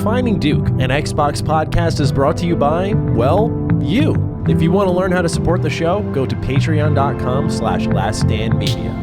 Defining Duke, an Xbox podcast, is brought to you by, well, you. If you want to learn how to support the show, go to patreon.com/laststandmedia.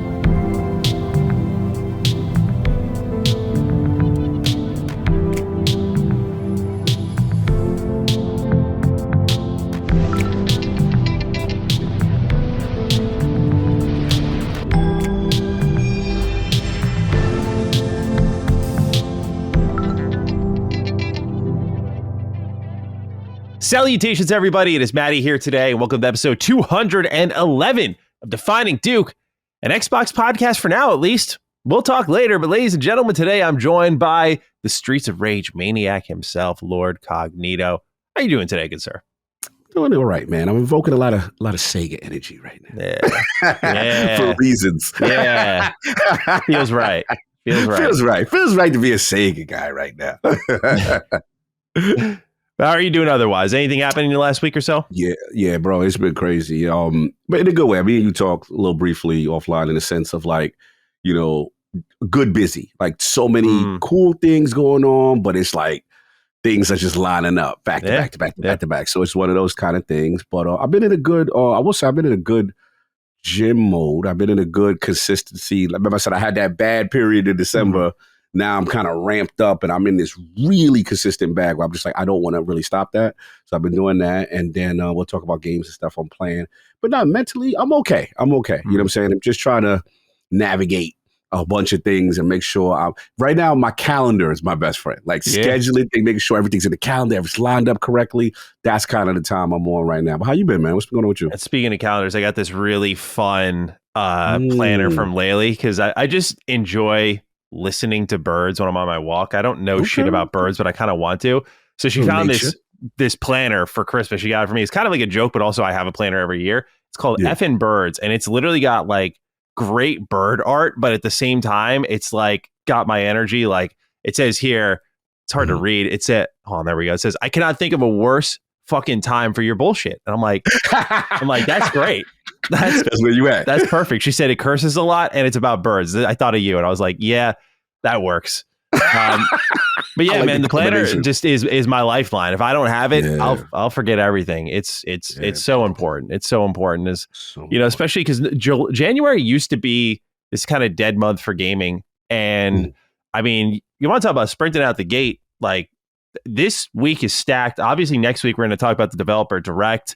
Salutations, everybody. It is Maddie here today, and welcome to episode 211 of Defining Duke, an Xbox podcast for now, at least. We'll talk later, but ladies and gentlemen, today I'm joined by the Streets of Rage maniac himself, Lord Cognito. How you doing today, good sir? Doing all right, man. I'm invoking a lot of Sega energy right now. Yeah. For reasons. Yeah. Feels right. Feels right to be a Sega guy right now. How are you doing otherwise? Anything happening in the last week or so? Yeah, bro. It's been crazy. But in a good way. I mean, you talked a little briefly offline in the sense of like, you know, good busy. Like so many cool things going on, but it's like things are just lining up back to back. So it's one of those kind of things. But I've been in a good, I will say I've been in a good gym mode. I've been in a good consistency. Remember I said I had that bad period in December. Now I'm kind of ramped up and I'm in this really consistent bag where I'm just like, I don't want to really stop that. So I've been doing that. And then we'll talk about games and stuff I'm playing. But no, mentally, I'm okay. You know what I'm saying? I'm just trying to navigate a bunch of things and make sure right now my calendar is my best friend. Like scheduling, making sure everything's in the calendar, everything's lined up correctly. That's kind of the time I'm on right now. But how you been, man? What's been going on with you? And speaking of calendars, I got this really fun planner from Laylee because I just enjoy listening to birds when I'm on my walk. I don't know shit about birds, but I kind of want to. So she found this planner for Christmas. She got it for me. It's kind of like a joke, but also I have a planner every year. It's called Effin' Birds, and it's literally got like great bird art, but at the same time, it's like got my energy. Like it says here, it's hard to read. It said, oh, there we go. It says, I cannot think of a worse fucking time for your bullshit. And I'm like, that's great. That's where you at. That's perfect. She said it curses a lot and it's about birds. I thought of you and I was like, yeah, that works. But yeah, like man, the planner just is my lifeline. If I don't have it, I'll forget everything. It's so important. It's so important, especially because January used to be this kind of dead month for gaming. And I mean, you want to talk about sprinting out the gate? Like this week is stacked. Obviously, next week we're going to talk about the developer direct.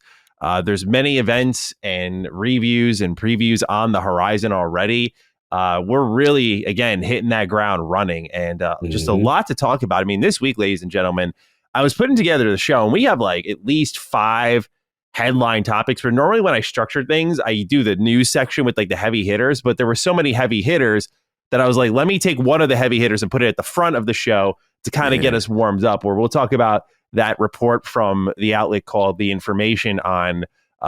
There's many events and reviews and previews on the horizon already. We're really, again, hitting that ground running and just a lot to talk about. I mean, this week, ladies and gentlemen, I was putting together the show and we have like at least 5 headline topics. But normally when I structure things, I do the news section with like the heavy hitters. But there were so many heavy hitters that I was like, let me take one of the heavy hitters and put it at the front of the show to kind of get us warmed up, where we'll talk about that report from the outlet called The Information on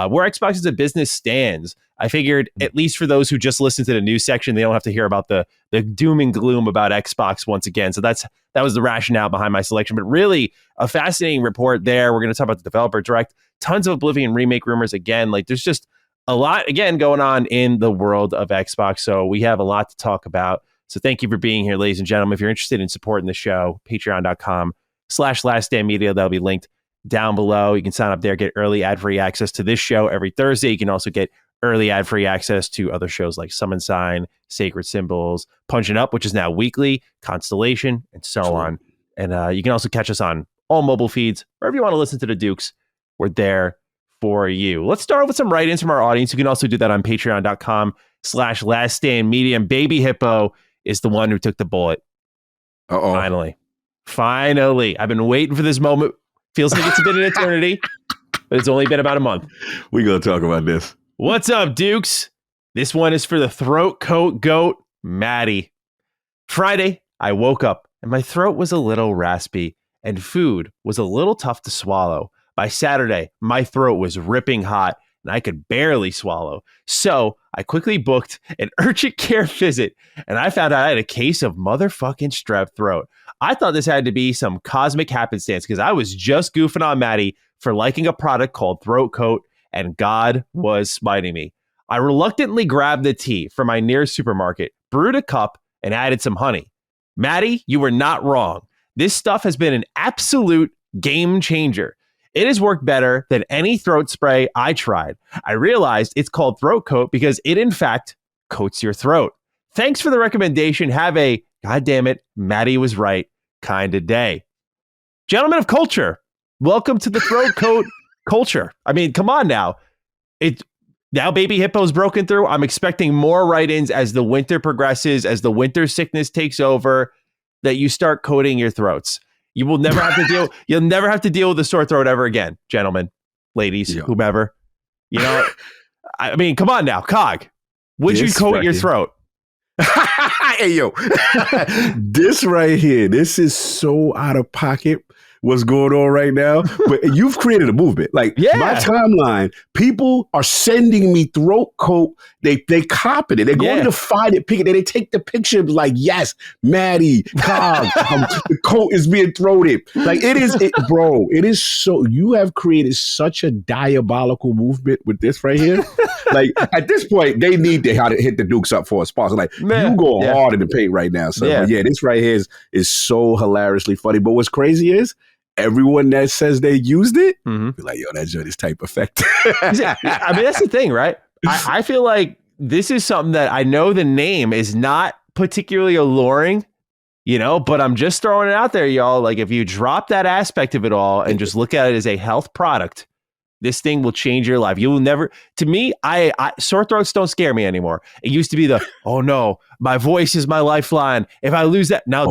where Xbox as a business stands. I figured, at least for those who just listen to the news section, they don't have to hear about the doom and gloom about Xbox once again. So that was the rationale behind my selection. But really, a fascinating report there. We're going to talk about the developer direct, tons of Oblivion Remake rumors again. Like there's just a lot, again, going on in the world of Xbox. So we have a lot to talk about. So thank you for being here, ladies and gentlemen. If you're interested in supporting the show, patreon.com/laststandmedia. That'll be linked down below. You can sign up there, get early ad-free access to this show every Thursday. You can also get early ad-free access to other shows like Summon Sign, Sacred Symbols, Punching Up, which is now weekly, Constellation, and so on. And you can also catch us on all mobile feeds. Wherever you want to listen to the Dukes, we're there for you. Let's start with some write-ins from our audience. You can also do that on patreon.com/laststandmedia. And Baby Hippo is the one who took the bullet. Finally. I've been waiting for this moment. Feels like it's been an eternity, but it's only been about a month. We're going to talk about this. What's up, Dukes? This one is for the throat coat goat, Maddie. Friday, I woke up and my throat was a little raspy and food was a little tough to swallow. By Saturday, my throat was ripping hot and I could barely swallow. So I quickly booked an urgent care visit and I found out I had a case of motherfucking strep throat. I thought this had to be some cosmic happenstance because I was just goofing on Maddie for liking a product called Throat Coat, and God was smiting me. I reluctantly grabbed the tea from my nearest supermarket, brewed a cup, and added some honey. Maddie, you were not wrong. This stuff has been an absolute game changer. It has worked better than any throat spray I tried. I realized it's called throat coat because it, in fact, coats your throat. Thanks for the recommendation. Have a, goddammit, Maddie was right, kind of day. Gentlemen of culture, welcome to the throat coat culture. I mean, come on now. Now Baby Hippo's broken through. I'm expecting more write-ins as the winter progresses, as the winter sickness takes over, that you start coating your throats. You will never have to deal. You'll never have to deal with a sore throat ever again, gentlemen, ladies, whomever. You know, I mean, come on now, Cog. Would you coat your throat? Hey, yo, this right here, this is so out of pocket. What's going on right now? But you've created a movement. Like my timeline, people are sending me throat coat. They copy it. They're going to find it, pick it. They take the picture. Like, yes, Maddie, Cog, the coat is being throated. Like bro. It is so. You have created such a diabolical movement with this right here. Like at this point, they need to hit the Dukes up for a sponsor. Like you go hard in the paint right now. So this right here is so hilariously funny. But what's crazy is, everyone that says they used it, be like, yo, that joint is type effective. I mean, that's the thing, right? I feel like this is something that I know the name is not particularly alluring, you know, but I'm just throwing it out there, y'all. Like, if you drop that aspect of it all and just look at it as a health product, this thing will change your life. You will never, to me, sore throats don't scare me anymore. It used to be oh no, my voice is my lifeline. If I lose that, now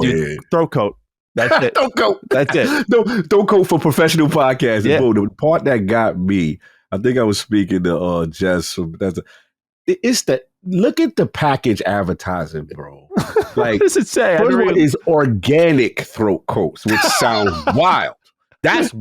throat coat. That's it. Don't go. That's it. Don't go for professional podcasting. Yeah. Bro, the part that got me, I think I was speaking to Jess from Bethesda. It's look at the package advertising, bro. Like, what does it say? First one is organic throat coats, which sounds wild. That's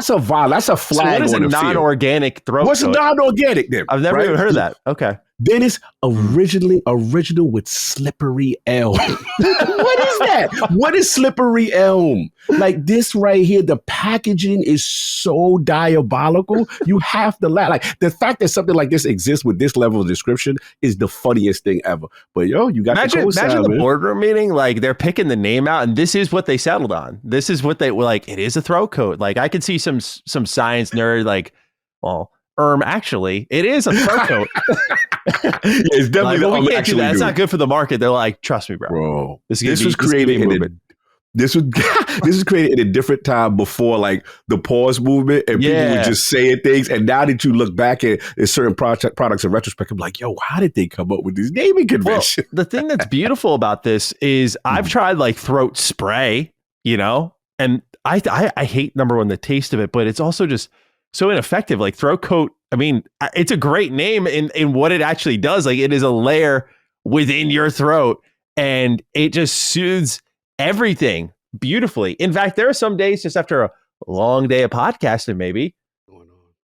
a vial. That's a flag. So what is a non-organic throat coat? What's a non-organic then? I've never even heard that. Okay. Then it's original with slippery elm. What is that? What is slippery elm? Like this right here, the packaging is so diabolical. You have to laugh. Like the fact that something like this exists with this level of description is the funniest thing ever. But yo, you got imagine the boardroom meeting. Like they're picking the name out, and this is what they settled on. This is what they were like. It is a throat coat. Like I could see some science nerd like, well. Actually, it is a throat coat. It's definitely we can't do that. It's not good for the market. They're like, trust me, bro. This was created in a different time before like the pause movement, and people were just saying things. And now that you look back at certain products in retrospect, I'm like, yo, how did they come up with this naming convention? Well, the thing that's beautiful about this is I've tried like throat spray, you know, and I hate, number one, the taste of it, but it's also just so ineffective. Like throat coat, I mean, it's a great name in what it actually does. Like it is a layer within your throat, and it just soothes everything beautifully. In fact, there are some days just after a long day of podcasting, maybe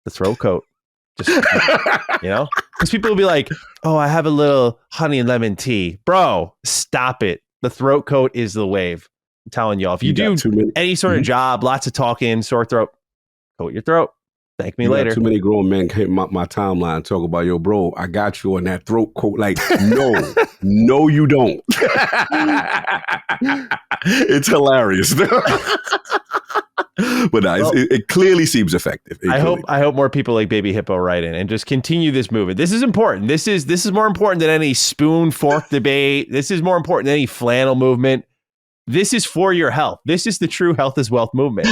the throat coat, just you know, because people will be like, "Oh, I have a little honey and lemon tea, bro." Stop it. The throat coat is the wave. I'm telling y'all, if you do any sort of job, lots of talking, sore throat, coat your throat. Thank me later. Too many grown men hit my timeline talk about, yo, bro, I got you on that throat coat. Like, no, you don't. It's hilarious. But it clearly seems effective. I hope more people like Baby Hippo write in and just continue this movement. This is important. This is more important than any spoon fork debate. This is more important than any flannel movement. This is for your health. This is the true health is wealth movement.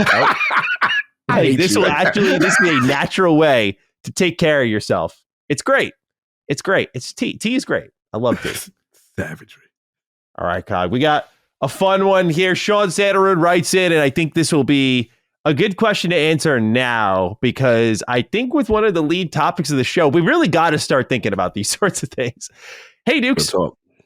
Right? This is a natural way to take care of yourself. It's great. It's great. Tea is great. I love tea. Savagery. All right, Cog. We got a fun one here. Sean Sanderud writes in, and I think this will be a good question to answer now, because I think with one of the lead topics of the show, we really got to start thinking about these sorts of things. Hey, Dukes.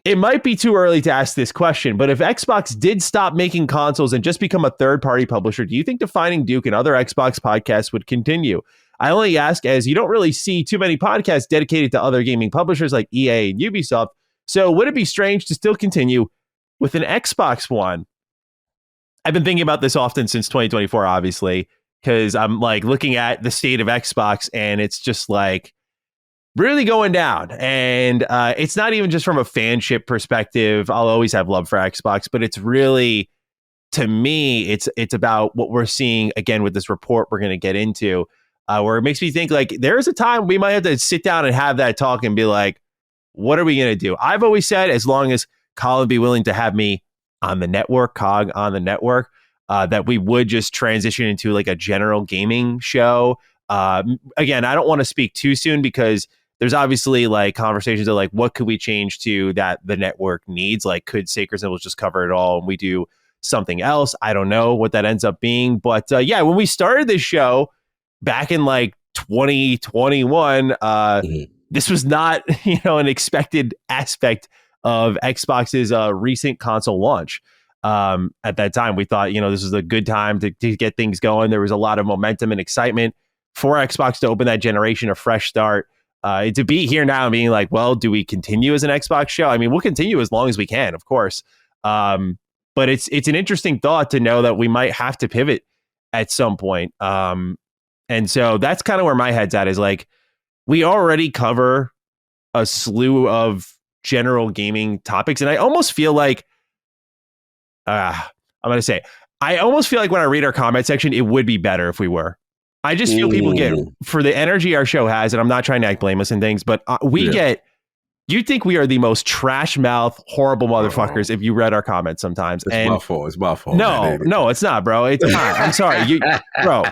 It might be too early to ask this question, but if Xbox did stop making consoles and just become a third-party publisher, do you think Defining Duke and other Xbox podcasts would continue? I only ask as you don't really see too many podcasts dedicated to other gaming publishers like EA and Ubisoft. So would it be strange to still continue with an Xbox One? I've been thinking about this often since 2024, obviously, because I'm like looking at the state of Xbox and it's just like really going down. And it's not even just from a fanship perspective. I'll always have love for Xbox, but it's really to me, it's about what we're seeing again with this report we're going to get into, where it makes me think like there's a time we might have to sit down and have that talk and be like, what are we going to do? I've always said, as long as Colin be willing to have me on the network, Cog on the network, that we would just transition into like a general gaming show. Again, I don't want to speak too soon because there's obviously like conversations of like, what could we change to that the network needs? Like, could Sacred Symbols just cover it all and we do something else? I don't know what that ends up being. But yeah, when we started this show back in like 2021, this was not, an expected aspect of Xbox's recent console launch. At that time, we thought, this was a good time to get things going. There was a lot of momentum and excitement for Xbox to open that generation, a fresh start. To be here now and being like, well, do we continue as an Xbox show? I mean, we'll continue as long as we can, of course. But it's an interesting thought to know that we might have to pivot at some point. And so that's kind of where my head's at, is like, we already cover a slew of general gaming topics. And I almost feel like, I'm going to say, I almost feel like when I read our comment section, it would be better if we were. I just feel people get, for the energy our show has, and I'm not trying to act blameless and things, but you think we are the most trash mouth, horrible motherfuckers if you read our comments sometimes. It's my fault. It's my fault. No, it's not, bro. It's not. I'm sorry. Bro,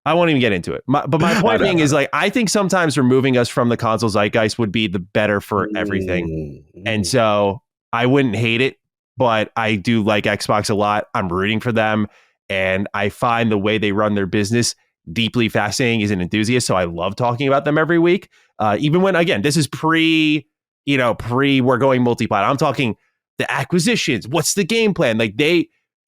I won't even get into it. But my point being is like, I think sometimes removing us from the console zeitgeist would be the better for everything. And so I wouldn't hate it, but I do like Xbox a lot. I'm rooting for them. And I find the way they run their business deeply fascinating as an enthusiast. So I love talking about them every week. Even when, again, this is pre we're going multi-plat. I'm talking the acquisitions. What's the game plan? Like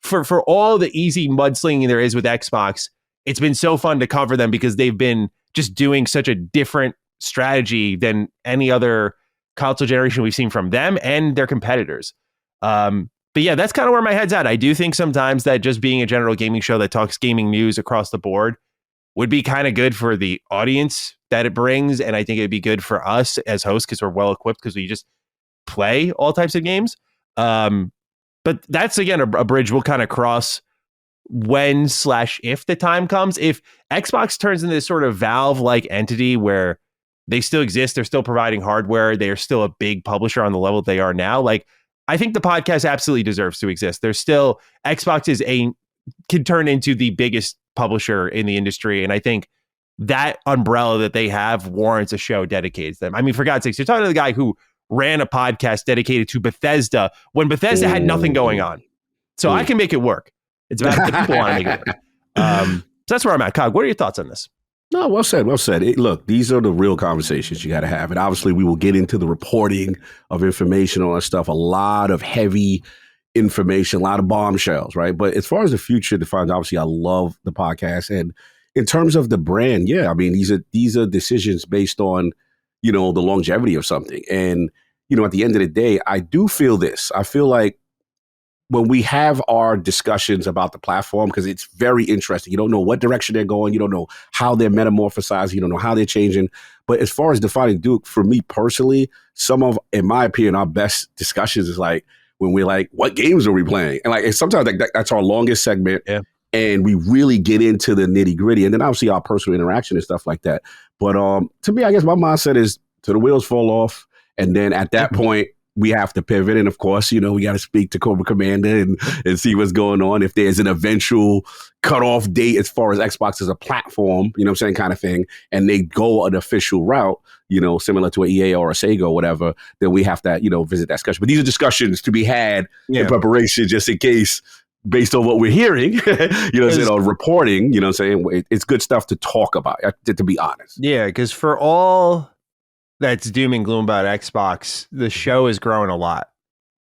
for all the easy mudslinging there is with Xbox, it's been so fun to cover them because they've been just doing such a different strategy than any other console generation we've seen from them and their competitors. But yeah, that's kind of where my head's at. I do think sometimes that just being a general gaming show that talks gaming news across the board would be kind of good for the audience that it brings. And I think it'd be good for us as hosts because we're well equipped because we just play all types of games. But that's, again, a bridge we'll kind of cross when/if the time comes. If Xbox turns into this sort of Valve-like entity where they still exist, they're still providing hardware, they are still a big publisher on the level they are now, like, I think the podcast absolutely deserves to exist. There's still, Xbox can turn into the biggest publisher in the industry, and I think that umbrella that they have warrants a show dedicated to them. I mean, for God's sakes, you're talking to the guy who ran a podcast dedicated to Bethesda when Bethesda had nothing going on. So I can make it work. It's about if the people want to make it work. So that's where I'm at. Cog, what are your thoughts on this? No, well said. Well said. Look, these are the real conversations you got to have. And obviously, we will get into the reporting of information on that stuff. A lot of heavy information, a lot of bombshells, right? But as far as the future defines, obviously, I love the podcast. And in terms of the brand, yeah, I mean, these are decisions based on, the longevity of something. And, at the end of the day, I do feel this. I feel like when we have our discussions about the platform, because it's very interesting. You don't know what direction they're going. You don't know how they're metamorphosizing. You don't know how they're changing. But as far as defining Duke, for me personally, some of, in my opinion, our best discussions is like when we're like, what games are we playing? And like, sometimes that's our longest segment. Yeah. And we really get into the nitty gritty. And then obviously our personal interaction and stuff like that. But to me, I guess my mindset is till the wheels fall off. And then at that point, we have to pivot. And of course, we got to speak to Cobra Commander and see what's going on. If there's an eventual cutoff date as far as Xbox as a platform, kind of thing, and they go an official route, similar to an EA or a Sega or whatever, then we have to, visit that discussion. But these are discussions to be had in preparation just in case, based on what we're hearing, or reporting, it's good stuff to talk about, to be honest. Yeah, because for all that's doom and gloom about Xbox, the show is growing a lot.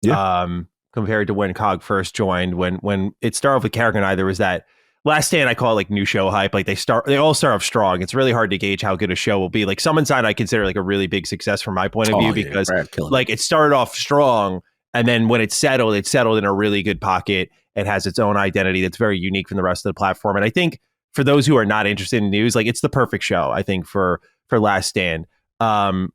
Yeah. Compared to when COG first joined, when it started off with Carrick and I, there was that Last Stand, I call it like new show hype. Like they all start off strong. It's really hard to gauge how good a show will be. Like Some Inside, I consider like a really big success from my point of view because like it started off strong, and then when it settled in a really good pocket. It has its own identity that's very unique from the rest of the platform. And I think for those who are not interested in news, like it's the perfect show, I think, for Last Stand. But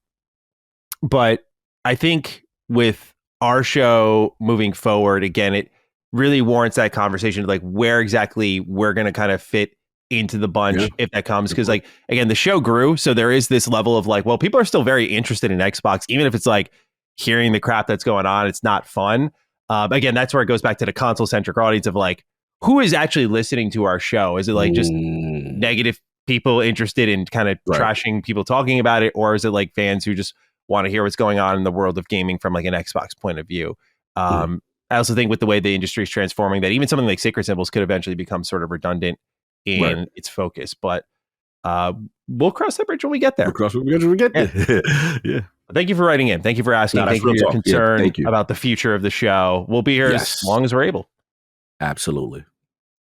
I think with our show moving forward, again, really warrants that conversation, like where exactly we're going to kind of fit into the bunch if that comes. Because like, again, the show grew. So there is this level of like, well, people are still very interested in Xbox, even if it's like hearing the crap that's going on, it's not fun. Again, that's where it goes back to the console centric audience of like, who is actually listening to our show? Is it like just negative people interested in kind of trashing people talking about it? Or is it like fans who just want to hear what's going on in the world of gaming from like an Xbox point of view? I also think with the way the industry is transforming, that even something like Sacred Symbols could eventually become sort of redundant in its focus. But we'll cross that bridge when we get there. We'll cross the bridge when we get there. Yeah. Thank you for writing in. Thank you for asking. Thank you for your concern about the future of the show. We'll be here as long as we're able. Absolutely.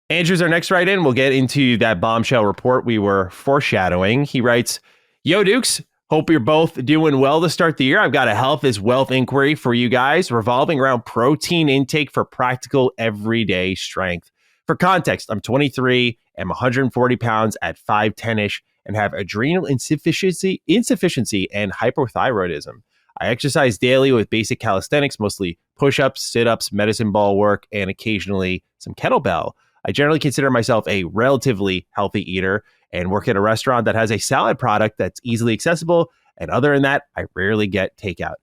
Andrew's our next write-in. We'll get into that Bombshell report we were foreshadowing. He writes, Yo, Dukes. Hope you're both doing well to start the year. I've got a health is wealth inquiry for you guys revolving around protein intake for practical everyday strength. For context, I'm 23, am 140 pounds at 5'10-ish, and have adrenal insufficiency and hypothyroidism. I exercise daily with basic calisthenics, mostly push-ups, sit-ups, medicine ball work, and occasionally some kettlebell. I generally consider myself a relatively healthy eater and work at a restaurant that has a salad product that's easily accessible. And other than that, I rarely get takeout.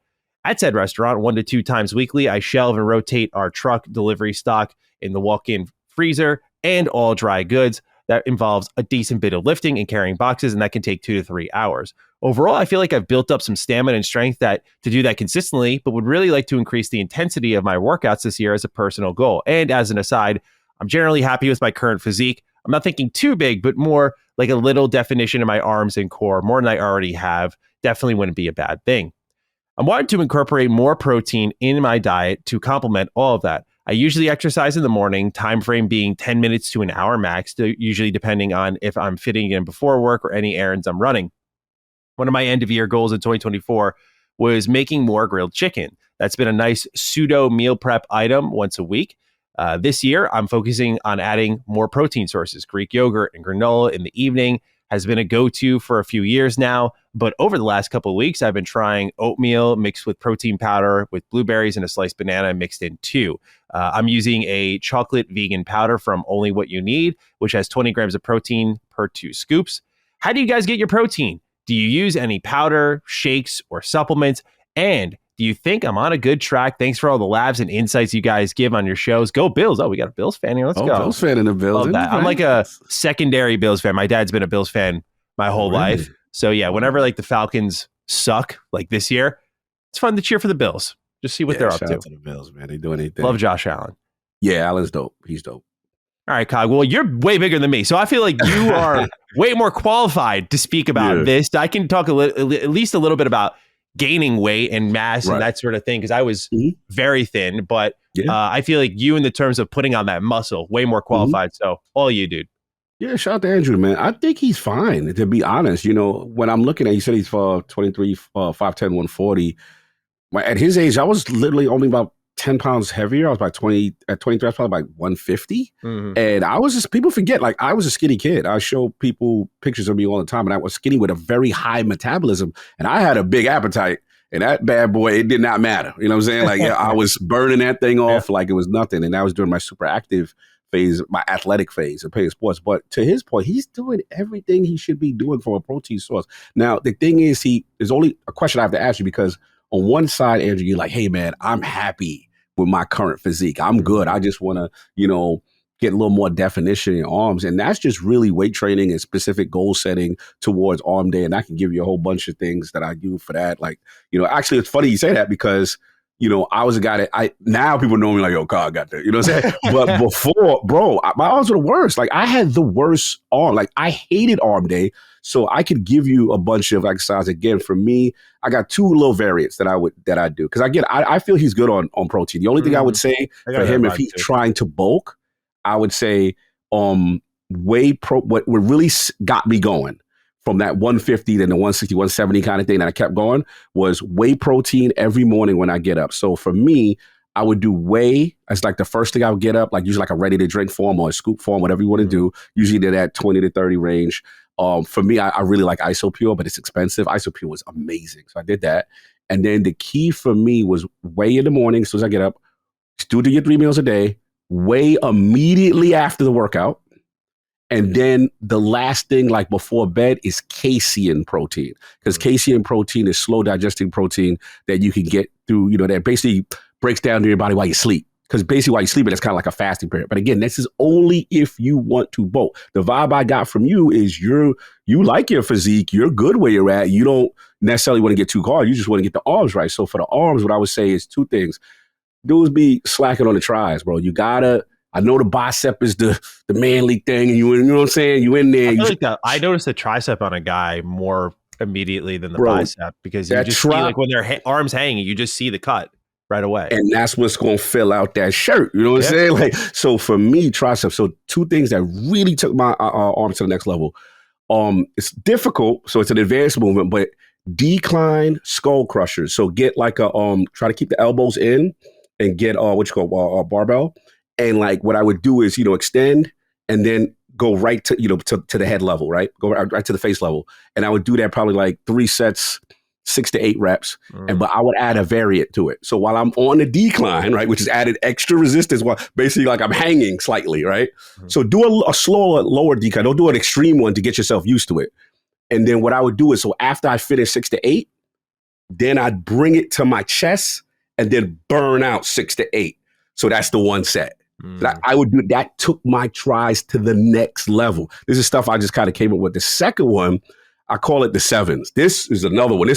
At said restaurant, 1 to 2 times weekly, I shelve and rotate our truck delivery stock in the walk-in freezer and all dry goods. That involves a decent bit of lifting and carrying boxes, and that can take 2 to 3 hours. Overall, I feel like I've built up some stamina and strength to do that consistently, but would really like to increase the intensity of my workouts this year as a personal goal. And as an aside, I'm generally happy with my current physique. I'm not thinking too big, but more like a little definition in my arms and core, more than I already have. Definitely wouldn't be a bad thing. I'm wanting to incorporate more protein in my diet to complement all of that. I usually exercise in the morning, time frame being 10 minutes to an hour max, usually depending on if I'm fitting in before work or any errands I'm running. One of my end of year goals in 2024 was making more grilled chicken. That's been a nice pseudo meal prep item once a week. This year, I'm focusing on adding more protein sources. Greek yogurt and granola in the evening has been a go-to for a few years now. But over the last couple of weeks, I've been trying oatmeal mixed with protein powder with blueberries and a sliced banana mixed in too. I'm using a chocolate vegan powder from Only What You Need, which has 20 grams of protein per 2 scoops. How do you guys get your protein? Do you use any powder, shakes, or supplements? And do you think I'm on a good track? Thanks for all the labs and insights you guys give on your shows. Go Bills. Oh, we got a Bills fan here. Let's go. Bills fan in the Bills. Love that. I'm like a secondary Bills fan. My dad's been a Bills fan my whole life. So yeah, whenever like the Falcons suck, like this year, it's fun to cheer for the Bills. Just see what they're up to. Shout out to the Bills, man. They doing anything. Love Josh Allen. Yeah, Allen's dope. He's dope. All right, Cog. Well, you're way bigger than me, so I feel like you are way more qualified to speak about this. I can talk at least a little bit about gaining weight and mass and that sort of thing, because I was very thin, but I feel like you, in the terms of putting on that muscle, way more qualified. So all you, dude. Yeah, shout out to Andrew, man. I think he's fine, to be honest. You know, when I'm looking at, he said he's 23, 5'10", 140. At his age, I was literally only about 10 pounds heavier. I was about 20, at 23, I was probably like 150. And I was just, people forget, like, I was a skinny kid. I show people pictures of me all the time, and I was skinny with a very high metabolism, and I had a big appetite, and that bad boy, it did not matter. You know what I'm saying? Like, I was burning that thing off like it was nothing. And that was during my super active phase, my athletic phase of playing sports. But to his point, he's doing everything he should be doing from a protein source. Now, the thing is, there's only a question I have to ask you, because on one side, Andrew, you're like, hey, man, I'm happy with my current physique. I'm good. I just want to, you know, get a little more definition in arms. And that's just really weight training and specific goal setting towards arm day. And I can give you a whole bunch of things that I do for that. Like, you know, actually, it's funny you say that, because, you know, I was a guy that now people know me like, yo, Carl got that. You know what I'm saying? But before, bro, my arms were the worst. Like, I had the worst arm. Like, I hated arm day. So I could give you a bunch of exercise. Again, for me, I got 2 little variants that I do. Because again, I feel he's good on protein. The only thing I would say for him, if he's trying to bulk, I would say what really got me going from that 150 then the 160, 170 kind of thing that I kept going was whey protein every morning when I get up. So for me, I would do whey as like the first thing I would get up, like usually like a ready to drink form or a scoop form, whatever you want to do. Usually they're that 20 to 30 range. For me, I really like Isopure, but it's expensive. Isopure was amazing. So I did that. And then the key for me was whey in the morning. As soon as I get up, do your 3 meals a day, whey immediately after the workout. And then the last thing, like before bed, is casein protein, because casein protein is slow digesting protein that you can get through, that basically breaks down to your body while you sleep. Because basically while you're sleeping, it's kind of like a fasting period. But again, this is only if you want to bulk. The vibe I got from you is you like your physique. You're good where you're at. You don't necessarily want to get too hard. You just want to get the arms right. So for the arms, what I would say is two things. Dudes be slacking on the tries, bro. You gotta, I know the bicep is the manly thing, and you know what I'm saying? You in there. I noticed the tricep on a guy more immediately than the bicep, because you just see, like, when their arms hanging, you just see the cut right away. And that's what's going to fill out that shirt. You know what I'm saying? Like, so for me, tricep. So two things that really took my arms to the next level. It's difficult, so it's an advanced movement, but decline skull crushers. So get like a try to keep the elbows in and get what you call a barbell. And like what I would do is, extend and then go right to, to the head level, right? Go right to the face level. And I would do that probably like 3 sets, 6 to 8 reps. But I would add a variant to it. So while I'm on the decline, right, which is added extra resistance, while basically like I'm hanging slightly, right? So do a slower, lower decline. Don't do an extreme one to get yourself used to it. And then what I would do is, so after I finish 6 to 8, then I'd bring it to my chest and then burn out 6 to 8. So that's the 1 set. I would do that. Took my tries to the next level. This is stuff I just kind of came up with. The second one, I call it the 7s. This is another one.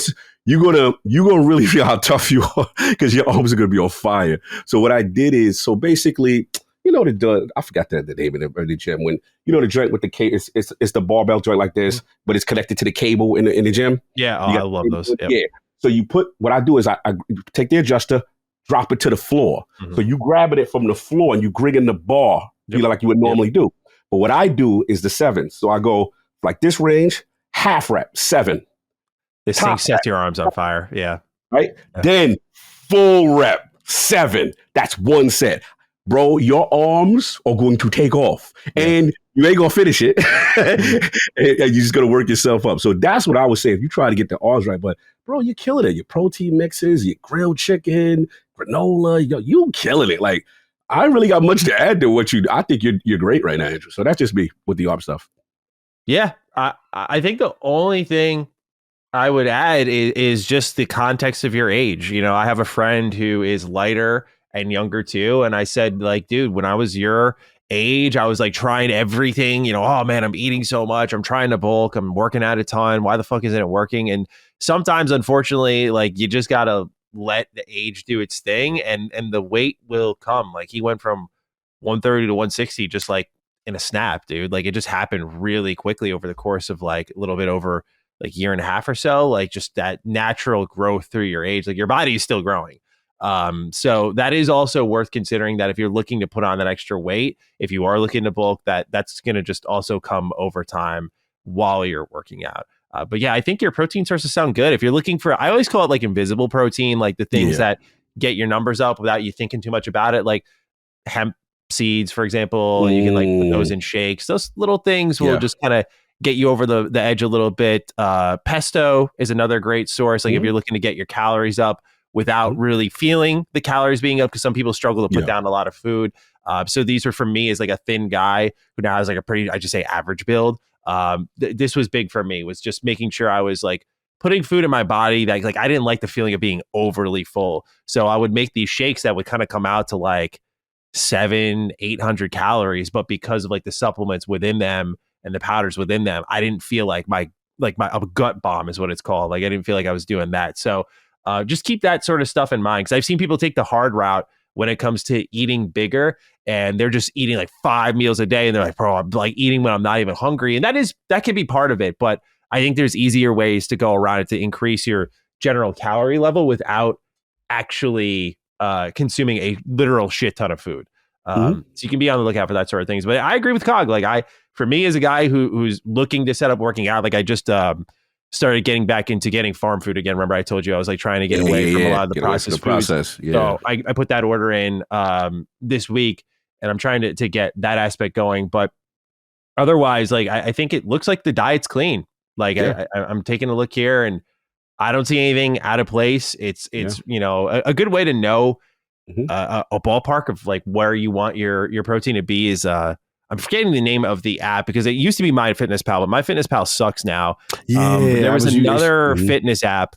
You're gonna really feel how tough you are, because your arms are gonna be on fire. So what I did is, so basically, I forgot the name of the gym, when the joint with the cable, it's the barbell joint like this, but it's connected to the cable in the gym. Yeah, I love those. Yep. Yeah. So what I do is I take the adjuster, drop it to the floor. So you grabbing it from the floor and you bring in the bar, like you would normally do. But what I do is the 7s. So I go like this range, half rep, 7. This thing sets your arms on fire. Yeah. Right? Yeah. Then full rep, 7. That's 1 set. Bro, your arms are going to take off and you ain't going to finish it. And you're just going to work yourself up. So that's what I would say if you try to get the arms right. But bro, you're killing it. Your protein mixes, your grilled chicken, granola, you killing it. Like, I really got much to add to what I think you're great right now, Andrew. So that's just me with the arm stuff. Yeah. I think the only thing I would add is just the context of your age. I have a friend who is lighter and younger too. And I said, like, dude, when I was your age, I was like trying everything, oh man, I'm eating so much. I'm trying to bulk. I'm working out a ton. Why the fuck isn't it working? And sometimes, unfortunately, like, you just got to let the age do its thing, and the weight will come. Like, he went from 130 to 160 just like in a snap, dude. Like, it just happened really quickly over the course of like a little bit over like year and a half or so. Like, just that natural growth through your age. Like, your body is still growing. So that is also worth considering, that if you're looking to put on that extra weight, if you are looking to bulk, that's going to just also come over time while you're working out. But yeah, I think your protein sources sound good. If you're looking for, I always call it like invisible protein, like the things that get your numbers up without you thinking too much about it, like hemp seeds, for example. You can like put those in shakes. Those little things will just kind of get you over the edge a little bit. Pesto is another great source. Like, if you're looking to get your calories up without really feeling the calories being up, because some people struggle to put down a lot of food. So these were, for me, as like a thin guy who now has like a pretty, I just say, average build. This was big for me, was just making sure I was like putting food in my body that, like, I didn't like the feeling of being overly full. So I would make these shakes that would kind of come out to like 700-800 calories, but because of like the supplements within them and the powders within them, I didn't feel like my a gut bomb is what it's called. Like, I didn't feel like I was doing that. So just keep that sort of stuff in mind, because I've seen people take the hard route when it comes to eating bigger, and they're just eating like 5 meals a day, and they're like, bro, I'm like eating when I'm not even hungry. And that can be part of it, but I think there's easier ways to go around it to increase your general calorie level without actually consuming a literal shit ton of food. So you can be on the lookout for that sort of things. But I agree with Cog. Like, for me, as a guy who's looking to set up working out, like, I just started getting back into getting farm food again. Remember, I told you I was like trying to get away from a lot of the processed foods. So I put that order in this week, and I'm trying to get that aspect going. But otherwise, like, I think it looks like the diet's clean. Like, I'm taking a look here, and I don't see anything out of place. It's a good way to know a ballpark of like where you want your protein to be is I'm forgetting the name of the app because it used to be MyFitnessPal, but MyFitnessPal sucks now. There was another fitness app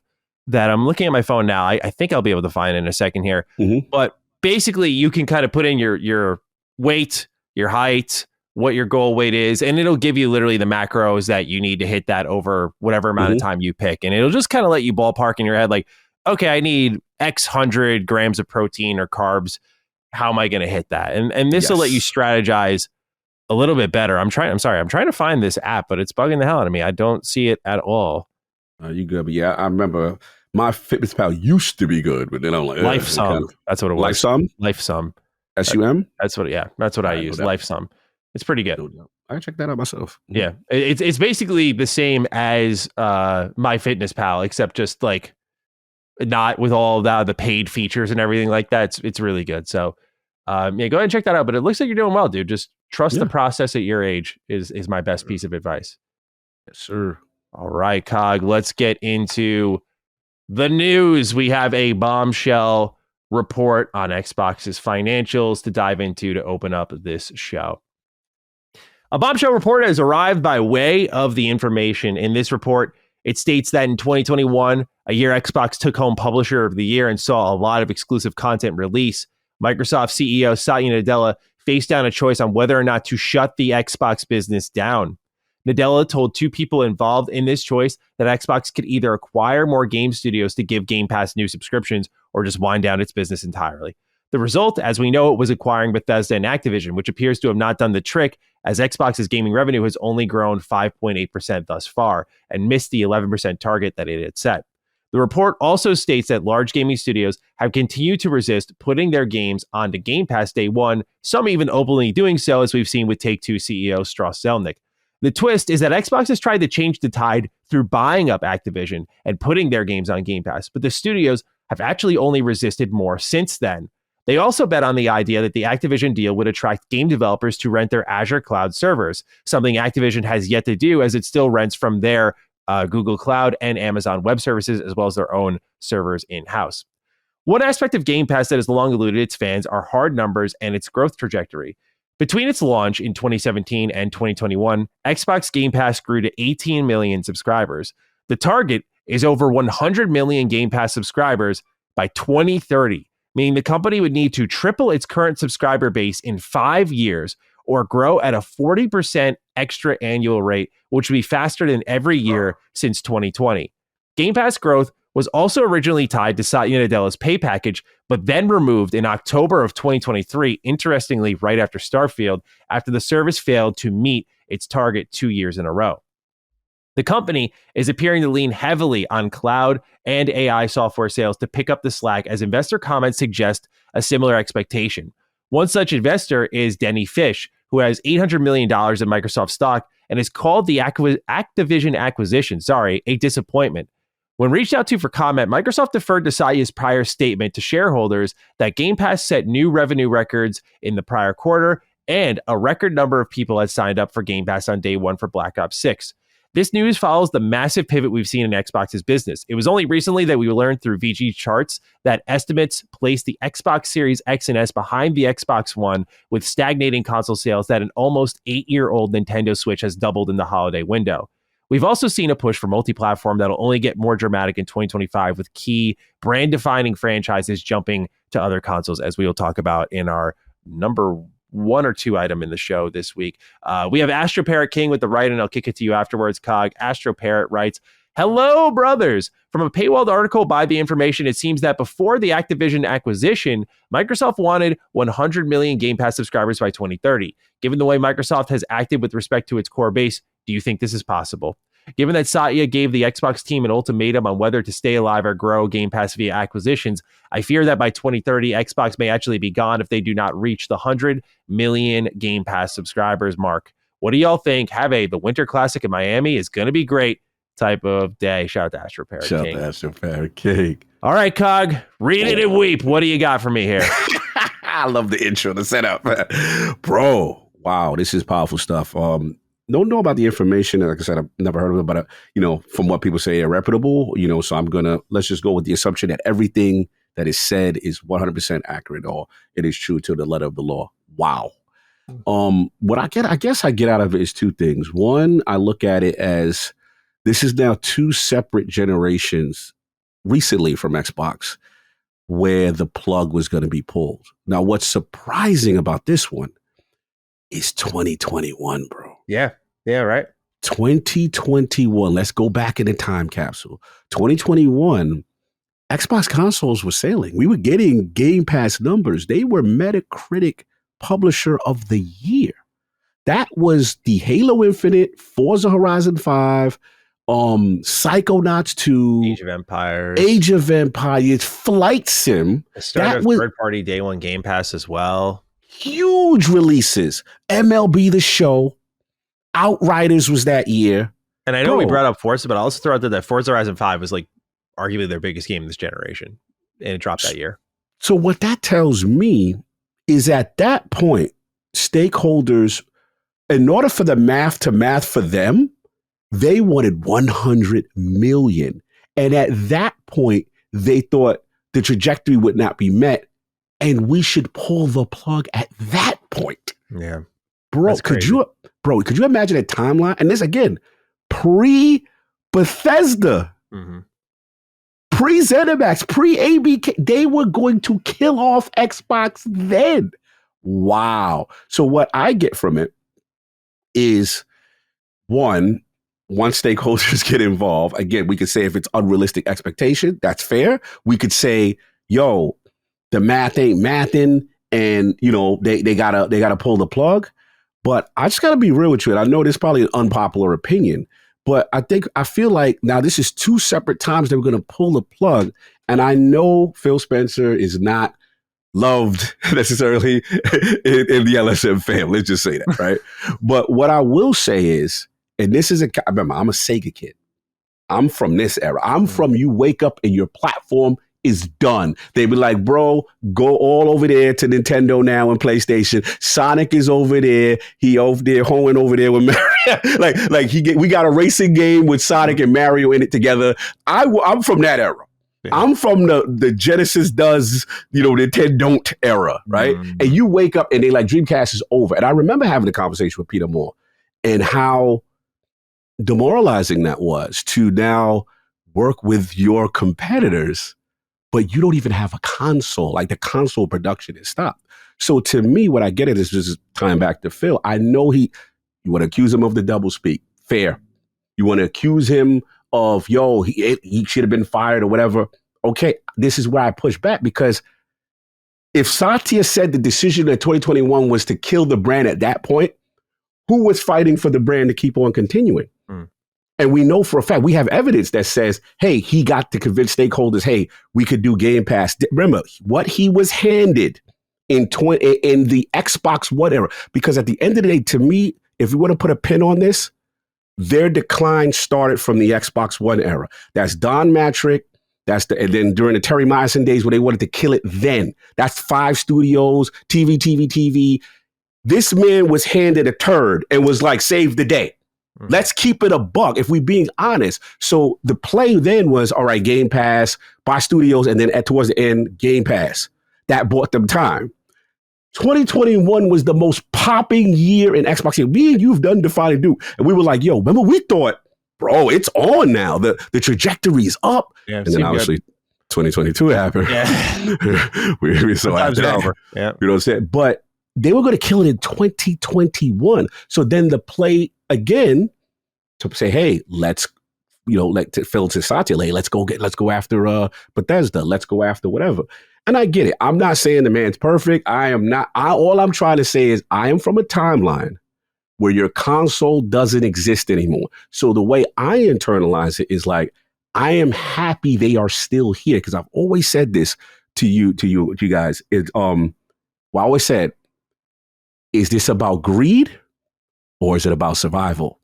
that I'm looking at my phone now. I think I'll be able to find it in a second here. But basically, you can kind of put in your weight, your height, what your goal weight is, and it'll give you literally the macros that you need to hit that over whatever amount of time you pick. And it'll just kind of let you ballpark in your head, like, okay, I need X 100 grams of protein or carbs. How am I going to hit that? And this will let you strategize a little bit better. I'm trying to find this app, but it's bugging the hell out of me. I don't see it at all. You good? But yeah, I remember MyFitnessPal used to be good, but then I'm like, LifeSum. That's what it was. LifeSum? LifeSum. SUM? That's what I use. LifeSum. It's pretty good. I check that out myself. Yeah. It's basically the same as MyFitnessPal, except just like not with all the paid features and everything like that. It's really good. So go ahead and check that out. But it looks like you're doing well, dude. Just trust the process at your age is my best piece of advice. Yes, sir. All right, Cog, let's get into the news. We have a bombshell report on Xbox's financials to dive into to open up this show. A bombshell report has arrived by way of the information. In this report, it states that in 2021, a year Xbox took home Publisher of the Year and saw a lot of exclusive content release, Microsoft CEO Satya Nadella faced down a choice on whether or not to shut the Xbox business down. Nadella told two people involved in this choice that Xbox could either acquire more game studios to give Game Pass new subscriptions or just wind down its business entirely. The result, as we know, it was acquiring Bethesda and Activision, which appears to have not done the trick, as Xbox's gaming revenue has only grown 5.8% thus far and missed the 11% target that it had set. The report also states that large gaming studios have continued to resist putting their games onto Game Pass day one, some even openly doing so, as we've seen with Take-Two CEO Strauss Zelnick. The twist is that Xbox has tried to change the tide through buying up Activision and putting their games on Game Pass, but the studios have actually only resisted more since then. They also bet on the idea that the Activision deal would attract game developers to rent their Azure cloud servers, something Activision has yet to do as it still rents from their Google Cloud and Amazon Web Services, as well as their own servers in-house. One aspect of Game Pass that has long eluded its fans are hard numbers and its growth trajectory. Between its launch in 2017 and 2021, Xbox Game Pass grew to 18 million subscribers. The target is over 100 million Game Pass subscribers by 2030, meaning the company would need to triple its current subscriber base in 5 years or grow at a 40% extra annual rate, which would be faster than every year since 2020. Game Pass growth was also originally tied to Satya Nadella's pay package, but then removed in October of 2023, interestingly, right after Starfield, after the service failed to meet its target 2 years in a row. The company is appearing to lean heavily on cloud and AI software sales to pick up the slack, as investor comments suggest a similar expectation. One such investor is Denny Fish, who has $800 million in Microsoft stock and has called the Activision acquisition, a disappointment. When reached out to for comment, Microsoft deferred to Satya's prior statement to shareholders that Game Pass set new revenue records in the prior quarter and a record number of people had signed up for Game Pass on day one for Black Ops 6. This news follows the massive pivot we've seen in Xbox's business. It was only recently that we learned through VG charts that estimates place the Xbox Series X and S behind the Xbox One, with stagnating console sales that an almost 8-year-old Nintendo Switch has doubled in the holiday window. We've also seen a push for multi-platform that'll only get more dramatic in 2025, with key brand-defining franchises jumping to other consoles, as we will talk about in our number 1 or 2 item in the show this week. We have Astro Parrot King with the right, and I'll kick it to you afterwards, Cog. Astro Parrot writes, "Hello, brothers. From a paywalled article by The Information, it seems that before the Activision acquisition, Microsoft wanted 100 million Game Pass subscribers by 2030. Given the way Microsoft has acted with respect to its core base, do you think this is possible? Given that Satya gave the Xbox team an ultimatum on whether to stay alive or grow Game Pass via acquisitions, I fear that by 2030, Xbox may actually be gone if they do not reach the 100 million Game Pass subscribers mark. What do y'all think? The Winter Classic in Miami is going to be great type of day." Shout out to Astro Parrot King. Shout out to Astro Parrot King. All right, Cog, read it and weep. What do you got for me here? I love the intro, the setup. Bro, wow, this is powerful stuff. Don't know about the information. Like I said, I've never heard of it, but from what people say, reputable. So let's just go with the assumption that everything that is said is 100% accurate, or it is true to the letter of the law. Wow. What I guess I get out of it is two things. One, I look at it as this is now two separate generations recently from Xbox where the plug was going to be pulled. Now, what's surprising about this one is 2021, bro. Yeah, right. 2021. Let's go back in the time capsule. 2021, Xbox consoles were sailing. We were getting Game Pass numbers. They were Metacritic Publisher of the Year. That was the Halo Infinite, Forza Horizon 5, Psychonauts 2, Age of Empires, Flight Sim. The start of third-party day one Game Pass as well. Huge releases. MLB The Show, Outriders was that year. And I know we brought up Forza, but I'll also throw out that Forza Horizon 5 was like arguably their biggest game this generation, and it dropped that year. So what that tells me is at that point, stakeholders, in order for the math to math for them, they wanted 100 million. And at that point, they thought the trajectory would not be met, and we should pull the plug at that point. Yeah. Bro, could you imagine a timeline? And this, again, pre-Bethesda, pre-ZeniMax, pre-ABK, they were going to kill off Xbox then. Wow. So what I get from it is, once stakeholders get involved, again, we could say if it's unrealistic expectation, that's fair. We could say, yo, the math ain't mathing, and they gotta pull the plug. But I just gotta be real with you. And I know this is probably an unpopular opinion, but I feel like now this is two separate times they were gonna pull the plug. And I know Phil Spencer is not loved necessarily in the LSM family. Let's just say that, right? But what I will say is, and this is remember, I'm a Sega kid. I'm from this era. I'm from you wake up and your platform is done. They be like, bro, go all over there to Nintendo now and PlayStation. Sonic is over there. He over there hoeing over there with Mario. We got a racing game with Sonic and Mario in it together. I'm from that era. Yeah. I'm from the Genesis does, Nintendo don't era, right? And you wake up and they like Dreamcast is over. And I remember having a conversation with Peter Moore and how demoralizing that was to now work with your competitors, but you don't even have a console. Like the console production is stopped. So to me, what I get it is just tying back to Phil. I know you want to accuse him of the doublespeak. Fair. You want to accuse him of, he should have been fired or whatever. Okay, this is where I push back, because if Satya said the decision in 2021 was to kill the brand at that point, who was fighting for the brand to keep on continuing? And we know for a fact, we have evidence that says, hey, he got to convince stakeholders, hey, we could do Game Pass. Remember what he was handed in the Xbox One era. Because at the end of the day, to me, if we want to put a pin on this, their decline started from the Xbox One era. That's Don Matrick. And then during the Terry Myerson days where they wanted to kill it then. That's 5 studios, TV. This man was handed a turd and was like, save the day. Let's keep it a buck if we're being honest. So the play then was, all right, Game Pass, buy studios, and then towards the end, Game Pass. That bought them time. 2021 was the most popping year in Xbox. Me and you've done Define and Do. And we were like, yo, remember we thought, bro, it's on now. The trajectory is up. Yeah, and then obviously 2022 happened. Yeah. we so after that. Over. Yeah. You know what I'm saying? But they were going to kill it in 2021. So then the play again to say, hey, let's, let Phil to Satya, let's go after Bethesda. Let's go after whatever. And I get it. I'm not saying the man's perfect. I am not. All I'm trying to say is I am from a timeline where your console doesn't exist anymore. So the way I internalize it is like, I am happy they are still here, because I've always said this to you guys. I always said, is this about greed or is it about survival?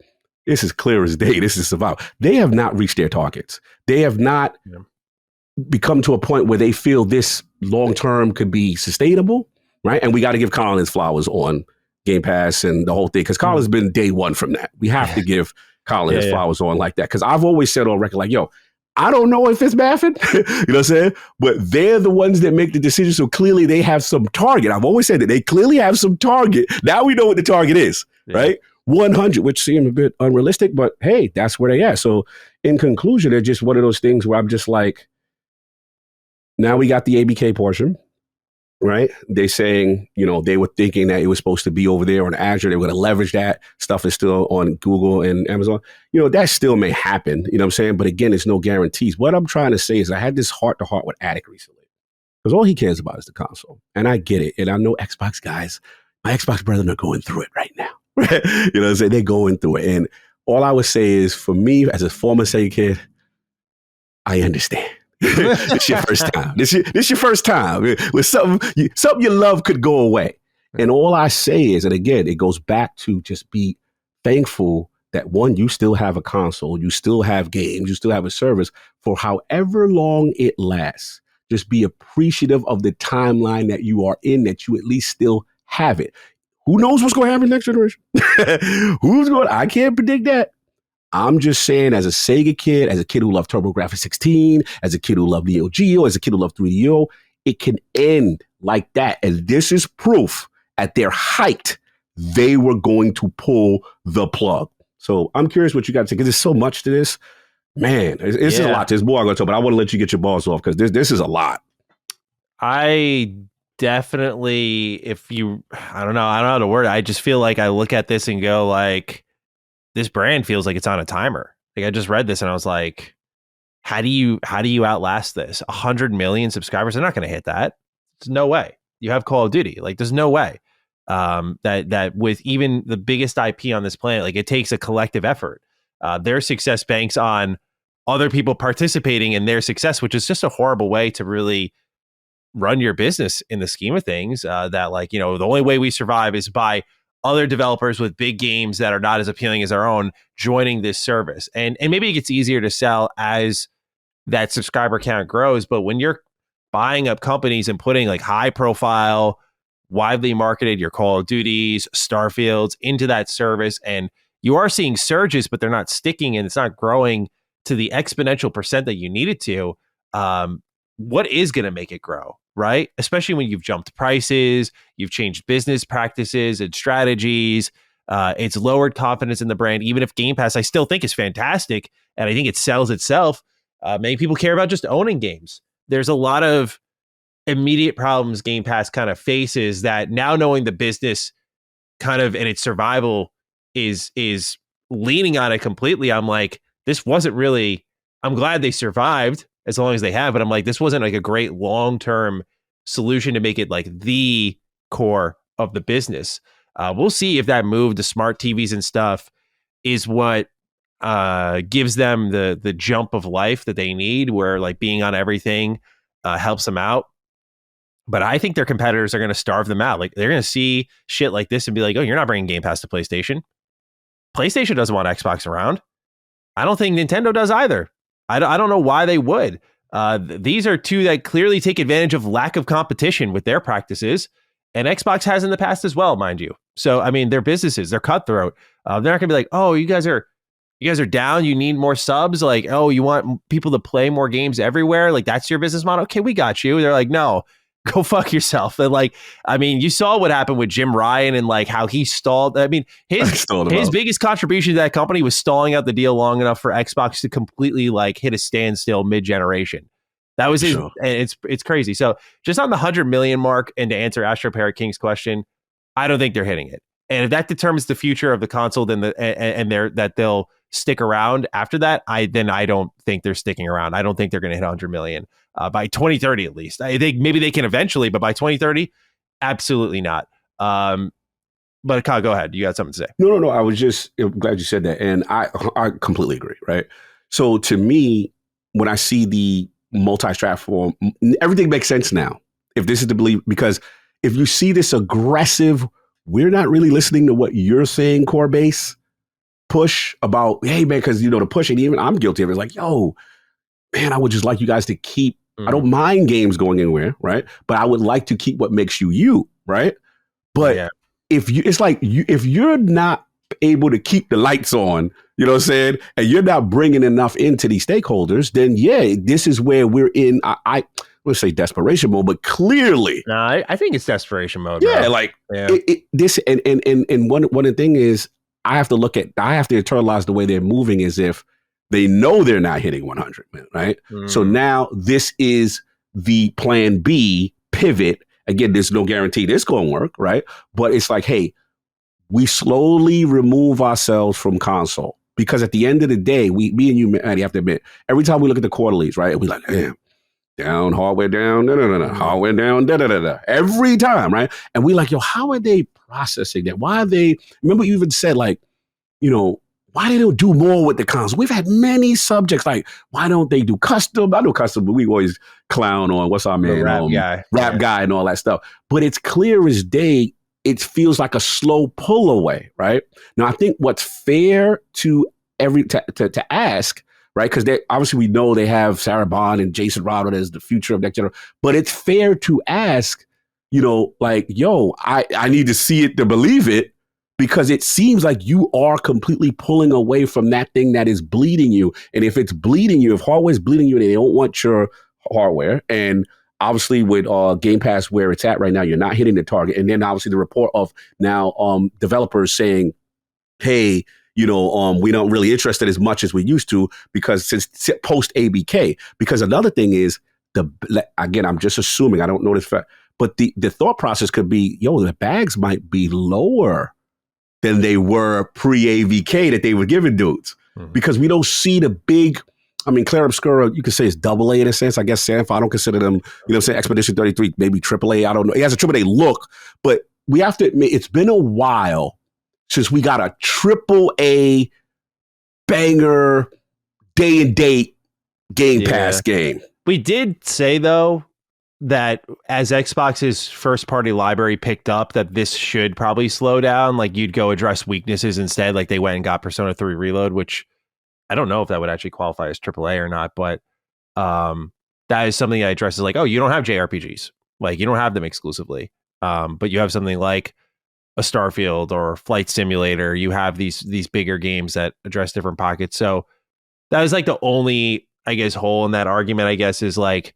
This is clear as day. This is survival. They have not reached their targets. They have not become to a point where they feel this long-term could be sustainable, right? And we got to give Colin his flowers on Game Pass and the whole thing, because Colin's been day one from that. We have to give Colin his flowers on like that, because I've always said on record, like, yo, I don't know if it's Baffin, you know what I'm saying? But they're the ones that make the decision. So clearly they have some target. I've always said that they clearly have some target. Now we know what the target is, right? 100, which seemed a bit unrealistic, but hey, that's where they at. So in conclusion, they're just one of those things where I'm just like, now we got the ABK portion, right? They saying, they were thinking that it was supposed to be over there on Azure. They were going to leverage that. Stuff is still on Google and Amazon. That still may happen, you know what I'm saying? But again, it's no guarantees. What I'm trying to say is I had this heart-to-heart with Attic recently because all he cares about is the console. And I get it. And I know Xbox guys, my Xbox brethren are going through it right now. You know what I'm saying? They're going through it. And all I would say is for me, as a former Sega kid, I understand. This your first time. This your first time. With something you love could go away. And all I say is, and again, it goes back to just be thankful that one, you still have a console, you still have games, you still have a service for however long it lasts. Just be appreciative of the timeline that you are in, that you at least still have it. Who knows what's going to happen next generation? I can't predict that. I'm just saying, as a Sega kid, as a kid who loved TurboGrafx 16, as a kid who loved Neo Geo, as a kid who loved 3DO, it can end like that. And this is proof at their height, they were going to pull the plug. So I'm curious what you got to say, because there's so much to this. Man, it's a lot. There's more I'm going to talk, but I want to let you get your balls off because this is a lot. I definitely, I don't know how to word it. I just feel like I look at this and go like, this brand feels like it's on a timer. Like I just read this and I was like, how do you outlast this? 100 million subscribers? They're not going to hit that. There's no way. You have Call of Duty. Like there's no way that with even the biggest IP on this planet, like it takes a collective effort. Their success banks on other people participating in their success, which is just a horrible way to really run your business in the scheme of things. That like, the only way we survive is by other developers with big games that are not as appealing as our own joining this service. And maybe it gets easier to sell as that subscriber count grows. But when you're buying up companies and putting like high profile, widely marketed, your Call of Duties, Starfields into that service, and you are seeing surges, but they're not sticking and it's not growing to the exponential percent that you need it to. What is going to make it grow, right? Especially when you've jumped prices, you've changed business practices and strategies. It's lowered confidence in the brand. Even if Game Pass, I still think is fantastic, and I think it sells itself. Many people care about just owning games. There's a lot of immediate problems Game Pass kind of faces that now knowing the business kind of and its survival is leaning on it completely. I'm like, this wasn't really, I'm glad they survived as long as they have, but I'm like, this wasn't like a great long-term solution to make it like the core of the business. We'll see if that move to smart TVs and stuff is what gives them the jump of life that they need, where like being on everything helps them out. But I think their competitors are going to starve them out. Like they're going to see shit like this and be like, oh, you're not bringing Game Pass to PlayStation. PlayStation doesn't want Xbox around. I don't think Nintendo does either. I don't know why they would. These are two that clearly take advantage of lack of competition with their practices. And Xbox has in the past as well, mind you. So, I mean, their businesses, they're cutthroat. They're not going to be like, oh, you guys are down. You need more subs. Like, oh, you want people to play more games everywhere. Like, that's your business model. Okay, we got you. They're like, no, go fuck yourself. And like, I mean, you saw what happened with Jim Ryan and like how he stalled. I mean, his biggest contribution to that company was stalling out the deal long enough for Xbox to completely like hit a standstill mid-generation. That was his, and it's crazy. So just on the 100 million mark, and to answer Astro Parrot King's question, I don't think they're hitting it. And if that determines the future of the console, then that they'll stick around after that, I don't think they're sticking around. I don't think they're going to hit 100 million by 2030 at least. I think maybe they can eventually, but by 2030, absolutely not. But Kyle, go ahead. You got something to say? No. I was just glad you said that, and I completely agree. Right. So to me, when I see the multi-platform, everything makes sense now. If this is to believe, because if you see this aggressive, we're not really listening to what you're saying, core base push about, hey man, because the push, and even I'm guilty of it. It's like, yo, man, I would just like you guys to keep. I don't mind games going anywhere, right? But I would like to keep what makes you, right? But if you're not able to keep the lights on, you know what I'm saying? And you're not bringing enough into these stakeholders, then yeah, this is where we're in. I would say desperation mode, but clearly, no, I think it's desperation mode. Yeah, bro. like this, and one of the thing is, I have to internalize the way they're moving as if they know they're not hitting 100, right? So now this is the plan B pivot. Again, there's no guarantee this going to work, right? But it's like, hey, we slowly remove ourselves from console, because at the end of the day, me and you, Maddie, have to admit, every time we look at the quarterlies, right, we're like, damn, down, hardware down, hardware down, every time, right? And we like, yo, how are they processing that? Why are they? Remember, you even said like, you know, why they don't do more with the console? We've had many subjects like, why don't they do custom? I know custom, but we always clown on what's our man, rap guy, and all that stuff. But it's clear as day. It feels like a slow pull away, right? Now, I think what's fair to to ask, right? Because obviously we know they have Sarah Bond and Jason Rodman as the future of next generation, but it's fair to ask, you know, like, yo, I need to see it to believe it, because it seems like you are completely pulling away from that thing that is bleeding you. And if it's bleeding you, if hardware is bleeding you and they don't want your hardware, and obviously with Game Pass where it's at right now, you're not hitting the target. And then obviously the report of now developers saying, hey, you know, we don't really interested as much as we used to, because since post ABK. Because another thing is, again, I'm just assuming, I don't know this fact, but the thought process could be, yo, the bags might be lower than they were pre-AVK that they were giving dudes. Because we don't see the big, I mean, Clair Obscur, you could say it's AA in a sense. I guess Sanfa, I don't consider them, you know what I'm saying, Expedition 33, maybe AAA, I don't know. It has a AAA look, but we have to admit, it's been a while since we got a AAA banger, day and date Game Pass game. We did say, though, that as Xbox's first party library picked up, that this should probably slow down. Like, you'd go address weaknesses instead. Like, they went and got Persona 3 Reload, which I don't know if that would actually qualify as AAA or not, but that is something that addresses, like, oh, you don't have JRPGs. Like, you don't have them exclusively. But you have something like a Starfield or Flight Simulator. You have these bigger games that address different pockets. So that is like the only, I guess, hole in that argument, I guess, is like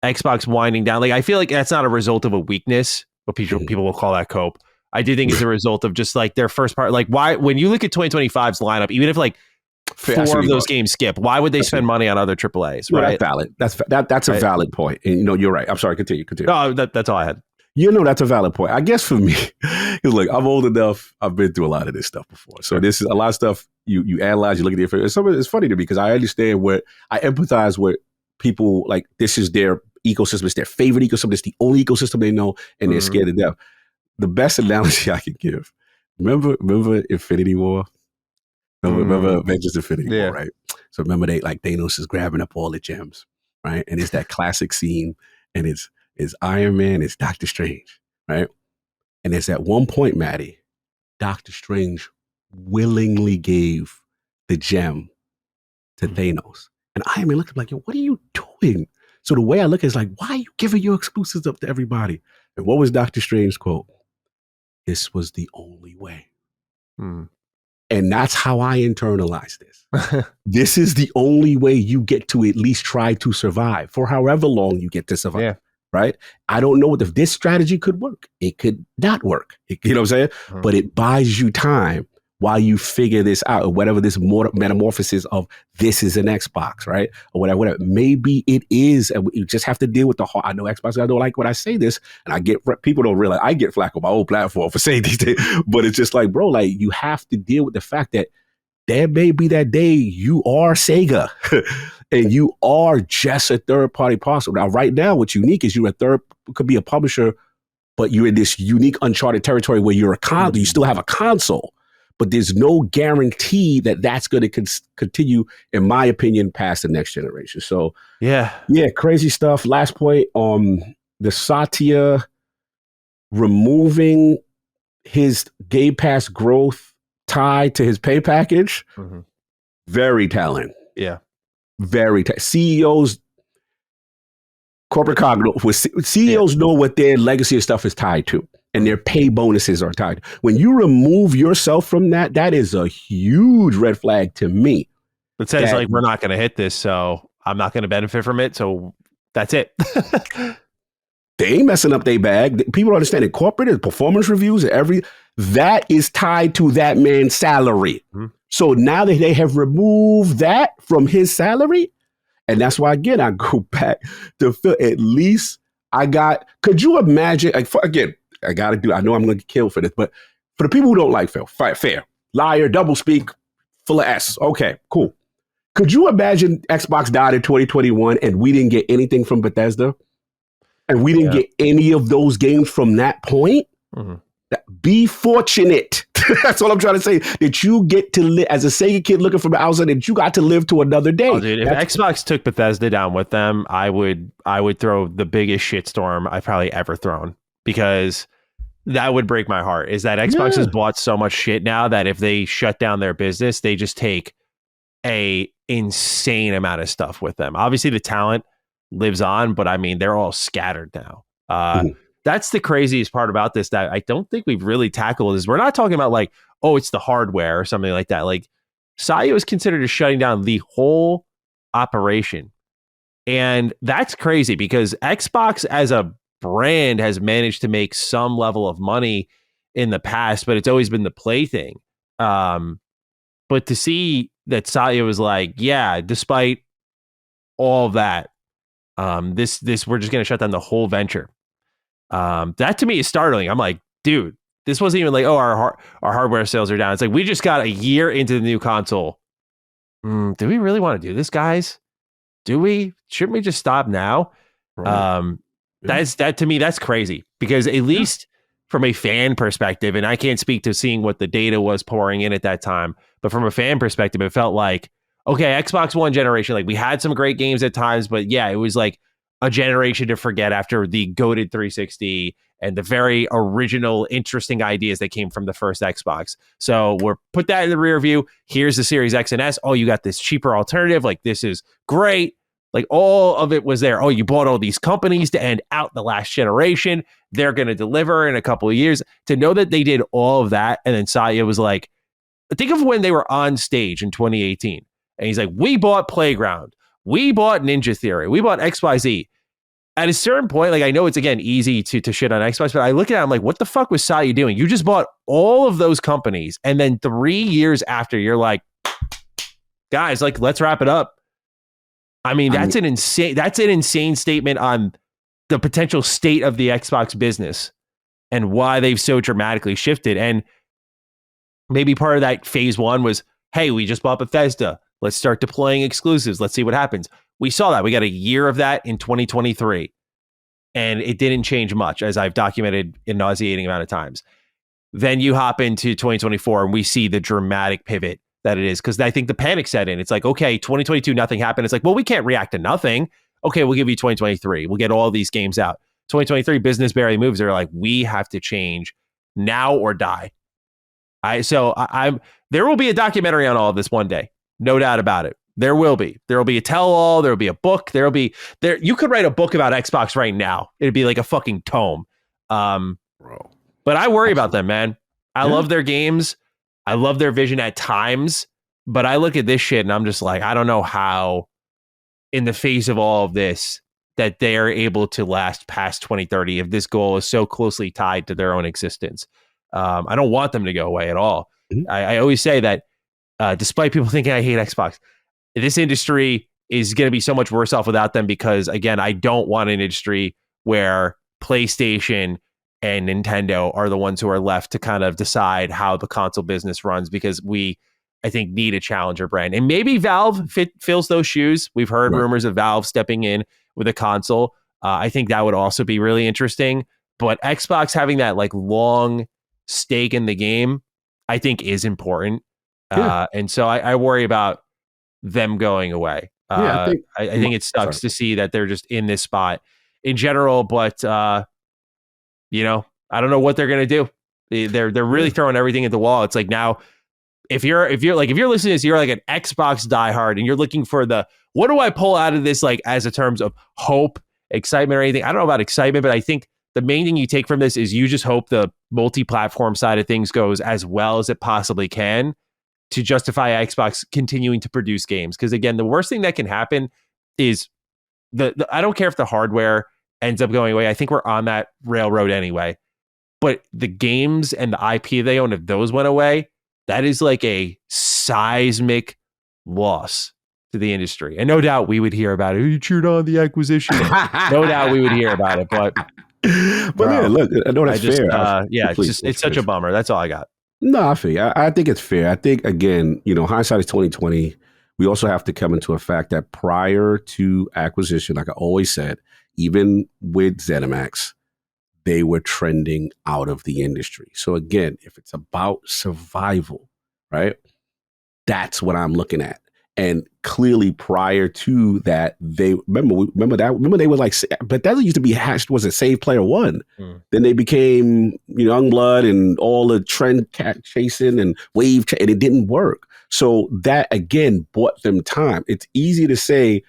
Xbox winding down. Like, I feel like that's not a result of a weakness, but people will call that cope. I do think it's a result of just like their first part. Like, why, when you look at 2025's lineup, even if like 4 of those games skip, why would they spend money on other AAAs? Right? Well, that's valid. That's a valid point. And, you know, you're right. I'm sorry. Continue. No, that's all I had. You know, that's a valid point. I guess for me, because look, I'm old enough. I've been through a lot of this stuff before. So this is a lot of stuff you analyze, you look at the information. Some of it's funny to me because I understand I empathize with people, like, this is their ecosystem. It's their favorite ecosystem. It's the only ecosystem they know, and they're scared to death. The best analogy I can give, remember Infinity War? Remember Avengers Infinity War, right? So remember Thanos is grabbing up all the gems, right? And it's that classic scene, and it's Iron Man, it's Doctor Strange, right? And it's at one point, Maddie, Doctor Strange willingly gave the gem to Thanos. And Iron Man looked at him like, yo, what are you doing? So the way I look at it is like, why are you giving your exclusives up to everybody? And what was Doctor Strange's quote? This was the only way. And that's how I internalize this. This is the only way you get to at least try to survive for however long you get to survive. Yeah. Right? I don't know if this strategy could work. It could not work. You know what I'm saying? But it buys you time while you figure this out, or whatever this metamorphosis of this is an Xbox, right? Or whatever. Maybe it is, and you just have to deal with the heart. I know Xbox, I don't like when I say this, and I get, people don't realize, I get flack on my old platform for saying these things, but it's just like, bro, like, you have to deal with the fact that there may be that day you are Sega and you are just a third-party parcel. Now, right now, what's unique is could be a publisher, but you're in this unique uncharted territory where you're you still have a console, but there's no guarantee that that's going to continue, in my opinion, past the next generation. So, yeah, crazy stuff. Last point, the Satya removing his Game Pass growth tied to his pay package, very telling. Yeah. Very CEOs, corporate cognitive, CEOs know what their legacy of stuff is tied to. and their pay bonuses are tied. When you remove yourself from that, that is a huge red flag to me. It says like, we're not going to hit this, so I'm not going to benefit from it. So that's it. They ain't messing up their bag. People don't understand it. Corporate performance reviews, that is tied to that man's salary. Mm-hmm. So now that they have removed that from his salary, and that's why, again, I go back to Phil. At least could you imagine, I know I'm going to get killed for this, but for the people who don't like Phil, fair, liar, doublespeak, full of S. Okay, cool. Could you imagine Xbox died in 2021 and we didn't get anything from Bethesda? And we didn't get any of those games from that point? Mm-hmm. Be fortunate. That's what I'm trying to say. That you get to live as a Sega kid looking from the outside, that you got to live to another day. Oh, dude, if Xbox took Bethesda down with them, I would throw the biggest shitstorm I've probably ever thrown, because that would break my heart. Is that Xbox has bought so much shit now that if they shut down their business, they just take a insane amount of stuff with them. Obviously, the talent lives on, but I mean, they're all scattered now. That's the craziest part about this that I don't think we've really tackled. Is we're not talking about like, oh, it's the hardware or something like that. Like, Sayo is considered as shutting down the whole operation. And that's crazy because Xbox as a brand has managed to make some level of money in the past, but it's always been the plaything. But to see that Sayo was like, yeah, despite all of that, this we're just going to shut down the whole venture. That to me is startling. I'm like, dude, this wasn't even like, oh, our hardware sales are down. It's like, we just got a year into the new console. Do we really want to do this, guys? Do we? Shouldn't we just stop now? Right. That to me, that's crazy, because at least from a fan perspective, and I can't speak to seeing what the data was pouring in at that time, but from a fan perspective, it felt like, okay, Xbox One generation, like we had some great games at times, but yeah, it was like a generation to forget after the goated 360 and the very original, interesting ideas that came from the first Xbox. So we're put that in the rear view. Here's the Series X and S. Oh, you got this cheaper alternative. Like, this is great. Like, all of it was there. Oh, you bought all these companies to end out the last generation. They're going to deliver in a couple of years. To know that they did all of that, and then Satya was like, think of when they were on stage in 2018. And he's like, we bought Playground. We bought Ninja Theory. We bought XYZ. At a certain point, like, I know it's, again, easy to shit on Xbox, but I look at it, I'm like, what the fuck was Satya doing? You just bought all of those companies. And then 3 years after, you're like, guys, like, let's wrap it up. I mean, that's an insane statement on the potential state of the Xbox business and why they've so dramatically shifted. And maybe part of that phase one was, hey, we just bought Bethesda. Let's start deploying exclusives. Let's see what happens. We saw that. We got a year of that in 2023. And it didn't change much, as I've documented in nauseating amount of times. Then you hop into 2024 and we see the dramatic pivot that it is. Because I think the panic set in. It's like, okay, 2022, nothing happened. It's like, well, we can't react to nothing. Okay, we'll give you 2023. We'll get all these games out. 2023, business barely moves. They're like, we have to change now or die. There will be a documentary on all of this one day. No doubt about it. There will be a tell-all. There will be a book. You could write a book about Xbox right now. It'd be like a fucking tome. Bro. But I worry about them, man. I love their games. I love their vision at times. But I look at this shit and I'm just like, I don't know how, in the face of all of this, that they are able to last past 2030 if this goal is so closely tied to their own existence. I don't want them to go away at all. Mm-hmm. I always say that despite people thinking I hate Xbox, this industry is going to be so much worse off without them, because, again, I don't want an industry where PlayStation and Nintendo are the ones who are left to kind of decide how the console business runs, because we, I think, need a challenger brand. And maybe Valve fills those shoes. We've heard rumors of Valve stepping in with a console. I think that would also be really interesting. But Xbox having that like long stake in the game, I think, is important. And so I worry about them going away. I think it sucks to see that they're just in this spot in general, but I don't know what they're going to do. They're really throwing everything at the wall. It's like, now if you're listening to this, you're like an Xbox diehard and you're looking for what do I pull out of this, like, as a terms of hope, excitement, or anything. I don't know about excitement, but I think the main thing you take from this is you just hope the multi-platform side of things goes as well as it possibly can to justify Xbox continuing to produce games. Because again, the worst thing that can happen is the I don't care if the hardware ends up going away. I think we're on that railroad anyway. But the games and the IP they own, if those went away, that is like a seismic loss to the industry. And no doubt we would hear about it. You cheered on the acquisition. No doubt we would hear about it. But yeah, look, I know that's fair. It's such a bummer. That's all I got. No, I feel I think it's fair. I think, again, hindsight is 2020. We also have to come into a fact that prior to acquisition, like I always said, even with ZeniMax, they were trending out of the industry. So again, if it's about survival, right, that's what I'm looking at. And clearly prior to that, they remember they were like, Bethesda used to be hashed, was it Save Player One? Then they became Youngblood and all the trend chasing and wave, and it didn't work. So that again bought them time. It's easy to say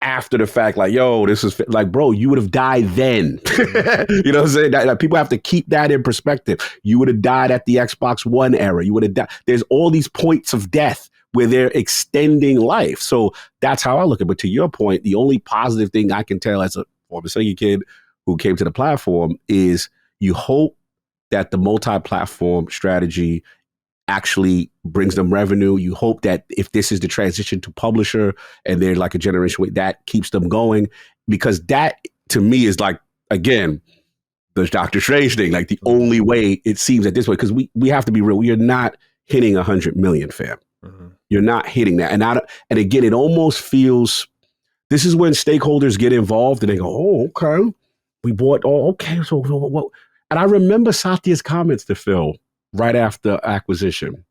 after the fact, like, yo, this is like, bro, you would have died then. You know what I'm saying? That people have to keep that in perspective. You would have died at the Xbox One era. You would have died. There's all these points of death where they're extending life. So that's how I look at it. But to your point, the only positive thing I can tell as a former Sega kid who came to the platform is you hope that the multi-platform strategy actually brings them revenue. You hope that if this is the transition to publisher and they're like a generation away, that keeps them going. Because that, to me, is like, again, the Doctor Strange thing, like the only way it seems at this way. Because we have to be real. You're not hitting 100 million, fam. Mm-hmm. You're not hitting that. And again, it almost feels, this is when stakeholders get involved and they go, oh, okay, we bought, okay. So what? And I remember Satya's comments to Phil right after acquisition.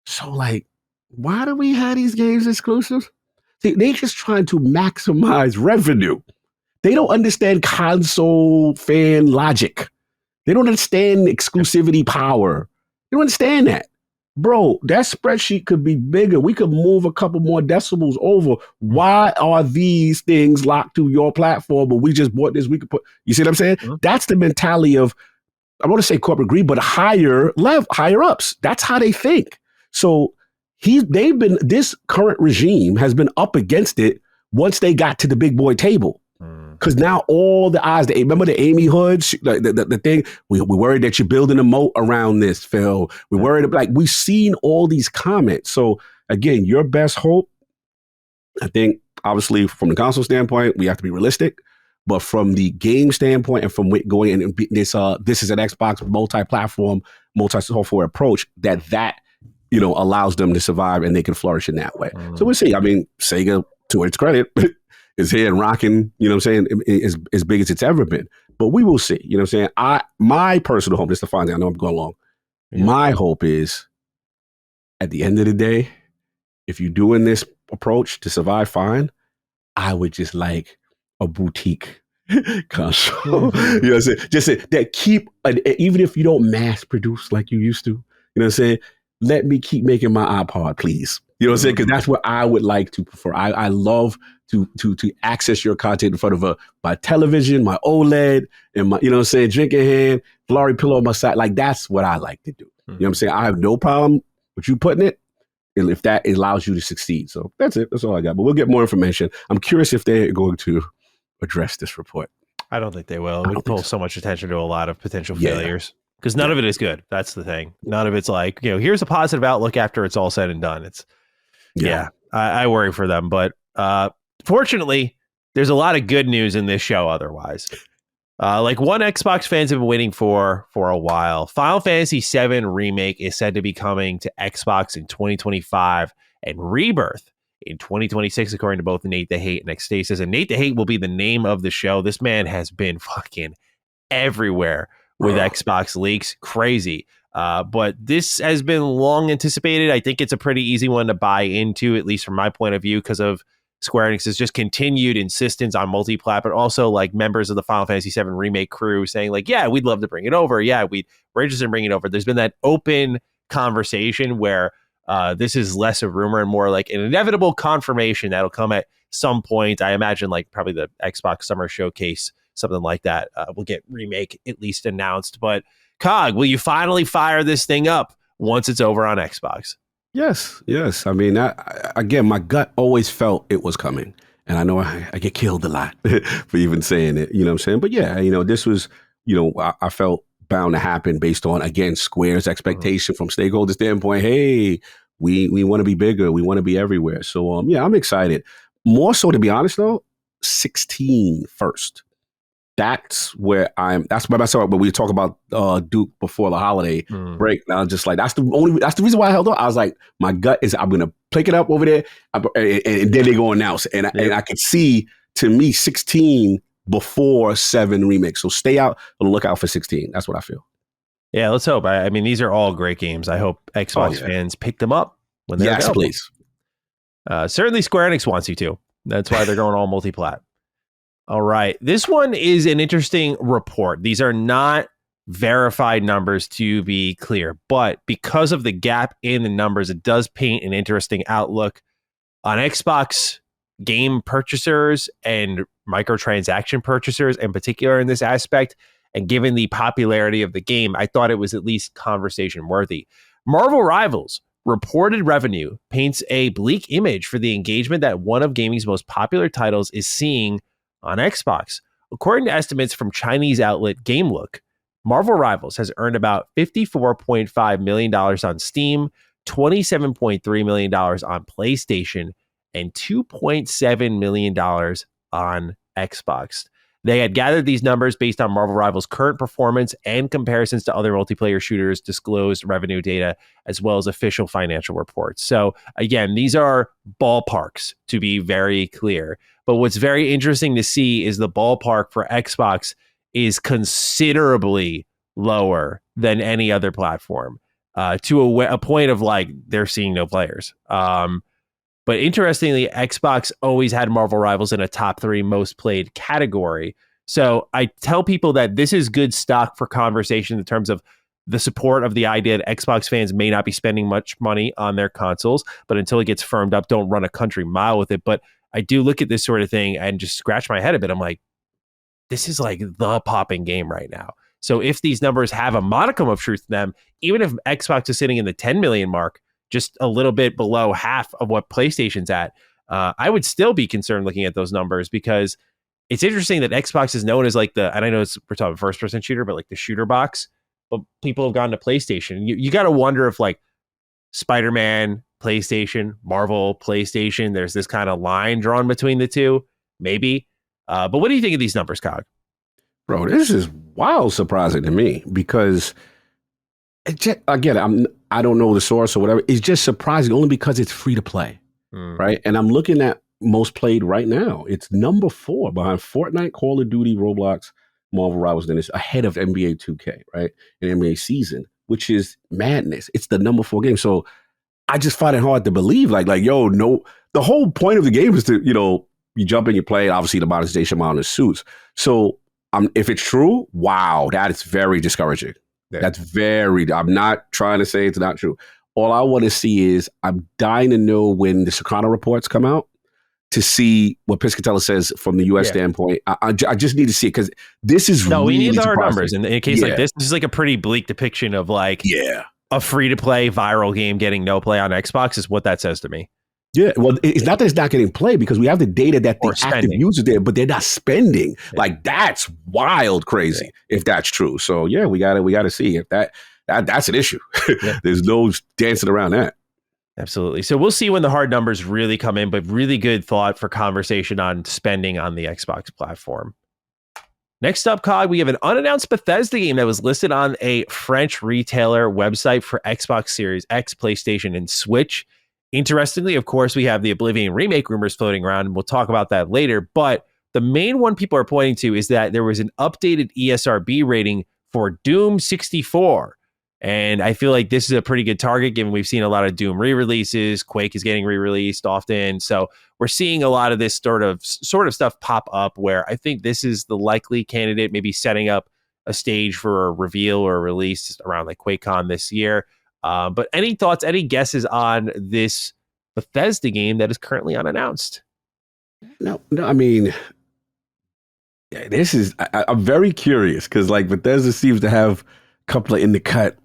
So like, why do we have these games exclusive? See, they're just trying to maximize revenue. They don't understand console fan logic. They don't understand exclusivity power. They don't understand that. Bro, that spreadsheet could be bigger. We could move a couple more decibels over. Why are these things locked to your platform? But we just bought this. We could put, you see what I'm saying? Mm-hmm. That's the mentality of, I want to say corporate greed, but higher ups. That's how they think. So this current regime has been up against it once they got to the big boy table. Because now all the eyes, remember the Amy Hood, the thing, we're worried that you're building a moat around this, Phil. We're worried, like, we've seen all these comments. So again, your best hope, I think, obviously from the console standpoint, we have to be realistic. But from the game standpoint and from going and this is an Xbox multi-platform, multi-software approach that allows them to survive and they can flourish in that way. So we'll see. I mean, Sega, to its credit, is here and rocking, as big as it's ever been. But we will see. You know what I'm saying? My personal hope, just to find out, I know I'm going long. Yeah. My hope is, at the end of the day, if you're doing this approach to survive, fine. I would just like a boutique console. You know what I'm saying? Just that even if you don't mass produce like you used to, you know what I'm saying? Let me keep making my iPod, please. You know what I'm saying? Because that's what I would like to prefer. I love to access your content in front of my television, my OLED, and my, drink in hand, Flurry pillow on my side. Like, that's what I like to do. You know what I'm saying? I have no problem with you putting it, if that allows you to succeed. So that's it. That's all I got. But we'll get more information. I'm curious if they're going to address this report. I don't think they will. We pull so much attention to a lot of potential failures. Because none of it is good. That's the thing. None of it's like, here's a positive outlook after it's all said and done. It's, I worry for them. But fortunately, there's a lot of good news in this show otherwise. Like one Xbox fans have been waiting for a while. Final Fantasy VII Remake is said to be coming to Xbox in 2025 and Rebirth in 2026, according to both Nate the Hate and Ecstasis. And Nate the Hate will be the name of the show. This man has been fucking everywhere with Xbox leaks. Crazy. But this has been long anticipated. I think it's a pretty easy one to buy into, at least from my point of view, because of Square Enix's just continued insistence on multi-plat, but also like members of the Final Fantasy VII Remake crew saying like, yeah, we'd love to bring it over. Yeah, we're interested in bringing it over. There's been that open conversation where this is less a rumor and more like an inevitable confirmation that'll come at some point. I imagine like probably the Xbox Summer Showcase something like that. We'll get Remake at least announced. But Cog, will you finally fire this thing up once it's over on Xbox? Yes. I mean, again, my gut always felt it was coming. And I know I get killed a lot for even saying it, you know what I'm saying? But yeah, this was, I felt bound to happen based on, again, Square's expectation from stakeholder standpoint. Hey, we want to be bigger. We want to be everywhere. So, yeah, I'm excited. More so, to be honest, though, 16 first. That's where myself, but we talk about Duke before the holiday break. And I was just like, that's the reason why I held on. I was like, my gut is I'm going to pick it up over there. And then they go announce it. And I could see, to me, 16 before 7 Remake. So stay out on the lookout for 16. That's what I feel. Yeah, let's hope. I mean, these are all great games. I hope Xbox fans pick them up when they're available. Please. Certainly Square Enix wants you to. That's why they're going all multi-plat. All right. This one is an interesting report. These are not verified numbers, to be clear, but because of the gap in the numbers, it does paint an interesting outlook on Xbox game purchasers and microtransaction purchasers in particular in this aspect. And given the popularity of the game, I thought it was at least conversation worthy. Marvel Rivals reported revenue paints a bleak image for the engagement that one of gaming's most popular titles is seeing on Xbox. According to estimates from Chinese outlet GameLook, Marvel Rivals has earned about $54.5 million on Steam, $27.3 million on PlayStation, and $2.7 million on Xbox. They had gathered these numbers based on Marvel Rivals' current performance and comparisons to other multiplayer shooters' disclosed revenue data, as well as official financial reports. So again, these are ballparks, to be very clear. But what's very interesting to see is the ballpark for Xbox is considerably lower than any other platform, to a point of like they're seeing no players. But interestingly, Xbox always had Marvel Rivals in a top 3 most played category. So I tell people that this is good stock for conversation in terms of the support of the idea that Xbox fans may not be spending much money on their consoles, but until it gets firmed up, don't run a country mile with it. But I do look at this sort of thing and just scratch my head a bit. I'm like, this is like the popping game right now. So if these numbers have a modicum of truth in them, even if Xbox is sitting in the 10 million mark, just a little bit below half of what PlayStation's at, I would still be concerned looking at those numbers, because it's interesting that Xbox is known as like and I know we're talking first-person shooter, but like the shooter box, but people have gone to PlayStation. You got to wonder if like Spider-Man, PlayStation, Marvel, PlayStation, there's this kind of line drawn between the two, maybe. But what do you think of these numbers, Cog? Bro, this is wild surprising to me, because again, I don't know the source or whatever. It's just surprising only because it's free to play, right? And I'm looking at most played right now. It's number 4 behind Fortnite, Call of Duty, Roblox, Marvel Rivals. Then it's ahead of NBA 2K, right? And NBA Season, which is madness. It's the number 4 game. So I just find it hard to believe. Like, yo, no. The whole point of the game is to, you jump in, you play. Obviously, the monetization amount is suits. So if it's true, wow, that is very discouraging. That's I'm not trying to say it's not true. All I want to see is, I'm dying to know when the Sakana reports come out to see what Piscatella says from the U.S. standpoint. I just need to see it, because this is we need the hard surprising. numbers. In a case like this is like a pretty bleak depiction of like a free-to-play viral game getting no play on Xbox is what that says to me. Yeah, well, it's not that it's not getting played, because we have the data that the active users there, but they're not spending. Yeah. Like, that's wild crazy if that's true. So yeah, we gotta see if that's an issue. Yeah. There's no dancing around that. Absolutely. So we'll see when the hard numbers really come in, but really good thought for conversation on spending on the Xbox platform. Next up, Cog, we have an unannounced Bethesda game that was listed on a French retailer website for Xbox Series X, PlayStation, and Switch. Interestingly, of course, we have the Oblivion Remake rumors floating around, and we'll talk about that later. But the main one people are pointing to is that there was an updated ESRB rating for Doom 64. And I feel like this is a pretty good target, given we've seen a lot of Doom re-releases. Quake is getting re-released often. So we're seeing a lot of this sort of stuff pop up, where I think this is the likely candidate, maybe setting up a stage for a reveal or a release around like QuakeCon this year. But any thoughts, any guesses on this Bethesda game that is currently unannounced? No, I mean, Yeah, this is I'm very curious because like Bethesda seems to have a couple of in the cut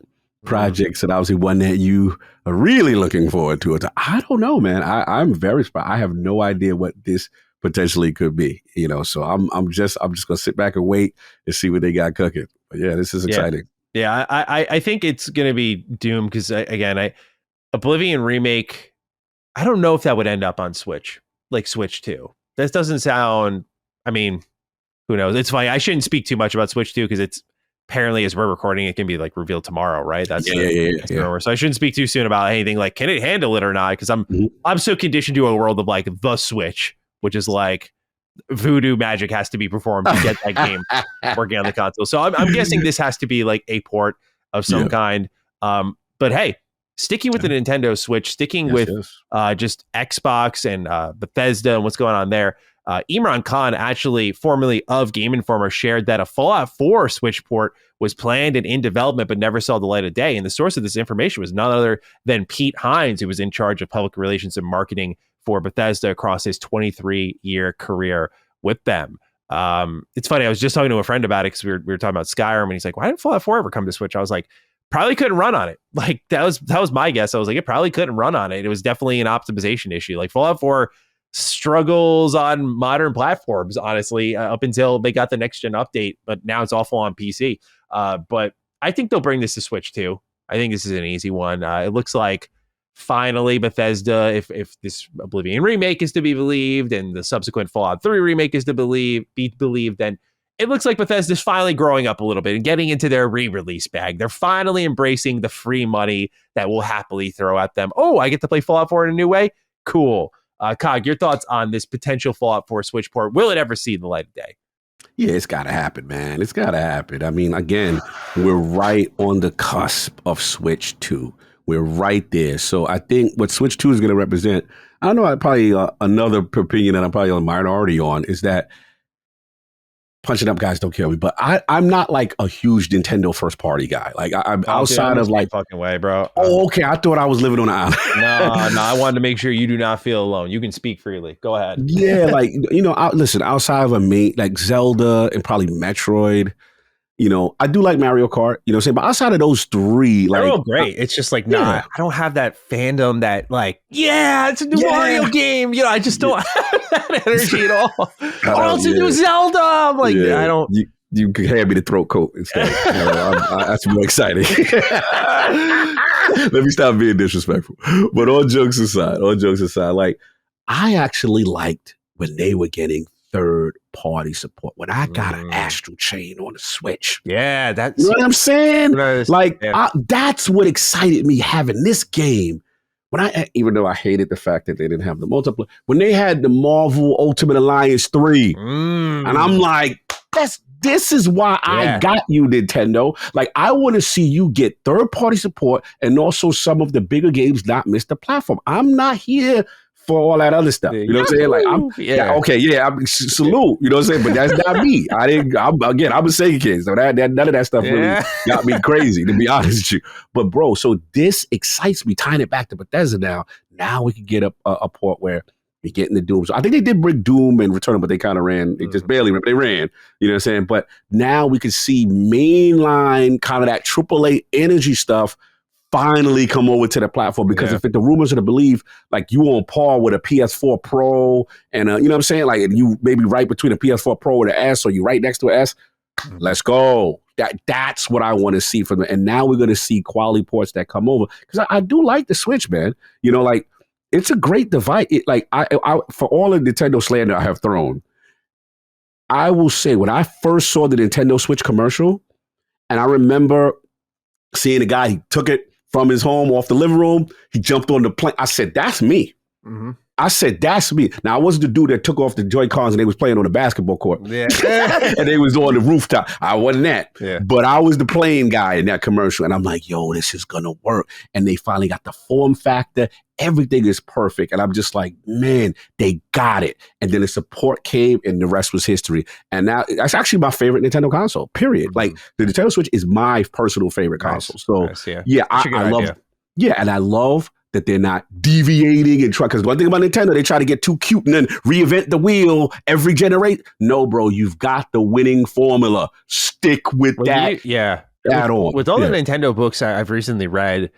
projects, and obviously one that you are really looking forward to. I don't know, man. I'm very surprised. I have no idea what this potentially could be. So I'm just gonna sit back and wait and see what they got cooking. But yeah, this is exciting. Yeah, I think it's gonna be Doom because again, Oblivion Remake. I don't know if that would end up on Switch, like Switch 2. This doesn't sound. I mean, who knows? It's funny. I shouldn't speak too much about Switch 2 because it's apparently, as we're recording, it can be like revealed tomorrow, right? That's yeah. So I shouldn't speak too soon about anything like, can it handle it or not? Because I'm so conditioned to a world of like the Switch, which is like voodoo magic has to be performed to get that game working on the console. So I'm guessing this has to be like a port of some kind. But hey, sticking with the Nintendo Switch, sticking with just Xbox and Bethesda and what's going on there. Imran Khan, actually formerly of Game Informer, shared that a Fallout 4 Switch port was planned and in development but never saw the light of day. And the source of this information was none other than Pete Hines, who was in charge of public relations and marketing for Bethesda across his 23-year career with them. It's funny. I was just talking to a friend about it because we were talking about Skyrim, and he's like, "Why didn't Fallout 4 ever come to Switch?" I was like, "Probably couldn't run on it." Like that was my guess. I was like, it probably couldn't run on it. It was definitely an optimization issue. Like Fallout 4 struggles on modern platforms, honestly, up until they got the next gen update, but now it's awful on PC. But I think they'll bring this to Switch too. I think this is an easy one. It looks like finally Bethesda, if this Oblivion remake is to be believed and the subsequent Fallout 3 remake is to be believed, then it looks like Bethesda's finally growing up a little bit and getting into their re-release bag. They're finally embracing the free money that we'll happily throw at them. Oh, I get to play Fallout 4 in a new way? Cool. Cog, your thoughts on this potential Fallout 4 Switch port? Will it ever see the light of day? Yeah, it's got to happen, man. It's got to happen. I mean, again, we're right on the cusp of Switch 2. We're right there. So I think what Switch 2 is going to represent, I don't know, probably another opinion that I'm probably a minority on is that punching up guys don't kill me, but I'm not like a huge Nintendo first party guy. Like I'm outside of like fucking way, bro. Oh, okay. I thought I was living on an island. No, I wanted to make sure you do not feel alone. You can speak freely. Go ahead. Yeah, like listen, outside of like Zelda and probably Metroid, I do like Mario Kart, what I'm saying? But outside of those three, they're all great. It's just like, I don't have that fandom that like, it's a new Mario game. I just don't have that energy at all. It's a new Zelda. I'm like, I don't. You could hand me the throat coat instead. That's more exciting. Let me stop being disrespectful. But all jokes aside, like I actually liked when they were getting third-party support. When I got an Astral Chain on the Switch. Yeah, that's... You know what I'm saying? Like, that's what excited me having this game. Even though I hated the fact that they didn't have the multiplayer. When they had the Marvel Ultimate Alliance 3, and I'm like, this is why I got you, Nintendo. Like, I want to see you get third-party support and also some of the bigger games not miss the platform. I'm not here for all that other stuff. You know what I'm saying? Like, I'm salute. You know what I'm saying? But that's not me. I'm a Sega kid, so that none of that stuff really got me crazy, to be honest with you. But bro, so this excites me, tying it back to Bethesda now. Now we can get a port where we get in the Doom. So I think they did bring Doom and Return, but they kind of ran. They just barely ran, but they ran. You know what I'm saying? But now we can see mainline kind of that AAA energy stuff finally come over to the platform, because if the rumors are to believe, like you on par with a PS4 Pro and you know what I'm saying? Like you maybe right between a PS4 Pro and an S, or you right next to an S. Let's go. That's what I want to see from them. And now we're going to see quality ports that come over, because I do like the Switch, man. Like it's a great device. Like I for all the Nintendo slander I have thrown, I will say when I first saw the Nintendo Switch commercial, and I remember seeing a guy, he took it from his home off the living room, he jumped on the plane. I said, that's me. Mm-hmm. I said, that's me. Now, I wasn't the dude that took off the Joy-Cons and they was playing on the basketball court. Yeah. And they was on the rooftop. I wasn't that. Yeah. But I was the playing guy in that commercial. And I'm like, yo, this is going to work. And they finally got the form factor. Everything is perfect. And I'm just like, man, they got it. And then the support came and the rest was history. And now that's actually my favorite Nintendo console, period. Mm-hmm. Like the Nintendo Switch is my personal favorite console. So I love, and I love that they're not deviating and try. Because one thing about Nintendo, they try to get too cute and then reinvent the wheel every generation. No, bro, you've got the winning formula. Stick with that. With all the Nintendo books I've recently read,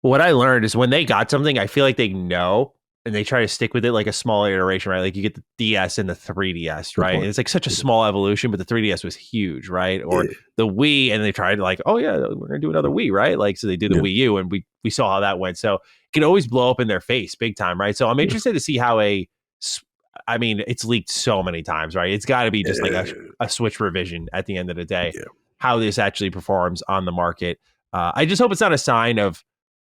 what I learned is when they got something, I feel like they know and they try to stick with it like a small iteration, right? Like you get the DS and the 3DS, right? And it's like such a small evolution, but the 3DS was huge, right? Or the Wii, and they tried like, oh yeah, we're gonna do another Wii, right? Like, so they do the Wii U, and we saw how that went. So it can always blow up in their face big time, right? So I'm interested to see how I mean, it's leaked so many times, right? It's got to be just like a Switch revision at the end of the day, how this actually performs on the market. I just hope it's not a sign of,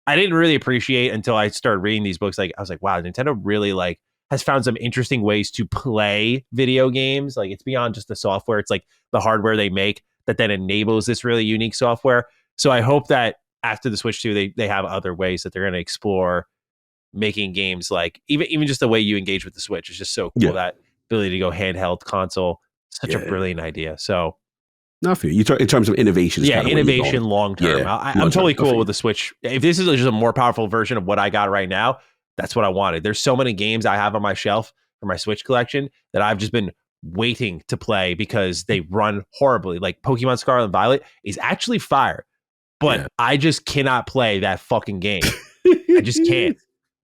I didn't really appreciate until I started reading these books. Like, I was like, wow, Nintendo really like has found some interesting ways to play video games. Like, it's beyond just the software. It's like the hardware they make that then enables this really unique software. So I hope that after the Switch 2, they have other ways that they're going to explore making games, like even just the way you engage with the Switch is just so cool. That ability to go handheld console, such a brilliant idea. So not for you in terms of innovation. Innovation long term. I'm totally cool with the Switch. If this is just a more powerful version of what I got right now, that's what I wanted. There's so many games I have on my shelf for my Switch collection that I've just been waiting to play because they run horribly. Like Pokemon Scarlet and Violet is actually fire, but I just cannot play that fucking game. I just can't.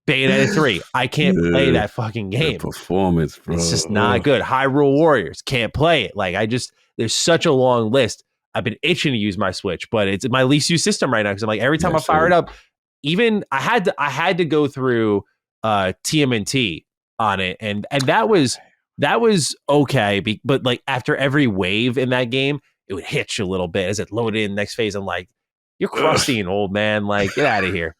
Bayonetta 3, I can't play that fucking game. Performance, bro. It's just not good. Hyrule Warriors, can't play it. Like, there's such a long list. I've been itching to use my Switch, but it's my least used system right now because I'm like, every time I fire it up, even I had to go through TMNT on it, and that was okay, but like after every wave in that game, it would hitch a little bit as it loaded in the next phase. I'm like, you're crusty and old man, like get out of here.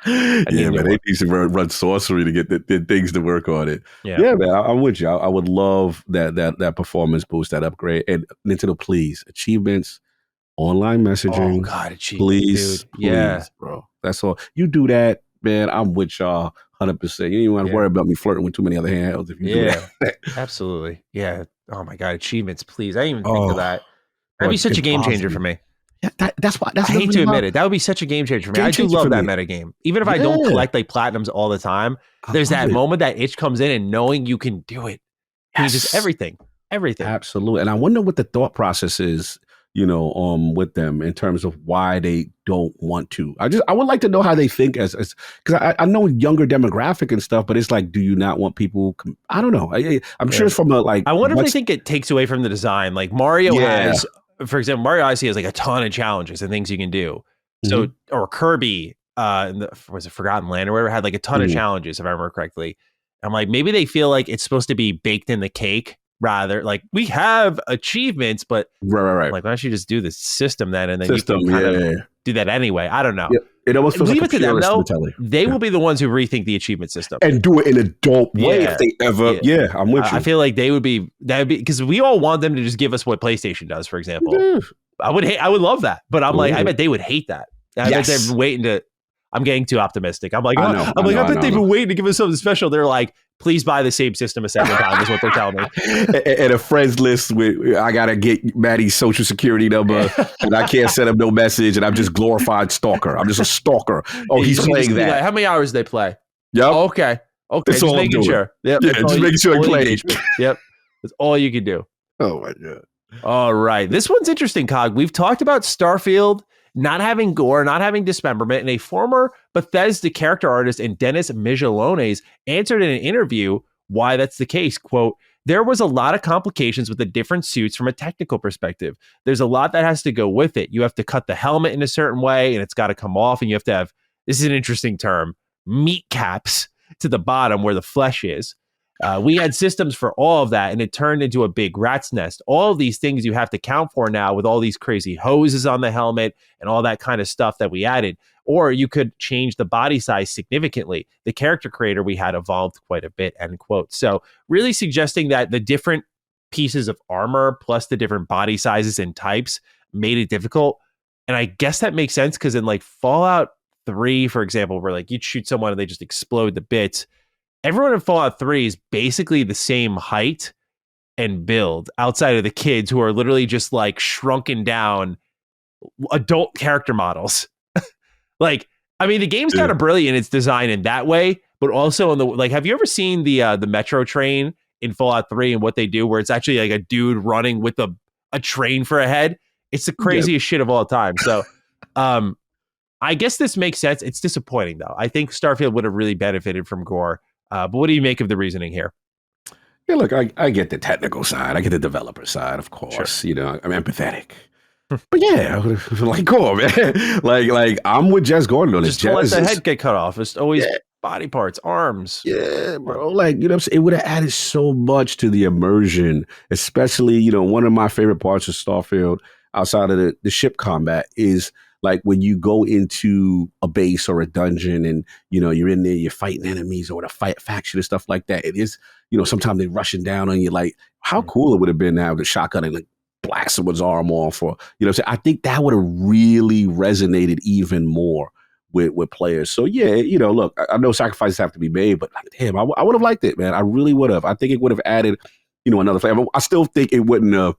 Man, they need to run sorcery to get the things to work on it. Yeah, man, I'm with you. I would love that performance boost, that upgrade. And Nintendo, please, achievements, online messaging. Oh God, achievements, please, bro. That's all. You do that, man. I'm with y'all 100%. You don't even want to worry about me flirting with too many other handhelds if you do that. Absolutely. Yeah. Oh my God, achievements, please. I didn't even think of that. That'd be such a game changer for me. Yeah, that's why. I hate to admit it. That would be such a game changer for me. I do love that metagame. Even if I don't collect like platinums all the time, there's that moment that itch comes in and knowing you can do it. Yes. Just everything. Absolutely. And I wonder what the thought process is, with them in terms of why they don't want to. I would like to know how they think as because I know younger demographic and stuff, but it's like, do you not want people? I don't know. I'm sure it's from the like. I wonder if they think it takes away from the design. Like Mario has. For example, Mario Odyssey has like a ton of challenges and things you can do. So, or Kirby, was it Forgotten Land or whatever, had like a ton of challenges, if I remember correctly. I'm like, maybe they feel like it's supposed to be baked in the cake rather. Like, we have achievements, but right. Like, why don't you just do the system then? And then you can kind of do that anyway. I don't know. Yeah. It almost feels leave like it to them, though. They will be the ones who rethink the achievement system and do it in a dope way if they ever. Yeah, I'm with you. I feel like that would be because we all want them to just give us what PlayStation does, for example. I would love that, but I'm like, I bet they would hate that. I bet they're waiting to. I'm getting too optimistic. I'm like, I bet they've been waiting to give us something special. They're like, please buy the same system a second time is what they're telling me. And a friends list with, I got to get Maddie's social security number and I can't send him no message and I'm just glorified stalker. I'm just a stalker. Oh, he's playing that. Like, how many hours do they play? Yep. Oh, okay. That's just making sure. Yep. Yeah, just making sure he plays. Yep. That's all you can do. Oh my God. All right. This one's interesting, Cog. We've talked about Starfield not having gore, not having dismemberment, and a former Bethesda character artist and Dennis Migelones answered in an interview why that's the case. Quote, there was a lot of complications with the different suits from a technical perspective. There's a lot that has to go with it. You have to cut the helmet in a certain way, and it's got to come off, and you have to have, this is an interesting term, meat caps to the bottom where the flesh is. We had systems for all of that, and it turned into a big rat's nest. All of these things you have to count for now with all these crazy hoses on the helmet and all that kind of stuff that we added. Or you could change the body size significantly. The character creator we had evolved quite a bit, end quote. So really suggesting that the different pieces of armor plus the different body sizes and types made it difficult. And I guess that makes sense because in like Fallout 3, for example, where like you'd shoot someone and they just explode the bits. Everyone in Fallout 3 is basically the same height and build outside of the kids who are literally just like shrunken down adult character models. Like I mean, the game's kind of brilliant in its design in that way, but also in the like. Have you ever seen the metro train in Fallout 3 and what they do, where it's actually like a dude running with a train for a head? It's the craziest shit of all time. So, I guess this makes sense. It's disappointing though. I think Starfield would have really benefited from gore. But what do you make of the reasoning here? Yeah, look, I get the technical side. I get the developer side, of course. Sure. You know, I'm empathetic. But yeah, like, cool, on, man. like I'm with Jez Gordon on this. Just let the head get cut off. It's always body parts, arms. Yeah, bro. Like, you know what I'm saying? It would have added so much to the immersion, especially, you know, one of my favorite parts of Starfield outside of the ship combat is like when you go into a base or a dungeon and, you know, you're in there, you're fighting enemies or a fight faction and stuff like that. It is, you know, sometimes they're rushing down on you. Like, how cool it would have been to have the shotgun and like blast someone's arm off, or, you know what I'm saying? I think that would have really resonated even more with players. So yeah, you know, look, I know sacrifices have to be made, but like, damn, I would have liked it, man. I really would have. I think it would have added, you know, another flavor. I still think it wouldn't have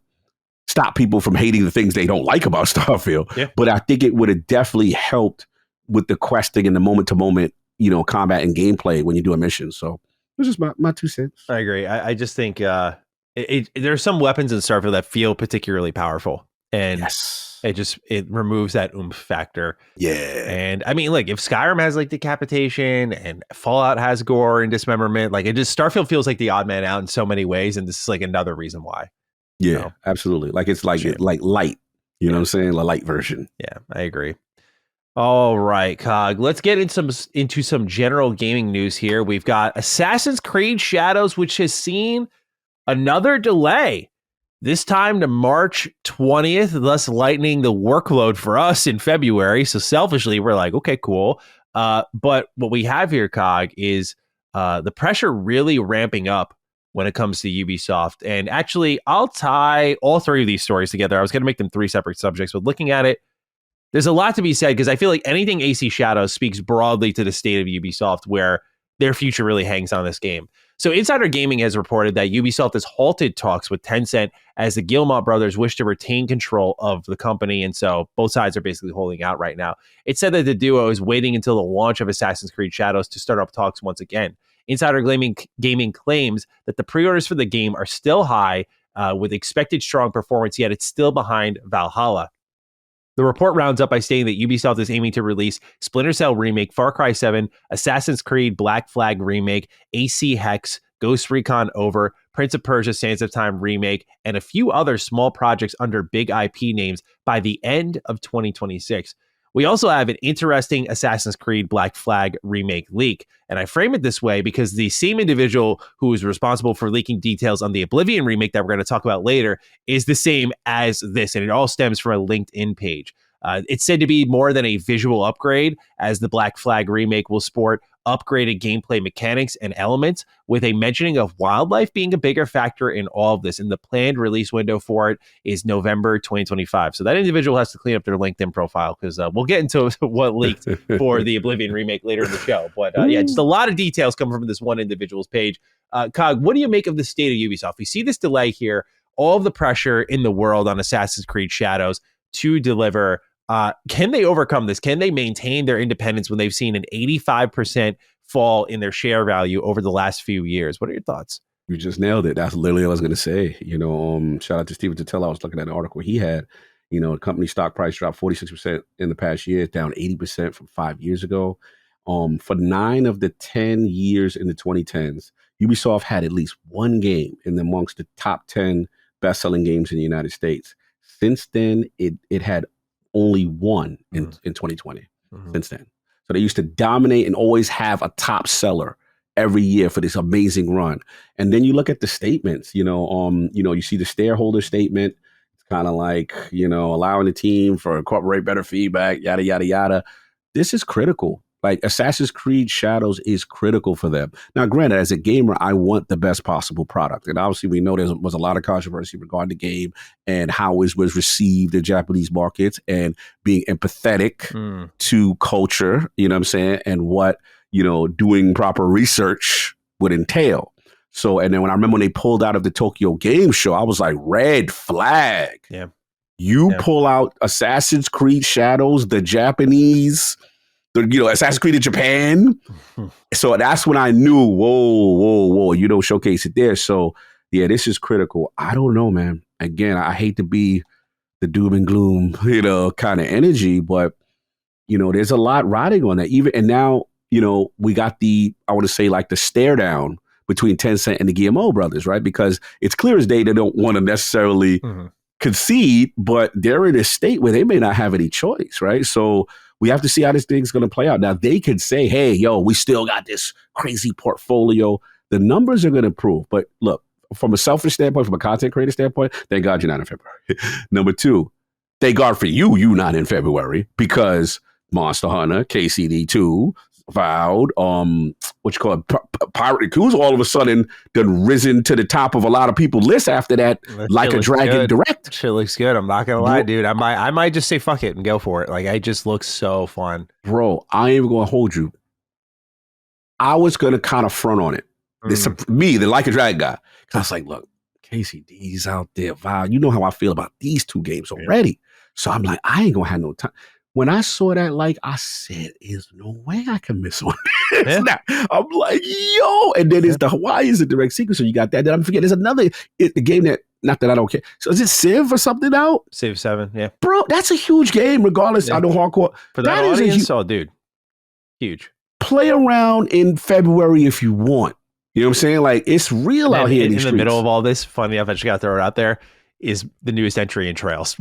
stopped people from hating the things they don't like about Starfield, but I think it would have definitely helped with the questing and the moment to moment, you know, combat and gameplay when you do a mission. So this is my 2 cents. I agree. I just think there are some weapons in Starfield that feel particularly powerful, and it removes that oomph factor. Yeah. And I mean, like if Skyrim has like decapitation and Fallout has gore and dismemberment, like it just Starfield feels like the odd man out in so many ways, and this is like another reason why. Yeah, you know? Absolutely. Like it's like light. You know what I'm saying? The light version. Yeah, I agree. All right, Cog. Let's get into some general gaming news here. We've got Assassin's Creed Shadows, which has seen another delay, this time to March 20th, thus lightening the workload for us in February. So selfishly, we're like, okay, cool. But what we have here, Cog, is the pressure really ramping up when it comes to Ubisoft. And actually, I'll tie all three of these stories together. I was going to make them 3 separate subjects, but looking at it, there's a lot to be said because I feel like anything AC Shadows speaks broadly to the state of Ubisoft, where their future really hangs on this game. So Insider Gaming has reported that Ubisoft has halted talks with Tencent as the Guillemot brothers wish to retain control of the company. And so both sides are basically holding out right now. It said that the duo is waiting until the launch of Assassin's Creed Shadows to start up talks once again. Insider Gaming claims that the pre-orders for the game are still high with expected strong performance, yet it's still behind Valhalla. The report rounds up by stating that Ubisoft is aiming to release Splinter Cell Remake, Far Cry 7, Assassin's Creed Black Flag Remake, AC Hex, Ghost Recon Over, Prince of Persia Sands of Time Remake, and a few other small projects under big IP names by the end of 2026. We also have an interesting Assassin's Creed Black Flag Remake leak. And I frame it this way because the same individual who is responsible for leaking details on the Oblivion remake that we're going to talk about later is the same as this. And it all stems from a LinkedIn page. It's said to be more than a visual upgrade, as the Black Flag Remake will sport upgraded gameplay mechanics and elements, with a mentioning of wildlife being a bigger factor in all of this. And the planned release window for it is November 2025. So that individual has to clean up their LinkedIn profile, because we'll get into what leaked for the Oblivion remake later in the show. But yeah, just a lot of details come from this one individual's page. Cog, what do you make of the state of Ubisoft? We see this delay here, all of the pressure in the world on Assassin's Creed Shadows to deliver. Can they overcome this? Can they maintain their independence when they've seen an 85% fall in their share value over the last few years? What are your thoughts? You just nailed it. That's literally what I was going to say. You know, shout out to Steven Tutela. I was looking at an article he had. You know, the company stock price dropped 46% in the past year, down 80% from 5 years ago. For 9 of the 10 years in the 2010s, Ubisoft had at least one game in amongst the top 10 best-selling games in the United States. Since then, it had only one in 2020 since then. So they used to dominate and always have a top seller every year for this amazing run. And then you look at the statements, you see the shareholder statement. It's kind of like, allowing the team for incorporate better feedback, yada, yada, yada. This is critical. Like Assassin's Creed Shadows is critical for them. Now, granted, as a gamer, I want the best possible product. And obviously, we know there was a lot of controversy regarding the game and how it was received in Japanese markets, and being empathetic to culture, you know what I'm saying, and what, doing proper research would entail. So, and then when they pulled out of the Tokyo Game Show, I was like, red flag. Yeah. You pull out Assassin's Creed Shadows, the Japanese Assassin's Creed in Japan. So that's when I knew, whoa, showcase it there. So yeah, this is critical. I don't know, man. Again, I hate to be the doom and gloom, kind of energy, but there's a lot riding on that. And now, we got I want to say like the stare down between Tencent and the Guillemot brothers, right? Because it's clear as day they don't want to necessarily concede, but they're in a state where they may not have any choice, right? So we have to see how this thing's going to play out. Now, they could say, hey, we still got this crazy portfolio. The numbers are going to prove. But look, from a selfish standpoint, from a content creator standpoint, thank God you're not in February. Number two, thank God for you not in February, because Monster Hunter, KCD2, Avowed, Pirate Cruise, all of a sudden done risen to the top of a lot of people's lists after that, Like a Dragon Direct. Shit looks good. I'm not gonna lie, dude. I might just say fuck it and go for it. Like, it just looks so fun, bro. I ain't even gonna hold you. I was gonna kind of front on it. Me, the Like a Dragon guy, because I was like, look, KCD's out there, Avowed. You know how I feel about these two games already. So I'm like, I ain't gonna have no time. When I saw that, I said, there's no way I can miss on this. Yeah. I'm like, yo. And then it's the Hawaii is a direct sequel. So you got that. Then I'm forgetting there's another the game that, not that I don't care. So is it Civ or something out? Civ 7, yeah. Bro, that's a huge game, regardless. Yeah. I know hardcore. For that audience, dude. Huge. Play around in February if you want. You know what I'm saying? Like, it's real out here in these streets. In the middle of all this, funny enough, I just got to throw it out there, is the newest entry in Trails.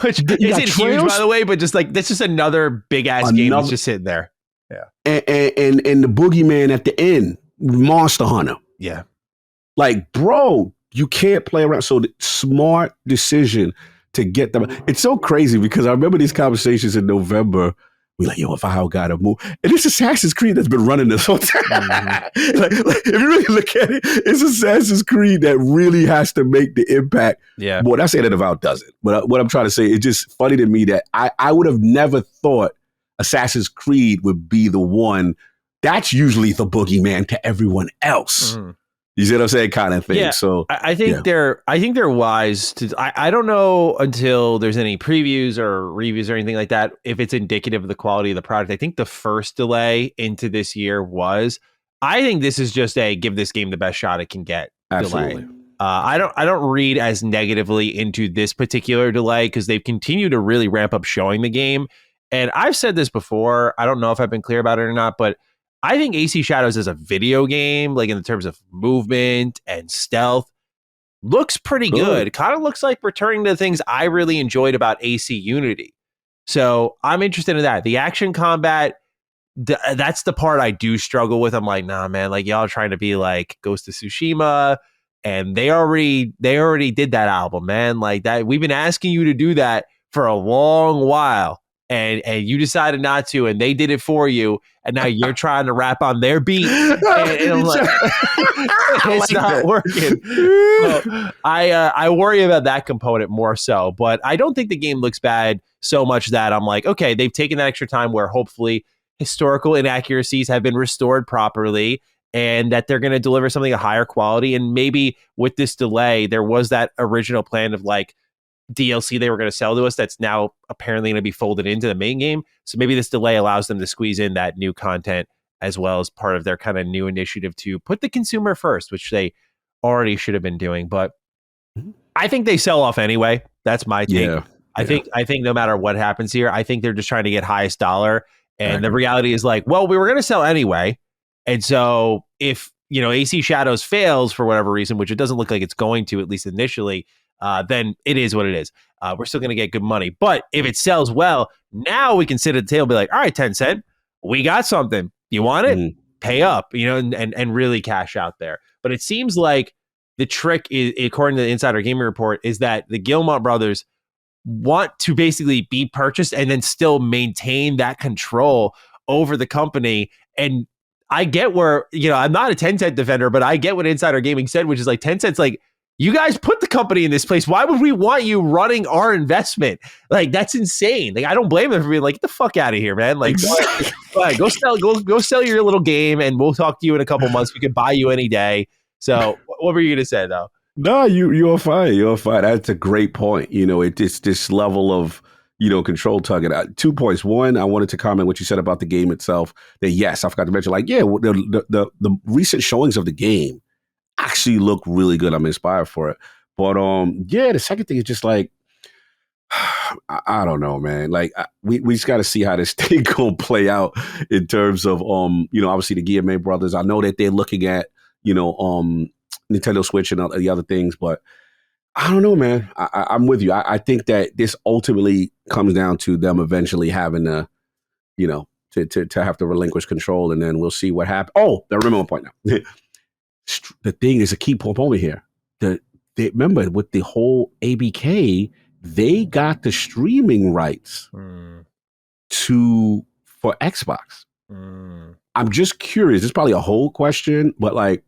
Which isn't huge, by the way, but just like, that's just another big ass game that's just sitting there. Yeah. And the boogeyman at the end, Monster Hunter. Yeah. Like, bro, you can't play around. So the smart decision to get them. It's so crazy because I remember these conversations in November. We're like, if I gotta move. And it's Assassin's Creed that's been running this whole time. Mm-hmm. like, if you really look at it, it's Assassin's Creed that really has to make the impact. Yeah. Boy, I say that Avowed doesn't. But what I'm trying to say, it's just funny to me that I would have never thought Assassin's Creed would be the one. That's usually the boogeyman to everyone else. Mm-hmm. You see what I'm saying? Kind of thing. Yeah, so I think they're wise to. I don't know until there's any previews or reviews or anything like that if it's indicative of the quality of the product. I think the first delay into this year was. I think this is just a give this game the best shot it can get. Absolutely. Delay. I don't read as negatively into this particular delay because they've continued to really ramp up showing the game. And I've said this before. I don't know if I've been clear about it or not, but I think AC Shadows as a video game, like in terms of movement and stealth, looks pretty good. Kind of looks like returning to the things I really enjoyed about AC Unity. So I'm interested in that. The action combat, that's the part I do struggle with. I'm like, nah, man, like y'all are trying to be like Ghost of Tsushima, and they already did that album, man. Like that, we've been asking you to do that for a long while. And you decided not to, and they did it for you, and now you're trying to rap on their beat, and I'm like, it's not working. So I worry about that component more so, but I don't think the game looks bad so much that I'm like, okay, they've taken that extra time where hopefully historical inaccuracies have been restored properly, and that they're going to deliver something of higher quality. And maybe with this delay, there was that original plan of like DLC they were going to sell to us that's now apparently going to be folded into the main game. So maybe this delay allows them to squeeze in that new content as well as part of their kind of new initiative to put the consumer first, which they already should have been doing. But I think they sell off anyway. That's my take. Yeah. I think no matter what happens here, I think they're just trying to get highest dollar. And the reality is like, well, we were going to sell anyway. And so if, AC Shadows fails for whatever reason, which it doesn't look like it's going to, at least initially, then it is what it is. We're still going to get good money. But if it sells well, now we can sit at the table and be like, all right, Tencent, we got something. You want it? Pay up, and really cash out there. But it seems like the trick is, according to the Insider Gaming Report, is that the Guillemot brothers want to basically be purchased and then still maintain that control over the company. And I get where, I'm not a Tencent defender, but I get what Insider Gaming said, which is like Tencent's like, you guys put the company in this place. Why would we want you running our investment? Like, that's insane. Like, I don't blame them for being like, get the fuck out of here, man. Like, go sell your little game, and we'll talk to you in a couple months. We can buy you any day. So, what were you gonna say though? No, you're fine. You're fine. That's a great point. It's this level of control tugging. 2 points. One, I wanted to comment what you said about the game itself. That yes, I forgot to mention. Like, yeah, the recent showings of the game actually look really good. I'm inspired for it. But yeah, the second thing is just like, I don't know, man. Like we just got to see how this thing gonna play out in terms of obviously the Guillemot brothers. I know that they're looking at Nintendo Switch and the other things, but I don't know, man. I'm with you. I think that this ultimately comes down to them eventually having to have to relinquish control, and then we'll see what happens. Oh, I remember one point now. The thing is a key point here. Remember with the whole ABK, they got the streaming rights for Xbox. I'm just curious. It's probably a whole question, but like,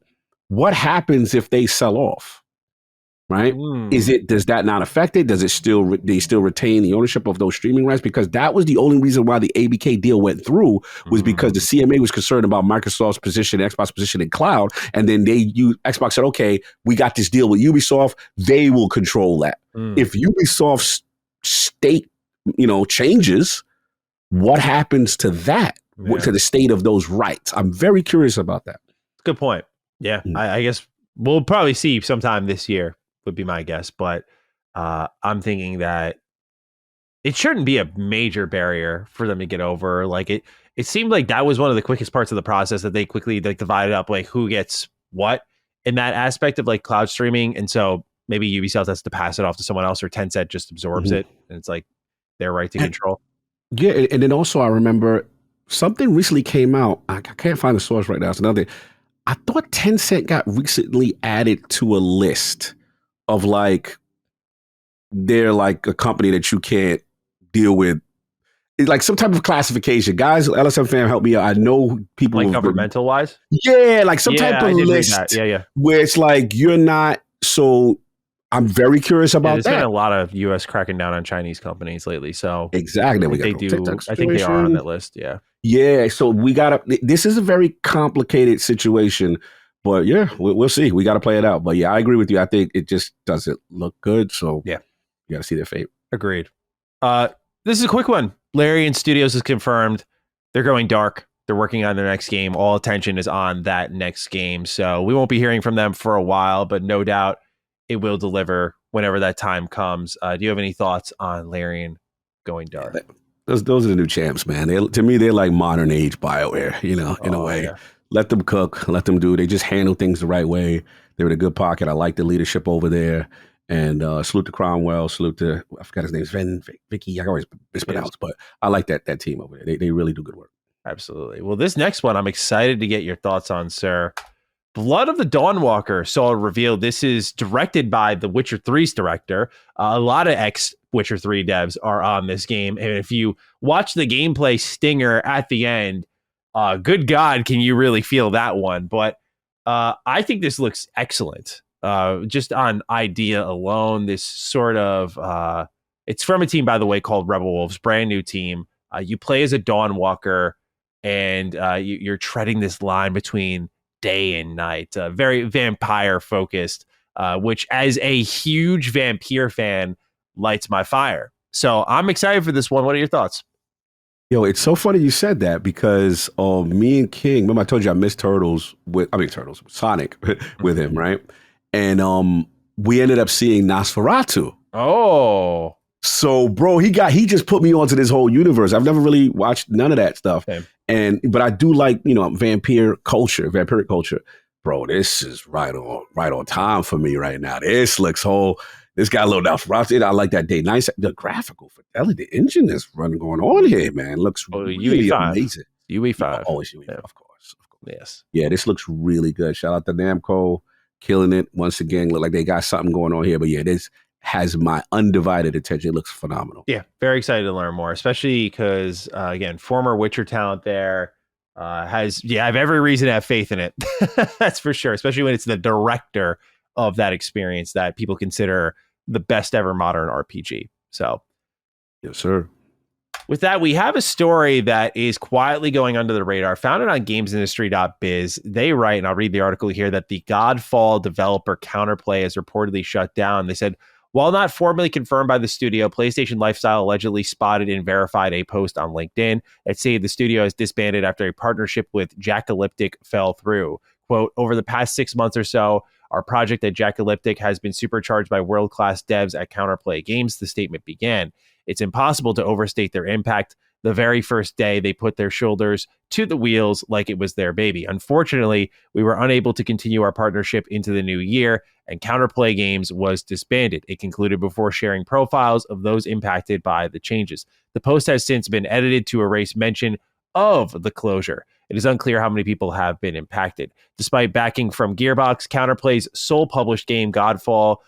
what happens if they sell off? Right? Does that not affect it? Does it they still retain the ownership of those streaming rights? Because that was the only reason why the ABK deal went through, was because the CMA was concerned about Microsoft's position, Xbox position in cloud. And then Xbox said, okay, we got this deal with Ubisoft. They will control that. If Ubisoft's state, changes, what happens to that, to the state of those rights? I'm very curious about that. Good point. Yeah. I guess we'll probably see sometime this year, would be my guess, but I'm thinking that it shouldn't be a major barrier for them to get over. Like it seemed like that was one of the quickest parts of the process, that they quickly divided up like who gets what in that aspect of like cloud streaming, and so maybe Ubisoft has to pass it off to someone else, or Tencent just absorbs it, and it's like their right to control. Yeah, and then also I remember something recently came out. I can't find the source right now. It's another. I thought Tencent got recently added to a list of like, they're like a company that you can't deal with. It's like some type of classification. Guys, LSM fam, help me out. I know people like governmental wise. Yeah, like some type of list. Yeah. Where it's like you're not. So I'm very curious about there's that. There's been a lot of U.S. cracking down on Chinese companies lately. So exactly, I think they are on that list. Yeah. Yeah. So this is a very complicated situation. But yeah, we'll see. We got to play it out. But yeah, I agree with you. I think it just doesn't look good. So yeah, you got to see their fate. Agreed. This is a quick one. Larian Studios has confirmed they're going dark. They're working on their next game. All attention is on that next game. So we won't be hearing from them for a while, but no doubt it will deliver whenever that time comes. Do you have any thoughts on Larian going dark? Those are the new champs, man. To me, they're like modern age BioWare, in a way. Yeah. Let them cook, let them do. They just handle things the right way. They're in a good pocket. I like the leadership over there. And salute to Cromwell. Salute to, I forgot his name, Vicky. I always mispronounce, but I like that team over there. They really do good work. Absolutely. Well, this next one, I'm excited to get your thoughts on, sir. Blood of the Dawnwalker saw revealed. This is directed by the Witcher 3's director. A lot of ex-Witcher 3 devs are on this game. And if you watch the gameplay stinger at the end, good God, can you really feel that one? But I think this looks excellent. Just on idea alone, this sort of... it's from a team, by the way, called Rebel Wolves, brand new team. You play as a Dawnwalker, and you're treading this line between day and night. Very vampire-focused, which, as a huge vampire fan, lights my fire. So I'm excited for this one. What are your thoughts? Yo, it's so funny you said that, because me and King, remember I told you I missed Sonic with him, right? And we ended up seeing Nosferatu. Oh. So, bro, he just put me onto this whole universe. I've never really watched none of that stuff. Same. But I do like, vampiric culture. Bro, this is right on time for me right now. This got a little Nosferatu. I like that day. Nice, the graphical fidelity, the engine that's going on here, man. Looks really amazing. UE5. Always UE5, of course. Yes. Yeah, this looks really good. Shout out to Namco, killing it once again. Look like they got something going on here. But yeah, this has my undivided attention. It looks phenomenal. Yeah, very excited to learn more, especially because, again, former Witcher talent there I have every reason to have faith in it. That's for sure, especially when it's the director of that experience that people consider the best ever modern RPG. So, yes, sir. With that, we have a story that is quietly going under the radar. Found it on gamesindustry.biz. They write, and I'll read the article here, that the Godfall developer Counterplay has reportedly shut down. They said, While not formally confirmed by the studio, PlayStation Lifestyle allegedly spotted and verified a post on LinkedIn that said the studio has disbanded after a partnership with Jackalyptic fell through. Quote, over the past 6 months or so, our project at Jackalyptic has been supercharged by world-class devs at Counterplay Games, the statement began. It's impossible to overstate their impact. The very first day, they put their shoulders to the wheels like it was their baby. Unfortunately, we were unable to continue our partnership into the new year, and Counterplay Games was disbanded. It concluded before sharing profiles of those impacted by the changes. The post has since been edited to erase mention of the closure. It is unclear how many people have been impacted. Despite backing from Gearbox, Counterplay's sole published game, Godfall,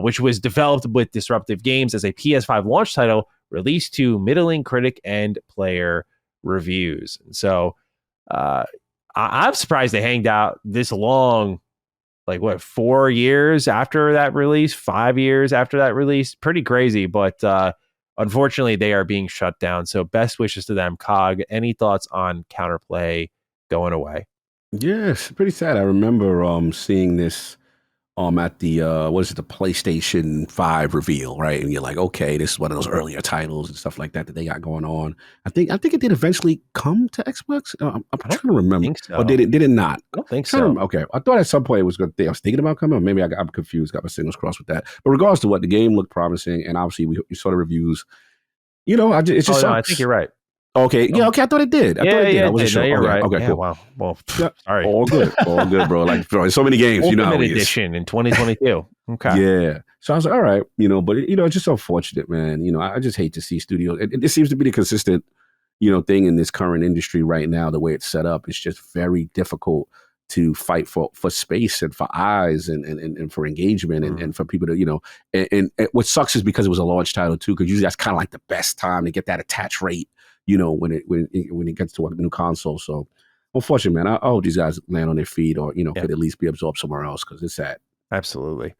which was developed with Disruptive Games as a PS5 launch title, released to middling critic and player reviews. And so I'm surprised they hanged out this long, like 4 years after that release, 5 years after that release. Pretty crazy, but unfortunately they are being shut down. So best wishes to them. Cog, any thoughts on Counterplay going away? Yes, pretty sad. I remember seeing this at the the PlayStation 5 reveal, right? And you're like, okay, this is one of those earlier titles and stuff like that they got going on. I think it did eventually come to Xbox. I'm trying to remember. Think so. Or did it not? I don't think so. Okay, I thought at some point it was good. I was thinking about coming, or maybe I'm confused, got my signals crossed with that. But regardless to what, the game looked promising, and obviously we saw the reviews. It just sucks. No, I think you're right. Okay, yeah, okay. I thought it did. I wasn't sure. No, you're right. Okay, yeah, cool. Wow. Well, yeah, sorry. All good, bro. Like, bro, so many games, Ultimate how it edition in 2022. Okay. Yeah. So I was like, all right, but it's just unfortunate, man. I just hate to see studios. It seems to be the consistent, thing in this current industry right now. The way it's set up, it's just very difficult to fight for space and for eyes and for engagement and for people to, and what sucks is because it was a launch title too, because usually that's kind of like the best time to get that attach rate. When it gets to a new console. So unfortunately, man, I hope these guys land on their feet or, could at least be absorbed somewhere else because it's sad. Absolutely.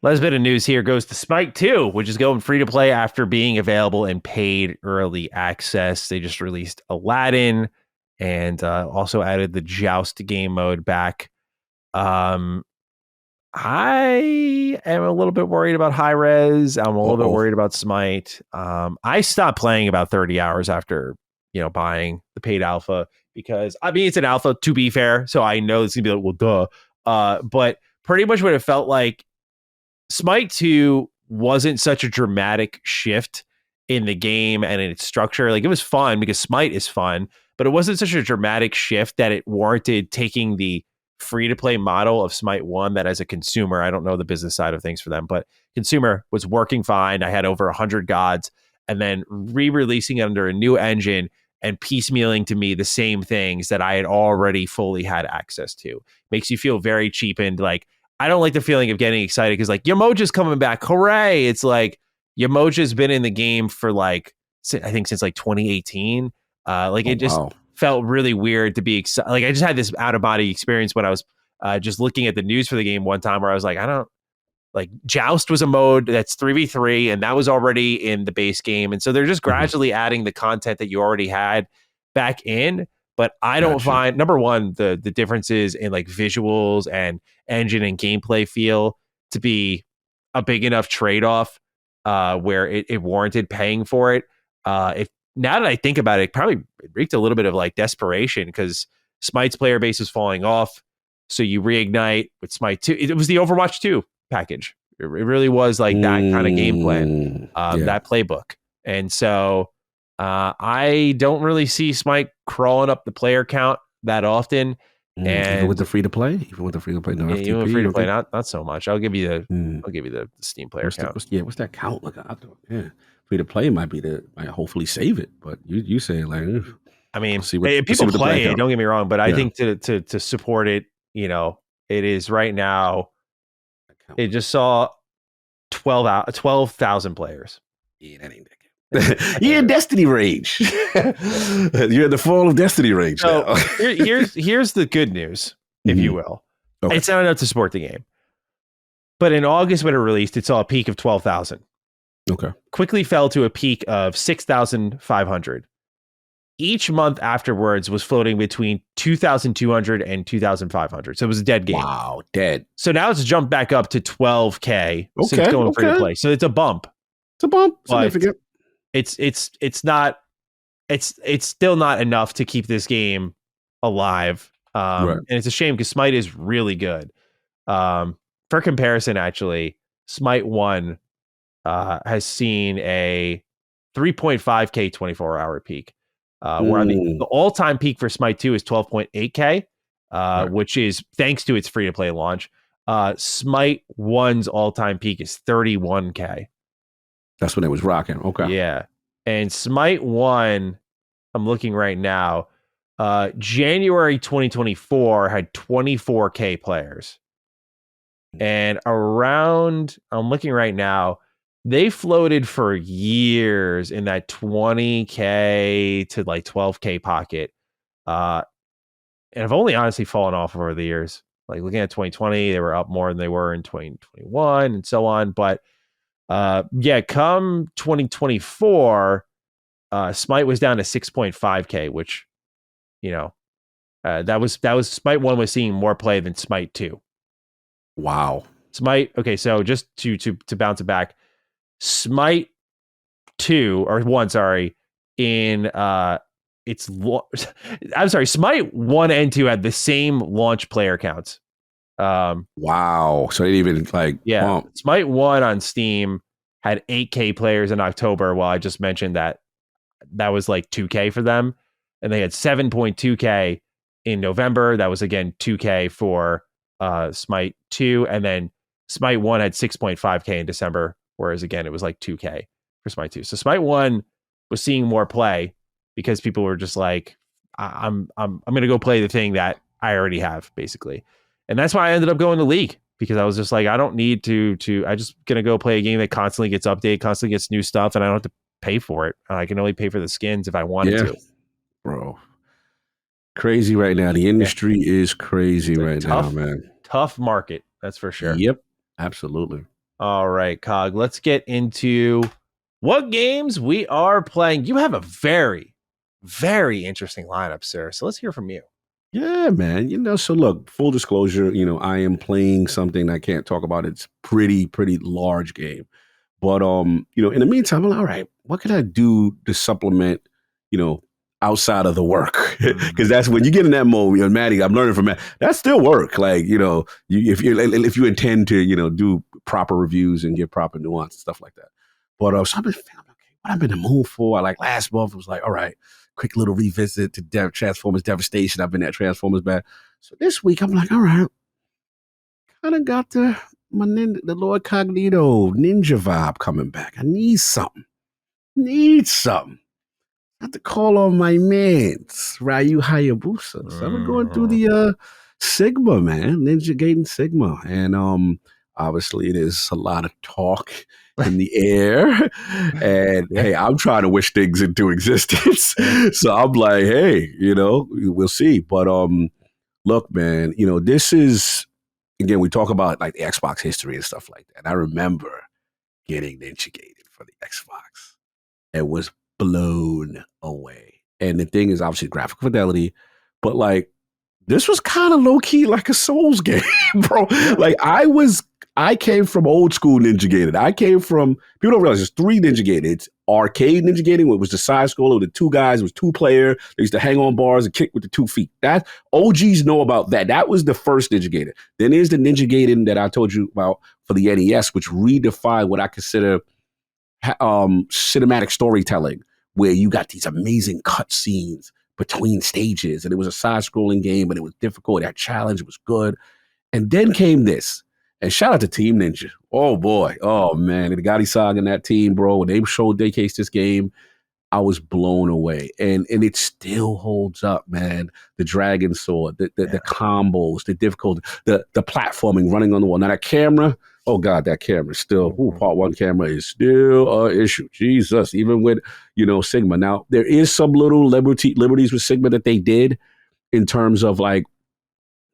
Last bit of news here goes to Smite 2, which is going free to play after being available in paid early access. They just released Aladdin and also added the Joust game mode back. I am a little bit worried about high res. I'm a little bit worried about Smite. I stopped playing about 30 hours after, buying the paid alpha because it's an alpha to be fair. So I know it's gonna be like, well, duh. But pretty much what it felt like, Smite 2 wasn't such a dramatic shift in the game and in its structure. Like, it was fun because Smite is fun, but it wasn't such a dramatic shift that it warranted taking the free-to-play model of Smite 1 that as a consumer, I don't know the business side of things for them, but consumer was working fine. I had over 100 gods, and then re-releasing it under a new engine and piecemealing to me the same things that I had already fully had access to. Makes you feel very cheapened. Like, I don't like the feeling of getting excited because like Yamoja's coming back. Hooray. It's like Yamoja's been in the game for I think since 2018. Felt really weird to be excited. Like, I just had this out of body experience when I was just looking at the news for the game one time where I was like, Joust was a mode that's 3v3 and that was already in the base game. And so they're just gradually adding the content that you already had back in. But I don't find, number one, the differences in like visuals and engine and gameplay feel to be a big enough trade-off where it warranted paying for it. Now that I think about it, probably reeked a little bit of like desperation because Smite's player base is falling off. So you reignite with Smite 2. It was the Overwatch 2 package. It really was like that kind of game plan, that playbook. And so I don't really see Smite crawling up the player count that often. And even with the free to play, no FTP, even with free to play, not so much. I'll give you the Steam player count. What's that count? Like, free to play might hopefully save it, but you say like, people play it. Don't get me wrong, but I think to support it, it is right now. It just saw 12,000 players. Yeah, that ain't that good. You're in Destiny range. You're in the fall of Destiny range. So now. here's the good news, if you will. Okay. It's not enough to support the game, but in August when it released, it saw a peak of 12,000. Okay. Quickly fell to a peak of 6,500. each month afterwards was floating between 2,200 and 2,500. So it was a dead game. Wow, dead. So now it's jumped back up to 12K since going free to play. So it's a bump. It's a bump. Significant. It's not. It's still not enough to keep this game alive. And it's a shame because Smite is really good. For comparison, actually, Smite 1 has seen a 3.5K 24-hour peak. Where the all-time peak for Smite 2 is 12.8K, which is thanks to its free-to-play launch. Smite 1's all-time peak is 31K. That's when it was rocking. Okay. Yeah. And Smite 1, I'm looking right now, January 2024 had 24K players. And I'm looking right now, they floated for years in that 20K to like 12K pocket. And have only honestly fallen off over the years. Like looking at 2020, they were up more than they were in 2021 and so on. But come 2024, Smite was down to 6.5K, which, that was Smite 1 was seeing more play than Smite 2. Wow. Smite, okay, so just to bounce it back, Smite 2 or 1, sorry, I'm sorry, Smite 1 and 2 had the same launch player counts. Wow. So they didn't even bump. Smite 1 on Steam had 8K players in October, while I just mentioned that was like 2K for them. And they had 7.2K in November. That was again 2K for Smite 2. And then Smite 1 had 6.5K in December, whereas again it was like 2K for Smite 2. So Smite 1 was seeing more play because people were just like, I'm going to go play the thing that I already have, basically. And that's why I ended up going to League, because I was just like, I don't need to I just going to go play a game that constantly gets updated, constantly gets new stuff, and I don't have to pay for it. I can only pay for the skins if I wanted to. Bro. Crazy right now. The industry is crazy right now, man. Tough market, that's for sure. Yep, absolutely. All right, Cog, let's get into what games we are playing. You have a very, very interesting lineup, sir. So let's hear from you. Yeah, man. So look, full disclosure, I am playing something I can't talk about. It's pretty large game. But in the meantime, I'm like, all right, what can I do to supplement, outside of the work? Because that's when you get in that mode, Maddie, I'm learning from Matt. That's still work. Like, if you intend to, do proper reviews and give proper nuance and stuff like that. But so I've been feeling, okay, what I've been in the mood for. Like last month, it was like, all right, quick little revisit to Transformers Devastation. I've been at Transformers bad. So this week, I'm like, all right, kind of got the Lord Cognito ninja vibe coming back. I need something. I have to call on my mans, Ryu Hayabusa. So I'm going through the Sigma, man, Ninja Gaiden Sigma. And obviously there's a lot of talk in the air. And hey, I'm trying to wish things into existence. So I'm like, hey, we'll see. But look, man, this is, again, we talk about like the Xbox history and stuff like that. And I remember getting Ninja Gaiden for the Xbox. It was blown away. And the thing is obviously graphic fidelity, but like this was kind of low key like a Souls game, bro. Like I came from old school Ninja Gaiden. I came from, people don't realize there's 3 Ninja Gaiden. It's arcade Ninja Gaiden, where it was the side scroller with the 2 guys, it was 2-player. They used to hang on bars and kick with the 2 feet. That OGs know about that. That was the first Ninja Gaiden. Then there's the Ninja Gaiden that I told you about for the NES, which redefined what I consider cinematic storytelling, where you got these amazing cut scenes between stages, and it was a side-scrolling game, and it was difficult. It had challenge. It was good. And then came this. And shout out to Team Ninja. Oh, boy. Oh, man. The Gotti Saga and that team, bro, when they showcased this game, I was blown away. And it still holds up, man. The Dragon Sword, the combos, the difficulty, the platforming, running on the wall. Now, that camera, oh, God, that camera is still, part 1 camera is still an issue. Jesus, even with, Sigma. Now, there is some little liberties with Sigma that they did in terms of like,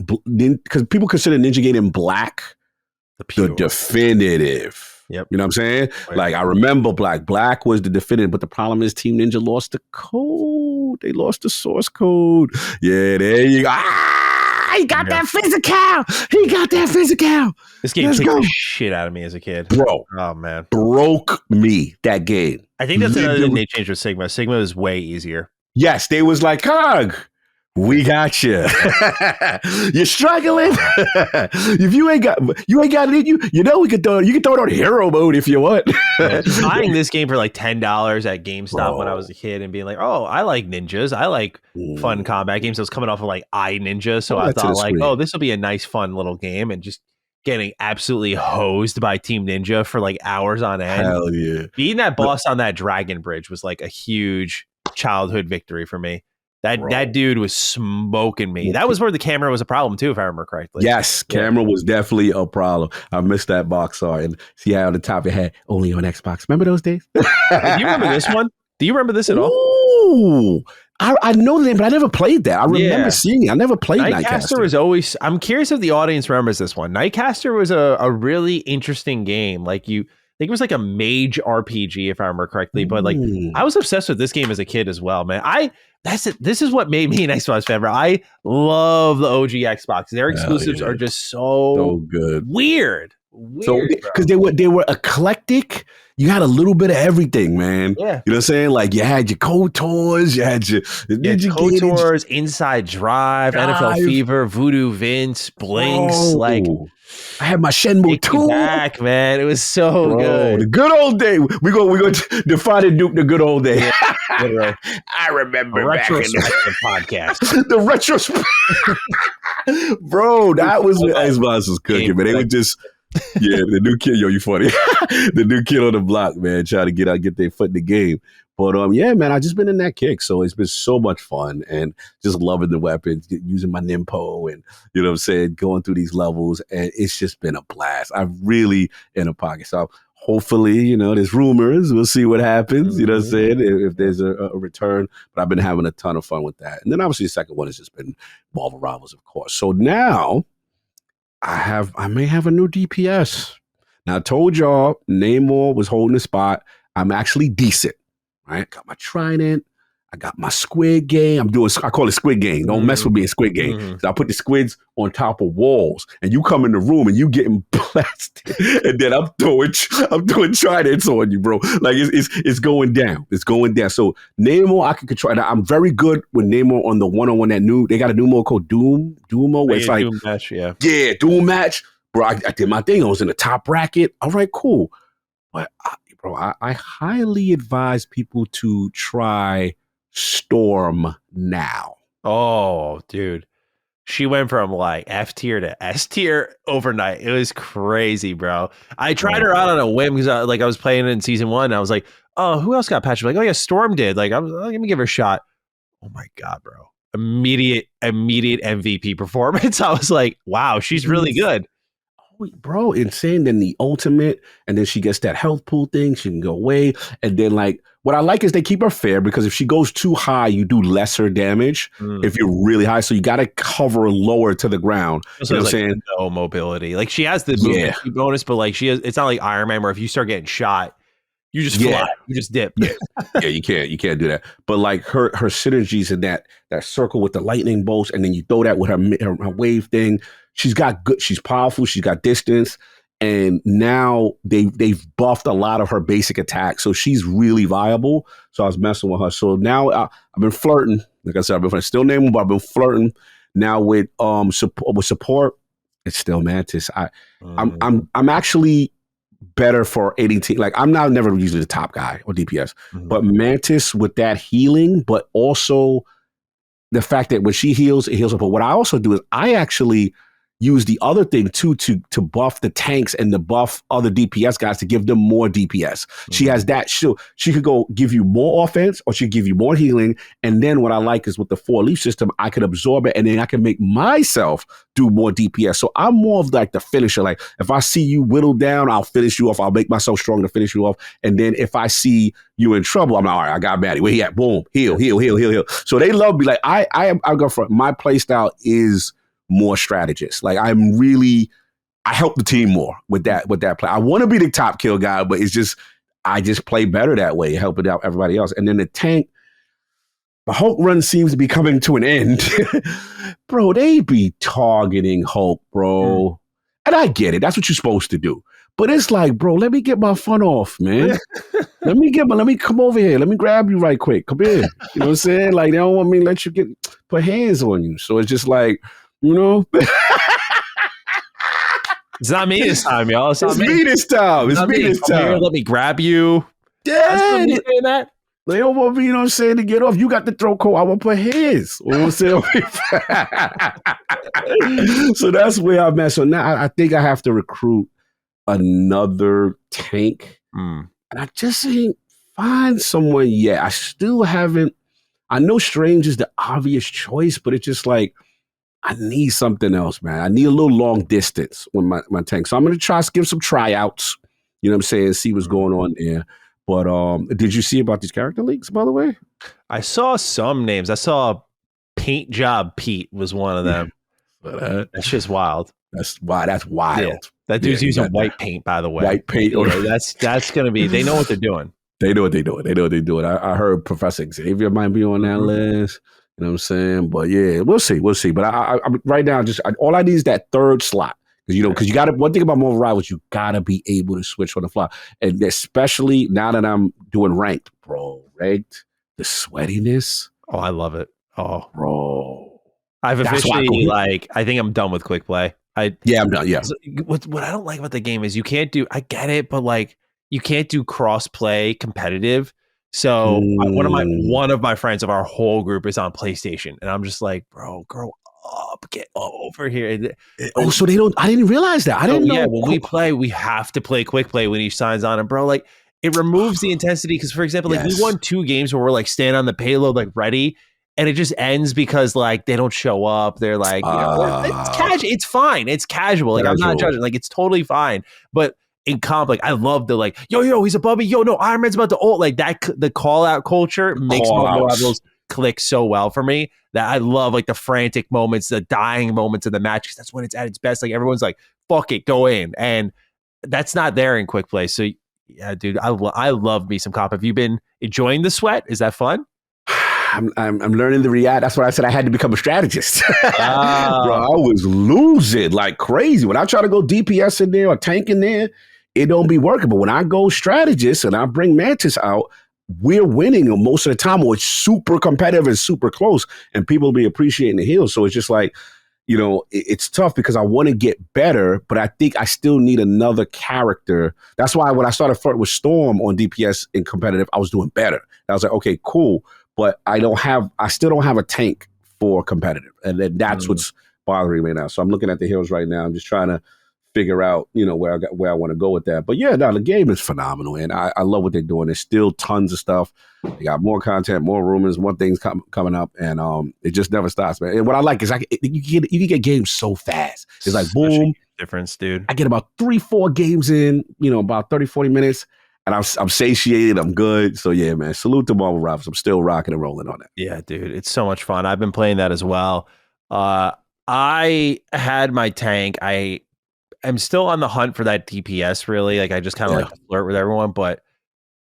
because people consider Ninja Gaiden Black the definitive Yep. You know what I'm saying? Like, I remember Black was the definitive, but the problem is Team Ninja lost the code. They lost the source code. Yeah, there you go. He got that physical. He got that physical. This game kicked the shit out of me as a kid. Bro. Oh, man. Broke me, that game. I think that's another thing they changed with Sigma. Sigma is way easier. Yes, they was like, Cog, we got you. You're struggling. If you ain't got it in you, you know you can throw it on hero mode if you want. Buying this game for like $10 at GameStop when I was a kid and being like, oh, I like ninjas. I like fun combat games. I was coming off of like iNinja, so I thought like, oh, this will be a nice, fun little game, and just getting absolutely hosed by Team Ninja for like hours on end. Hell yeah! Beating that boss on that dragon bridge was like a huge childhood victory for me. That dude was smoking me. That was where the camera was a problem too, if I remember correctly. Yes, camera was definitely a problem. I missed that box art and see how on the top it had only on Xbox. Remember those days? Do you remember this one? Do you remember this at all? Ooh, I know the name, but I never played that. I remember seeing it. I never played Nightcaster. Was always. I'm curious if the audience remembers this one. Nightcaster was a really interesting game. Like I think it was like a mage RPG, if I remember correctly. But like, I was obsessed with this game as a kid as well, man. That's it. This is what made me an Xbox fan, bro. I love the OG Xbox. Their exclusives are just so good. Weird. So because they were eclectic. You had a little bit of everything, man. Yeah. You know what I'm saying? Like, you had your KOTORs, you had your KOTORs, Inside Drive, NFL Fever, Voodoo Vince, Blinks. Like, I had my Shenmue 2. Back, man. It was so good. The good old day. We're going to define and dupe the good old day. Yeah, I remember a retrospective podcast. The retrospective. Bro, that was when Xbox was cooking, man. They were just... the new kid, you funny. The new kid on the block, man, trying to get their foot in the game. But yeah, man, I just been in that kick, so it's been so much fun and just loving the weapons, using my Nimpo, and you know what I'm saying, going through these levels, and it's just been a blast. I'm really in a pocket, so hopefully, there's rumors. We'll see what happens. You know what I'm saying? If there's a return, but I've been having a ton of fun with that. And then obviously the second one has just been Marvel Rivals, of course. So now. I may have a new DPS. Now I told y'all Namor was holding the spot. I'm actually decent, right? Got my Trident. I got my Squid Game. I call it Squid Game. Don't mess with me in Squid Game. So I put the squids on top of walls, and you come in the room and you getting blasted, and then I'm doing Tridents on you, bro. Like it's going down. It's going down. So Namor, I can control. Now, I'm very good with Namor on the one-on-one. They got a new mode called Doomo. Where it's like Doom Match, Doom Match, bro. I did my thing. I was in the top bracket. All right, cool. But I highly advise people to try Storm now. Oh, dude. She went from like F tier to S tier overnight. It was crazy, bro. I tried her out on a whim because I was playing it in season 1. And I was like, oh, who else got patched? Like, oh yeah, Storm did. Like, let me give her a shot. Oh my God, bro. Immediate MVP performance. I was like, wow, she's really good. Bro, insane. Then the ultimate, and then she gets that health pool thing. She can go away. And then what I like is they keep her fair, because if she goes too high, you do lesser damage if you're really high. So you got to cover lower to the ground. So you know what I'm saying? No mobility. Like, she has the movement bonus, but like it's not like Iron Man where if you start getting shot, you just fly, you just dip. You can't do that. But like her synergies in that circle with the lightning bolts, and then you throw that with her wave thing. She's powerful. She's got distance. And now they've buffed a lot of her basic attacks. So she's really viable. So I was messing with her. So now I've been flirting. Like I said, I've been flirting. Still naming, but I've been flirting now with support. It's still Mantis. I'm actually better for ADT. Like, I'm never usually the top guy or DPS. But Mantis with that healing, but also the fact that when she heals, it heals up. But what I also do is I actually use the other thing too to buff the tanks and to buff other DPS guys to give them more DPS. She has that. She could go give you more offense, or she could give you more healing. And then what I like is with the 4-leaf system, I could absorb it, and then I can make myself do more DPS. So I'm more of like the finisher. Like, if I see you whittled down, I'll finish you off. I'll make myself strong to finish you off. And then if I see you in trouble, I'm like, all right, I got Maddie. Where he at? Boom, heal. So they love me. Like, I go for my play style is more strategist. Like, I'm really I help the team more with that play. I want to be the top kill guy, but it's just I just play better that way, helping out everybody else. And then the tank, the Hulk run seems to be coming to an end. Bro, they be targeting Hulk, bro. And I get it. That's what you're supposed to do. But it's like, bro, let me get my fun off, man. let me come over here. Let me grab you right quick. Come here. You know what I'm saying? Like, they don't want me to let you put hands on you. So it's just like, you know. It's not me this time, y'all. It's me this time. It's me this time. Here, let me grab you. Yeah. Saying that. They don't want me, you know what I'm saying, to get off. You got the throw code. I want to put his. You know what I'm saying? So that's where I'm at. So now I think I have to recruit another tank. And I just ain't find someone yet. I still haven't. I know Strange is the obvious choice, but it's just like, I need something else, man. I need a little long distance with my tank. So I'm going to try to give some tryouts, you know what I'm saying, see what's going on there. But did you see about these character leaks, by the way? I saw some names. I saw Paint Job Pete was one of them. That's just wild. That's wild. Yeah. That dude's using white paint, by the way. White paint. That's going to be, they know what they're doing. They know what they're doing. I heard Professor Xavier might be on that list. You know what I'm saying? But yeah, we'll see. But I right now, all I need is that third slot. Because you got to, one thing about Marvel Rivals, you got to be able to switch on the fly. And especially now that I'm doing ranked, the sweatiness. Oh, I love it. Oh, bro. I've officially, I think I'm done with quick play. I'm done. Yeah. What I don't like about the game is you can't do, I get it, but you can't do cross play competitive. So one of my friends of our whole group is on PlayStation, and I'm just like, bro, grow up, get over here. So they don't. I didn't realize that. I didn't know. Yeah, when we play, we have to play quick play when he signs on, and bro, it removes the intensity. Because for example, we won 2 games where we're standing on the payload ready, and it just ends because they don't show up. They're it's casual. It's fine. It's casual. I'm not judging. It's totally fine, but. In comp, I love the yo, he's above me. Yo, no, Iron Man's about to ult. That, the call out culture makes Marvel Rivals click so well for me that I love the frantic moments, the dying moments of the match, because that's when it's at its best. Everyone's like, fuck it, go in. And that's not there in quick play. So yeah, dude, I love me some comp. Have you been enjoying the sweat? Is that fun? I'm learning to react. That's why I said I had to become a strategist. Bro, I was losing like crazy. When I try to go DPS in there or tank in there, it don't be working. But when I go strategist and I bring Mantis out, we're winning most of the time, or it's super competitive and super close, and people will be appreciating the heals. So it's just it's tough because I want to get better, but I think I still need another character. That's why when I started flirting with Storm on DPS in competitive, I was doing better. I was like, okay, cool. But I still don't have a tank for competitive. And then that's what's bothering me now. So I'm looking at the heals right now. I'm just trying to figure out, where I want to go with that. But yeah, no, the game is phenomenal, and I love what they're doing. There's still tons of stuff. They got more content, more rumors, more things coming up, and it just never stops, man. And what I like is you can get games so fast. It's boom, difference, dude. I get about 3-4 games in, about 30-40 minutes, and I'm satiated. I'm good. So yeah, man, salute to Marvel Rivals. I'm still rocking and rolling on that. Yeah, dude, it's so much fun. I've been playing that as well. I had my tank. I'm still on the hunt for that DPS, really. I just kind of like to flirt with everyone, but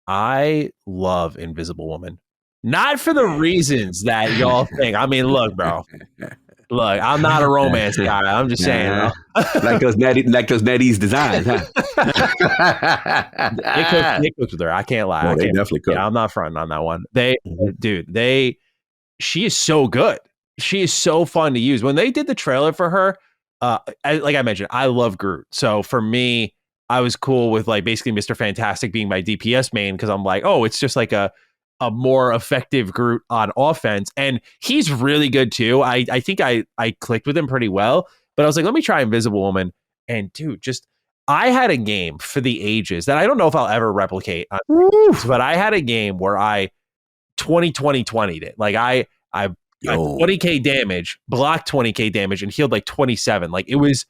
I love Invisible Woman. Not for the reasons that y'all think. I mean, look, bro. Look, I'm not a romance guy. I'm just saying. Like those Nettie's designs, huh? They cooked with her. I can't lie. They definitely cooked. Yeah, I'm not fronting on that one. She is so good. She is so fun to use. When they did the trailer for her, like I mentioned, I love Groot. So for me, I was cool with basically Mr. Fantastic being my DPS main, because I'm like, oh, it's just a more effective Groot on offense. And he's really good too. I think I clicked with him pretty well, but I was like, let me try Invisible Woman. And dude, I had a game for the ages that I don't know if I'll ever replicate. But I had a game where I 20-20-20'd it. I 20k damage, blocked 20k damage, and healed 27. It was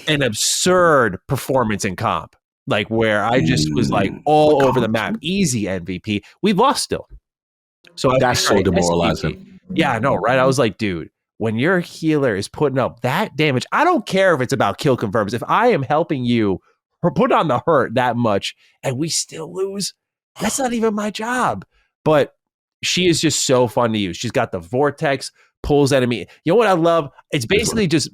an absurd performance in comp. Where I just was all over the map, easy MVP. We lost still. So that's so demoralizing. Yeah, I know, right? I was like, dude, when your healer is putting up that damage, I don't care if it's about kill confirms. If I am helping you put on the hurt that much and we still lose, that's not even my job. But she is just so fun to use. She's got the vortex, pulls enemy. You know what I love? It's basically just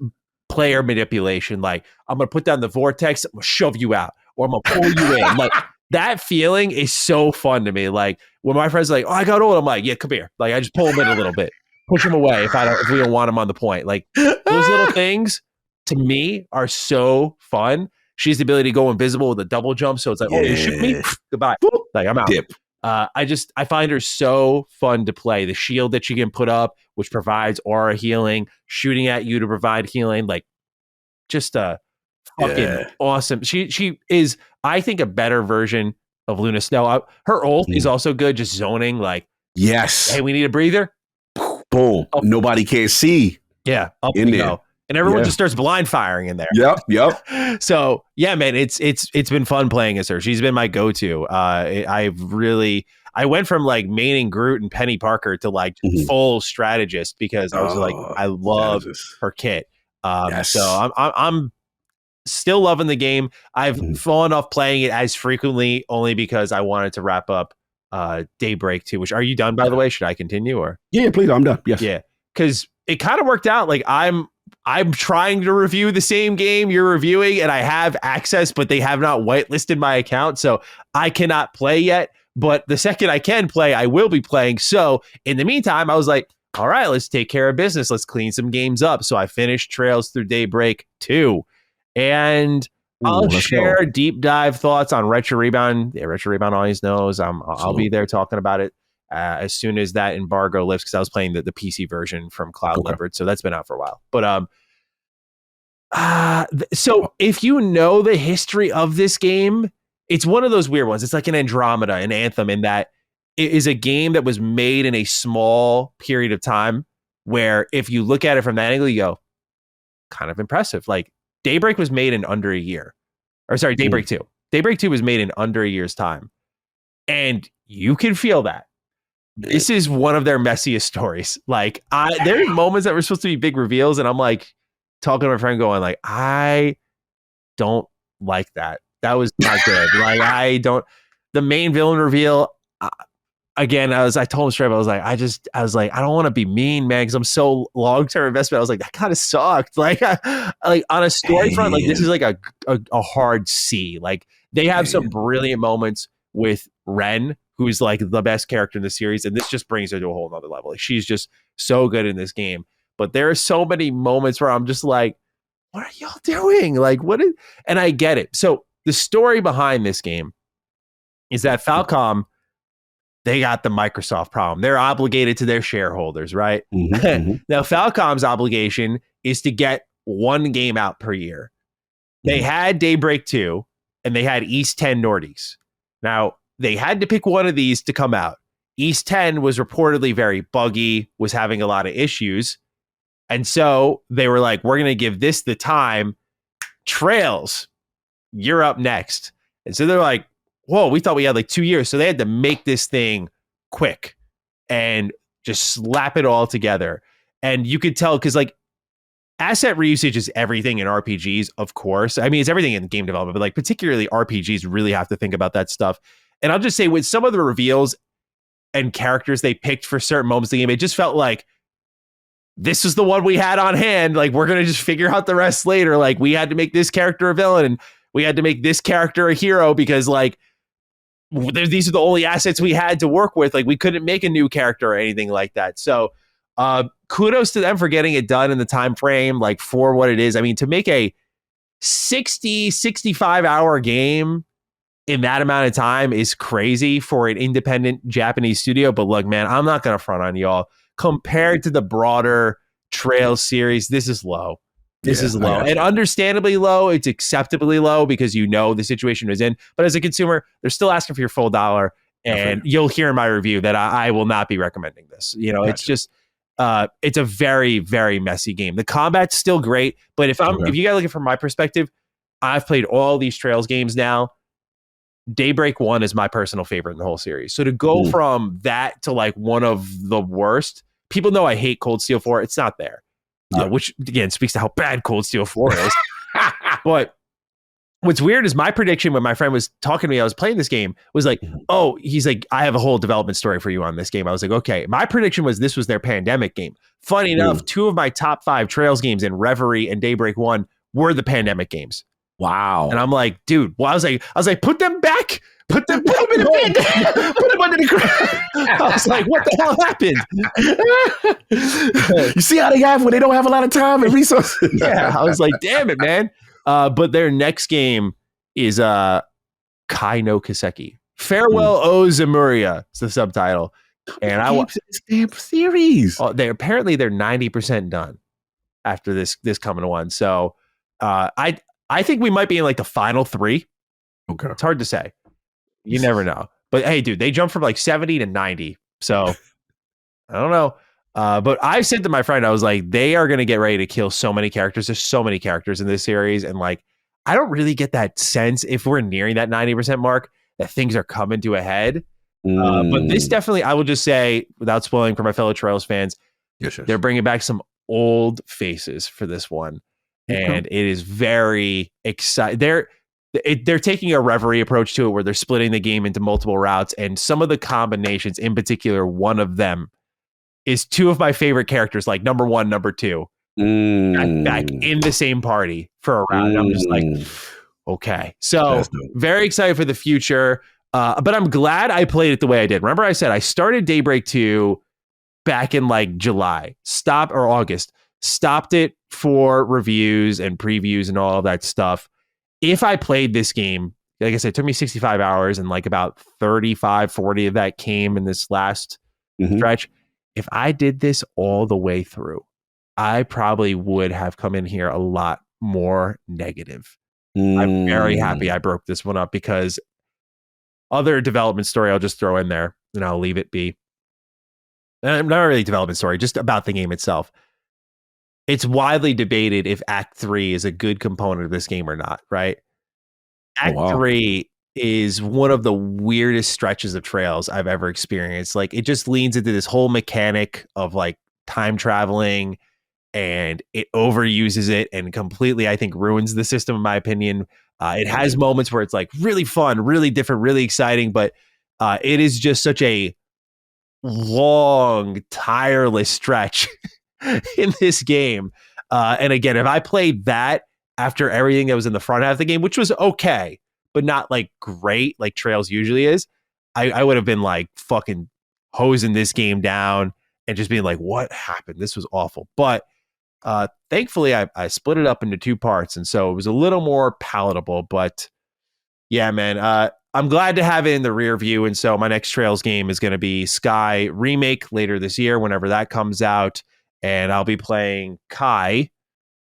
player manipulation. Like, I'm going to put down the vortex, I'm going to shove you out, or I'm going to pull you in. Like, that feeling is so fun to me. Like, when my friends are like, oh, I got old, I'm like, yeah, come here. Like, I just pull them in a little bit. Push them away if we don't want them on the point. Like, those little things to me are so fun. She has the ability to go invisible with a double jump, so it's like, oh, you shoot me, goodbye. Like, I'm out. Dip. I find her so fun to play. The shield that she can put up, which provides aura healing, shooting at you to provide healing, like, just a fucking awesome. She is, I think, a better version of Luna Snow. Her ult is also good, just zoning. Like, yes, hey, we need a breather. Boom. Nobody can see. Yeah, up in we there. Go. And everyone just starts blind firing in there. Yep. So yeah, man, it's been fun playing as her. She's been my go-to. I went from like maining Groot and Penny Parker to like full strategist because I was like, I love her kit. So I'm still loving the game. I've fallen off playing it as frequently only because I wanted to wrap up Daybreak 2, which, are you done, by the way? Should I continue or? Yeah, please. I'm done. Yes. Yeah. Cause it kind of worked out. Like, I'm trying to review the same game you're reviewing and I have access, but they have not whitelisted my account. So I cannot play yet, but the second I can play, I will be playing. So in the meantime, I was like, all right, let's take care of business. Let's clean some games up. So I finished Trails Through Daybreak 2 and I'll share deep dive thoughts on Retro Rebound. Yeah, Retro Rebound always knows I'll be there talking about it as soon as that embargo lifts, because I was playing the PC version from Cloud Leopard, so that's been out for a while. But so if you know the history of this game, it's one of those weird ones. It's like an Andromeda, an Anthem, in that it is a game that was made in a small period of time where if you look at it from that angle, you go, kind of impressive. Like, Daybreak was made in under a year. Or sorry, Daybreak 2. Daybreak 2 was made in under a year's time. And you can feel that. This is one of their messiest stories. Like, there are moments that were supposed to be big reveals, and I'm like talking to my friend going like, I don't like that. That was not good. Like, the main villain reveal, again, I told him straight up, I was like, I don't want to be mean, man, because I'm so long-term investment. I was like, that kind of sucked. Like on a story front, like, this is like a hard C. Like, they have some brilliant moments with Ren, who's like the best character in the series, and this just brings her to a whole nother level. Like, she's just so good in this game. But there are so many moments where I'm just like, what are y'all doing? Like, and I get it. So the story behind this game is that Falcom, they got the Microsoft problem. They're obligated to their shareholders, right? Now, Falcom's obligation is to get one game out per year. They had Daybreak 2, and they had East 10 Nordiques. Now, they had to pick one of these to come out. East 10 was reportedly very buggy, was having a lot of issues. And so they were like, we're going to give this the time. Trails, you're up next. And so they're like, whoa, we thought we had like 2 years. So they had to make this thing quick and just slap it all together. And you could tell, because like, asset reusage is everything in RPGs, of course. I mean, it's everything in game development, but like particularly RPGs really have to think about that stuff. And I'll just say, with some of the reveals and characters they picked for certain moments of the game, it just felt like this is the one we had on hand. Like, we're going to just figure out the rest later. Like, we had to make this character a villain and we had to make this character a hero because like, these are the only assets we had to work with. Like, we couldn't make a new character or anything like that. So kudos to them for getting it done in the time frame, like, for what it is. I mean, to make a 65 hour game in that amount of time is crazy for an independent Japanese studio. But look, man, I'm not going to front on y'all. Compared to the broader Trails series, this is low. This is low, and understandably low. It's acceptably low because you know the situation is in. But as a consumer, they're still asking for your full dollar, and you'll hear in my review that I will not be recommending this. You know, it's just it's a very, very messy game. The combat's still great, but if you guys looking from my perspective, I've played all these Trails games now. Daybreak 1 is my personal favorite in the whole series. So to go from that to like one of the worst, people know I hate Cold Steel 4. It's not there. which again speaks to how bad Cold Steel 4 is. But what's weird is my prediction when my friend was talking to me, I was playing this game, was like, oh, he's like, I have a whole development story for you on this game. I was like, okay. My prediction was this was their pandemic game. Funny enough, 2 of my top 5 Trails games in Reverie and Daybreak 1 were the pandemic games. Wow. And I'm like, dude, well, I was like, put them back. Put them in the bin. Put them under the ground. I was like, what the hell happened? You see how they have when they don't have a lot of time and resources? Yeah. I was like, damn it, man. But their next game is Kai no Kiseki. Farewell, O Zamuria. It's the subtitle. And I want this damn series. They're 90% done after this coming one. So I think we might be in like the final 3. Okay. It's hard to say. You never know. But hey, dude, they jumped from like 70 to 90. So I don't know. But I said to my friend, I was like, they are going to get ready to kill so many characters. There's so many characters in this series. And like, I don't really get that sense if we're nearing that 90% mark that things are coming to a head. But this definitely, I will just say, without spoiling for my fellow Trails fans, they're bringing back some old faces for this one. And it is very exciting. They're taking a Reverie approach to it where they're splitting the game into multiple routes. And some of the combinations, in particular, one of them is 2 of my favorite characters, like number 1, number 2, back in the same party for a round. I'm just like, okay. So very excited for the future. But I'm glad I played it the way I did. Remember I said I started Daybreak 2 back in like July, or August, stopped it for reviews and previews and all of that stuff. If I played this game, like I said, it took me 65 hours and like about 35, 40 of that came in this last stretch. If I did this all the way through, I probably would have come in here a lot more negative. I'm very happy I broke this one up because other development story I'll just throw in there and I'll leave it be. Not really development story, just about the game itself. It's widely debated if Act 3 is a good component of this game or not, right? Act 3 is one of the weirdest stretches of Trails I've ever experienced. Like, it just leans into this whole mechanic of like time traveling, and it overuses it and completely, I think, ruins the system, in my opinion. It has moments where it's like really fun, really different, really exciting, but it is just such a long, tireless stretch in this game. And again, if I played that after everything that was in the front half of the game, which was okay, but not like great, like Trails usually is, I would have been like fucking hosing this game down and just being like, what happened? This was awful. But thankfully, I split it up into 2 parts. And so it was a little more palatable. But yeah, man, I'm glad to have it in the rear view. And so my next Trails game is going to be Sky Remake later this year, whenever that comes out. And I'll be playing Kai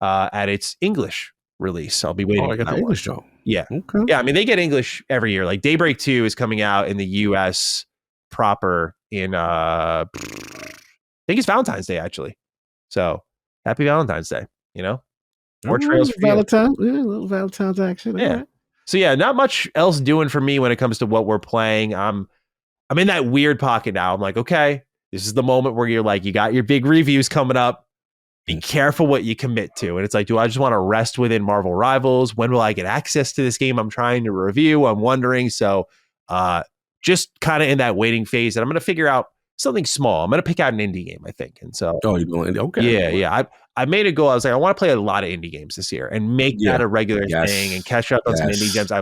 at its English release. I'll be waiting. Oh, I got the English show. Yeah. Okay. Yeah. I mean, they get English every year. Like Daybreak 2 is coming out in the US proper in, I think it's Valentine's Day, actually. So happy Valentine's Day, you know? More Trails for Valentine's. Yeah, a little Valentine's action. Yeah. Right. So yeah, not much else doing for me when it comes to what we're playing. I'm in that weird pocket now. I'm like, okay, this is the moment where you're like, you got your big reviews coming up. Be careful what you commit to. And it's like, do I just want to rest within Marvel Rivals? When will I get access to this game I'm trying to review? I'm wondering. So just kind of in that waiting phase. And I'm going to figure out something small. I'm going to pick out an indie game, I think. And so, you're going indie? Okay. Yeah. I made a goal. I was like, I want to play a lot of indie games this year and make that a regular thing and catch up on some indie gems.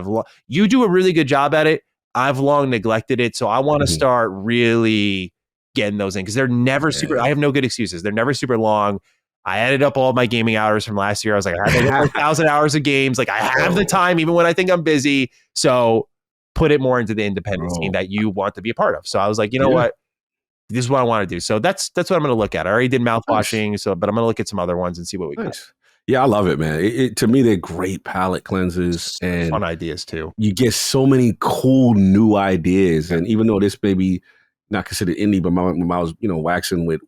You do a really good job at it. I've long neglected it. So I want to start really getting those in because they're never super. I have no good excuses. They're never super long. I added up all my gaming hours from last year. I was like, I have 1,000 hours of games. Like I have the time, even when I think I'm busy. So put it more into the independent scene that you want to be a part of. So I was like, you know what? This is what I want to do. So that's what I'm going to look at. I already did mouthwashing, but I'm going to look at some other ones and see what we got. Yeah, I love it, man. To me, they're great palette cleansers and fun ideas too. You get so many cool new ideas, and even though this may be not considered indie, but when I was waxing with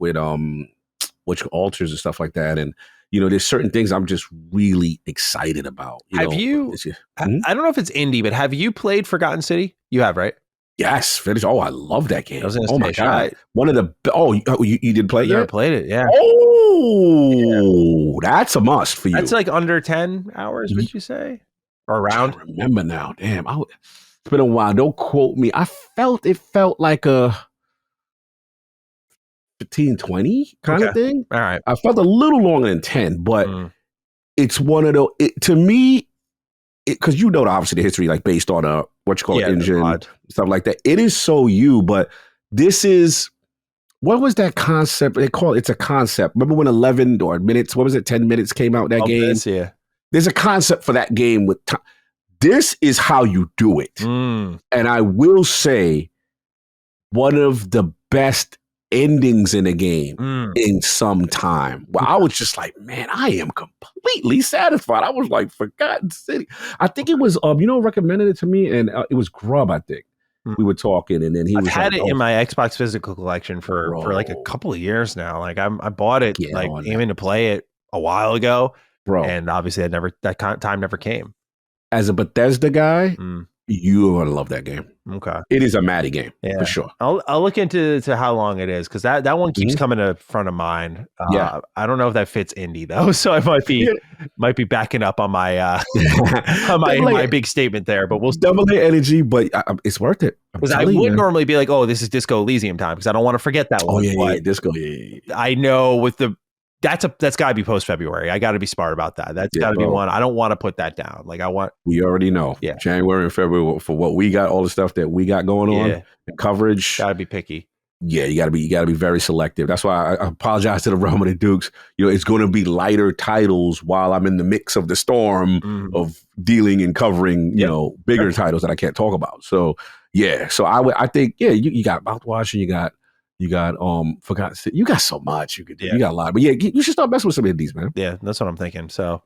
which alters and stuff like that, and there's certain things I'm just really excited about. I don't know if it's indie, but have you played Forgotten City? You have, right? Yes, finished. Oh, I love that game. Oh my god, one of the. You didn't play it yet? Never played it. Yeah. Oh, that's a must for you. That's like under 10 hours, would you say? Or around? I remember now. Damn, it's been a while. Don't quote me. It felt like a 15, 20 kind of thing. All right. I felt a little longer than 10, but it's one of those. To me, because obviously the history, like based on a engine, stuff like that. It is so but this is, what was that concept? They call it's a concept. Remember when 11 or minutes, 10 minutes came out that game? Yeah. There's a concept for that game with time. This is how you do it. And I will say, one of the best endings in a game in some time. Well, I was just like, man, I am completely satisfied. I was like, Forgotten City. I think it was, recommended it to me, and it was Grub, I think. We were talking, and then I've had it in my Xbox physical collection for like a couple of years now. Like I bought it, aiming to play it a while ago, bro. And obviously, that time never came. As a Bethesda guy, you are gonna love that game. Okay, it is a Maddie game for sure. I'll look into how long it is, because that one keeps coming to front of mind. I don't know if that fits indie though, so I might be backing up on my on my big statement there. But we'll double the energy, but it's worth it. Because I would normally be like, oh, this is Disco Elysium time, because I don't want to forget that one. Disco. I know with the. That's got to be post-February. I got to be smart about that. That's got to be one. I don't want to put that down. Like we already know. Yeah. January and February for what we got, all the stuff that we got going on, the coverage. Got to be picky. Yeah, you got to be very selective. That's why I apologize to the Realm of the Dukes. It's going to be lighter titles while I'm in the mix of the storm of dealing and covering, bigger titles that I can't talk about. So yeah, I think you got Mouthwash and you got Forgotten City. You got so much you could do. You got a lot. But you should start messing with some of these, man. Yeah, that's what I'm thinking. So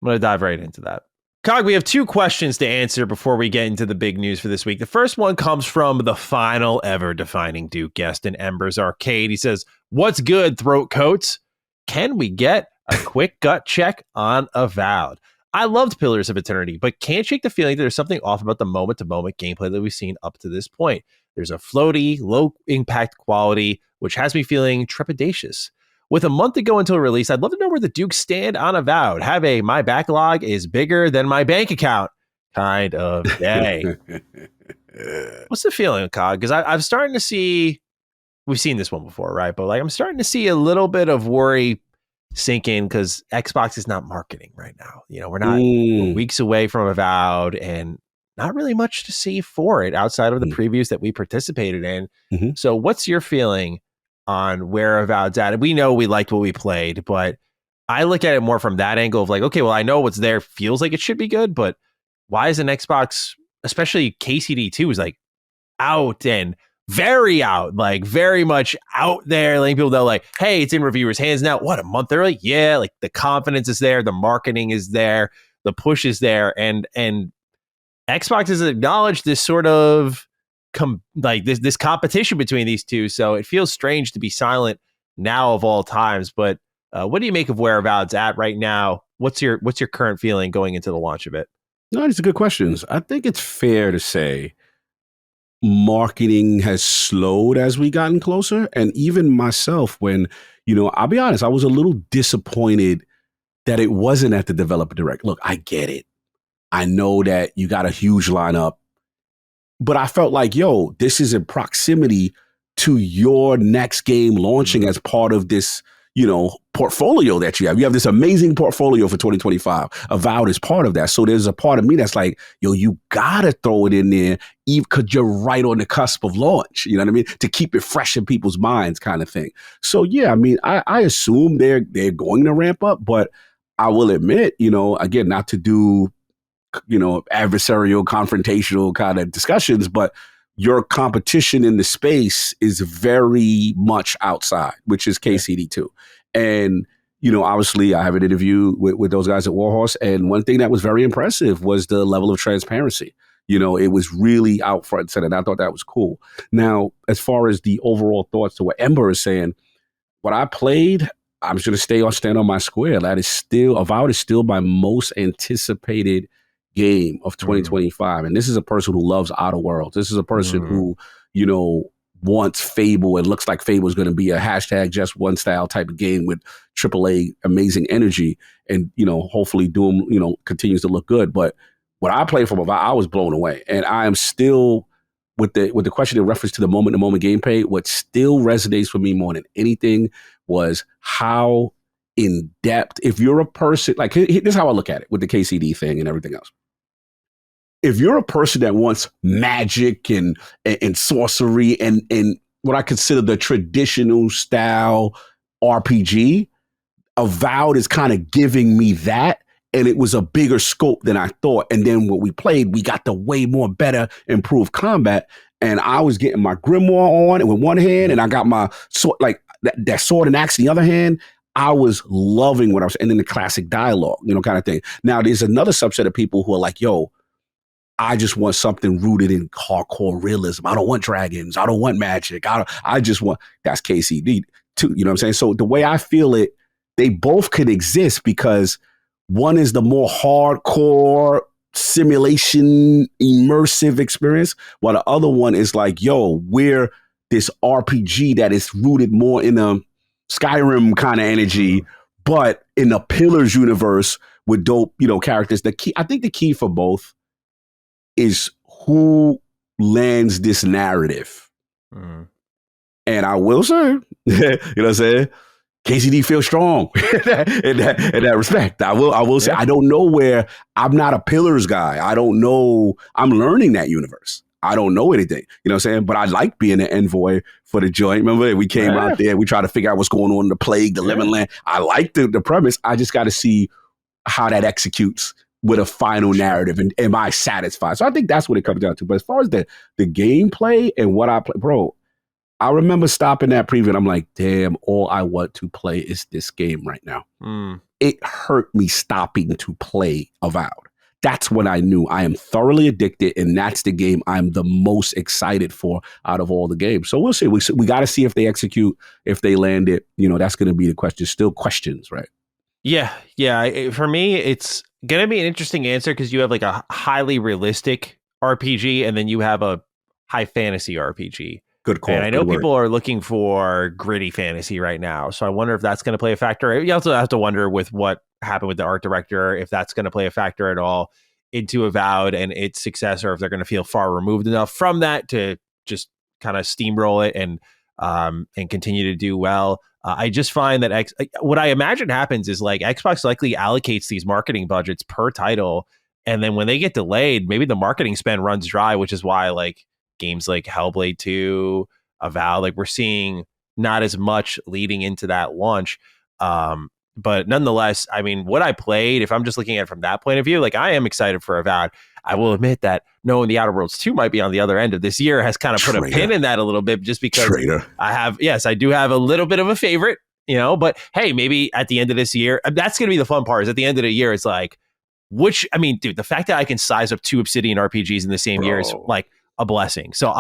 I'm going to dive right into that. Cog, we have 2 questions to answer before we get into the big news for this week. The first one comes from the final ever Defining Duke guest in Embers Arcade. He says, "What's good, throat coats? Can we get a quick gut check on Avowed? I loved Pillars of Eternity, but can't shake the feeling that there's something off about the moment-to-moment gameplay that we've seen up to this point. There's a floaty, low-impact quality, which has me feeling trepidatious. With a month to go until release, I'd love to know where the Dukes stand on Avowed. Have my backlog is bigger than my bank account kind of day." What's the feeling, Cog? Because I'm starting to see, we've seen this one before, right? But I'm starting to see a little bit of worry sink in, because Xbox is not marketing right now. We're not weeks away from Avowed, and not really much to see for it outside of the previews that we participated in. So what's your feeling on where Avowed's at? We know we liked what we played, but I look at it more from that angle of okay, well, I know what's there feels like it should be good, but why is an Xbox, especially KCD2, is out and very out, very much out there, letting people know hey, it's in reviewers' hands now. What, a month early? Yeah, the confidence is there, the marketing is there, the push is there, and Xbox has acknowledged this sort of this competition between these two. So it feels strange to be silent now of all times. But what do you make of where Avowed's at right now? What's your current feeling going into the launch of it? No, these are good questions. I think it's fair to say marketing has slowed as we gotten closer. And even myself, when, I'll be honest, I was a little disappointed that it wasn't at the developer direct. Look, I get it. I know that you got a huge lineup, but I felt this is in proximity to your next game launching as part of this, portfolio that you have. You have this amazing portfolio for 2025. Avowed is part of that. So there's a part of me that's you gotta throw it in there, even because you're right on the cusp of launch. You know what I mean? To keep it fresh in people's minds, kind of thing. So yeah, I mean, I assume they're going to ramp up, but I will admit, again, not to do adversarial, confrontational kind of discussions, but your competition in the space is very much outside, which is KCD2. And, obviously I have an interview with those guys at Warhorse. And one thing that was very impressive was the level of transparency. It was really out front and center. And I thought that was cool. Now, as far as the overall thoughts to what Ember is saying, what I played, I'm just going to stand on my square. That is still, Avowed is still my most anticipated game of 2025. And this is a person who loves Outer Worlds. This is a person who, you know, wants Fable and looks like Fable is going to be a hashtag just one style type of game with AAA amazing energy. And, you know, hopefully Doom, you know, continues to look good. But what I played from Avowed, I was blown away. And I am still with the question in reference to the moment gameplay, what still resonates with me more than anything was how in depth, if you're a person, like this is how I look at it with the KCD thing and everything else. If you're a person that wants magic and sorcery and what I consider the traditional style RPG, Avowed is kind of giving me that. And it was a bigger scope than I thought. And then when we played, we got the way more better, improved combat. And I was getting my grimoire on with one hand, and I got my sword, like that sword and axe in the other hand. I was loving what I was, and then the classic dialogue, you know, kind of thing. Now, there's another subset of people who are like, yo, I just want something rooted in hardcore realism. I don't want dragons. I don't want magic. I just want, that's KCD too. You know what I'm saying? So the way I feel it, they both could exist because one is the more hardcore simulation, immersive experience, while the other one is like, yo, we're this RPG that is rooted more in a Skyrim kind of energy, but in a Pillars universe with dope, you know, characters. I think the key for both is who lands this narrative. And I will say, you know what I'm saying? KCD feels strong in that respect. I will say, I don't know where, I'm not a Pillars guy. I don't know. I'm learning that universe. I don't know anything, you know what I'm saying? But I like being an envoy for the joint. Remember, we came out there, we tried to figure out what's going on in the plague, the Lemon Land. I like the premise. I just got to see how that executes with a final narrative, and am I satisfied? So I think that's what it comes down to. But as far as the gameplay and what I play, bro, I remember stopping that preview and I'm like, damn, all I want to play is this game right now. It hurt me stopping to play Avowed. That's when I knew I am thoroughly addicted, and that's the game I'm the most excited for out of all the games. So we'll see. We got to see if they execute, if they land it. You know, that's going to be the question. Still questions, right? Yeah. For me, it's going to be an interesting answer because you have like a highly realistic RPG and then you have a high fantasy RPG. Good call. And I know people are looking for gritty fantasy right now. So I wonder if that's going to play a factor. You also have to wonder with what happened with the art director, if that's going to play a factor at all into Avowed and its success, or if they're going to feel far removed enough from that to just kind of steamroll it and continue to do well. I just find that what I imagine happens is like Xbox likely allocates these marketing budgets per title. And then when they get delayed, maybe the marketing spend runs dry, which is why like games like Hellblade 2, Avowed, like we're seeing not as much leading into that launch. But nonetheless, I mean, what I played, if I'm just looking at it from that point of view, like I am excited for Avowed. I will admit that knowing the Outer Worlds 2 might be on the other end of this year has kind of put a pin in that a little bit, just because I do have a little bit of a favorite, you know, but hey, maybe at the end of this year, that's going to be the fun part, is at the end of the year, it's like, dude, the fact that I can size up 2 Obsidian RPGs in the same year is like a blessing. So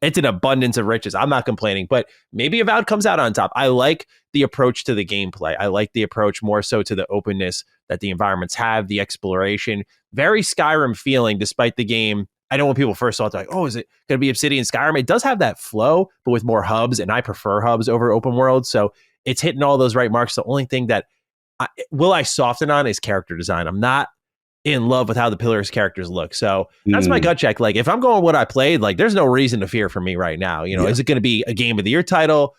it's an abundance of riches. I'm not complaining, but maybe Avowed comes out on top. I like the approach to the gameplay. I like the approach more so to the openness that the environments have, the exploration, very Skyrim feeling, despite the game. I know when people first saw it, like, oh, is it going to be Obsidian Skyrim? It does have that flow, but with more hubs, and I prefer hubs over open world. So it's hitting all those right marks. The only thing that I soften on is character design. I'm not in love with how the Pillars characters look. So that's my gut check. Like if I'm going what I played, like there's no reason to fear for me right now. You know, is it going to be a game of the year title?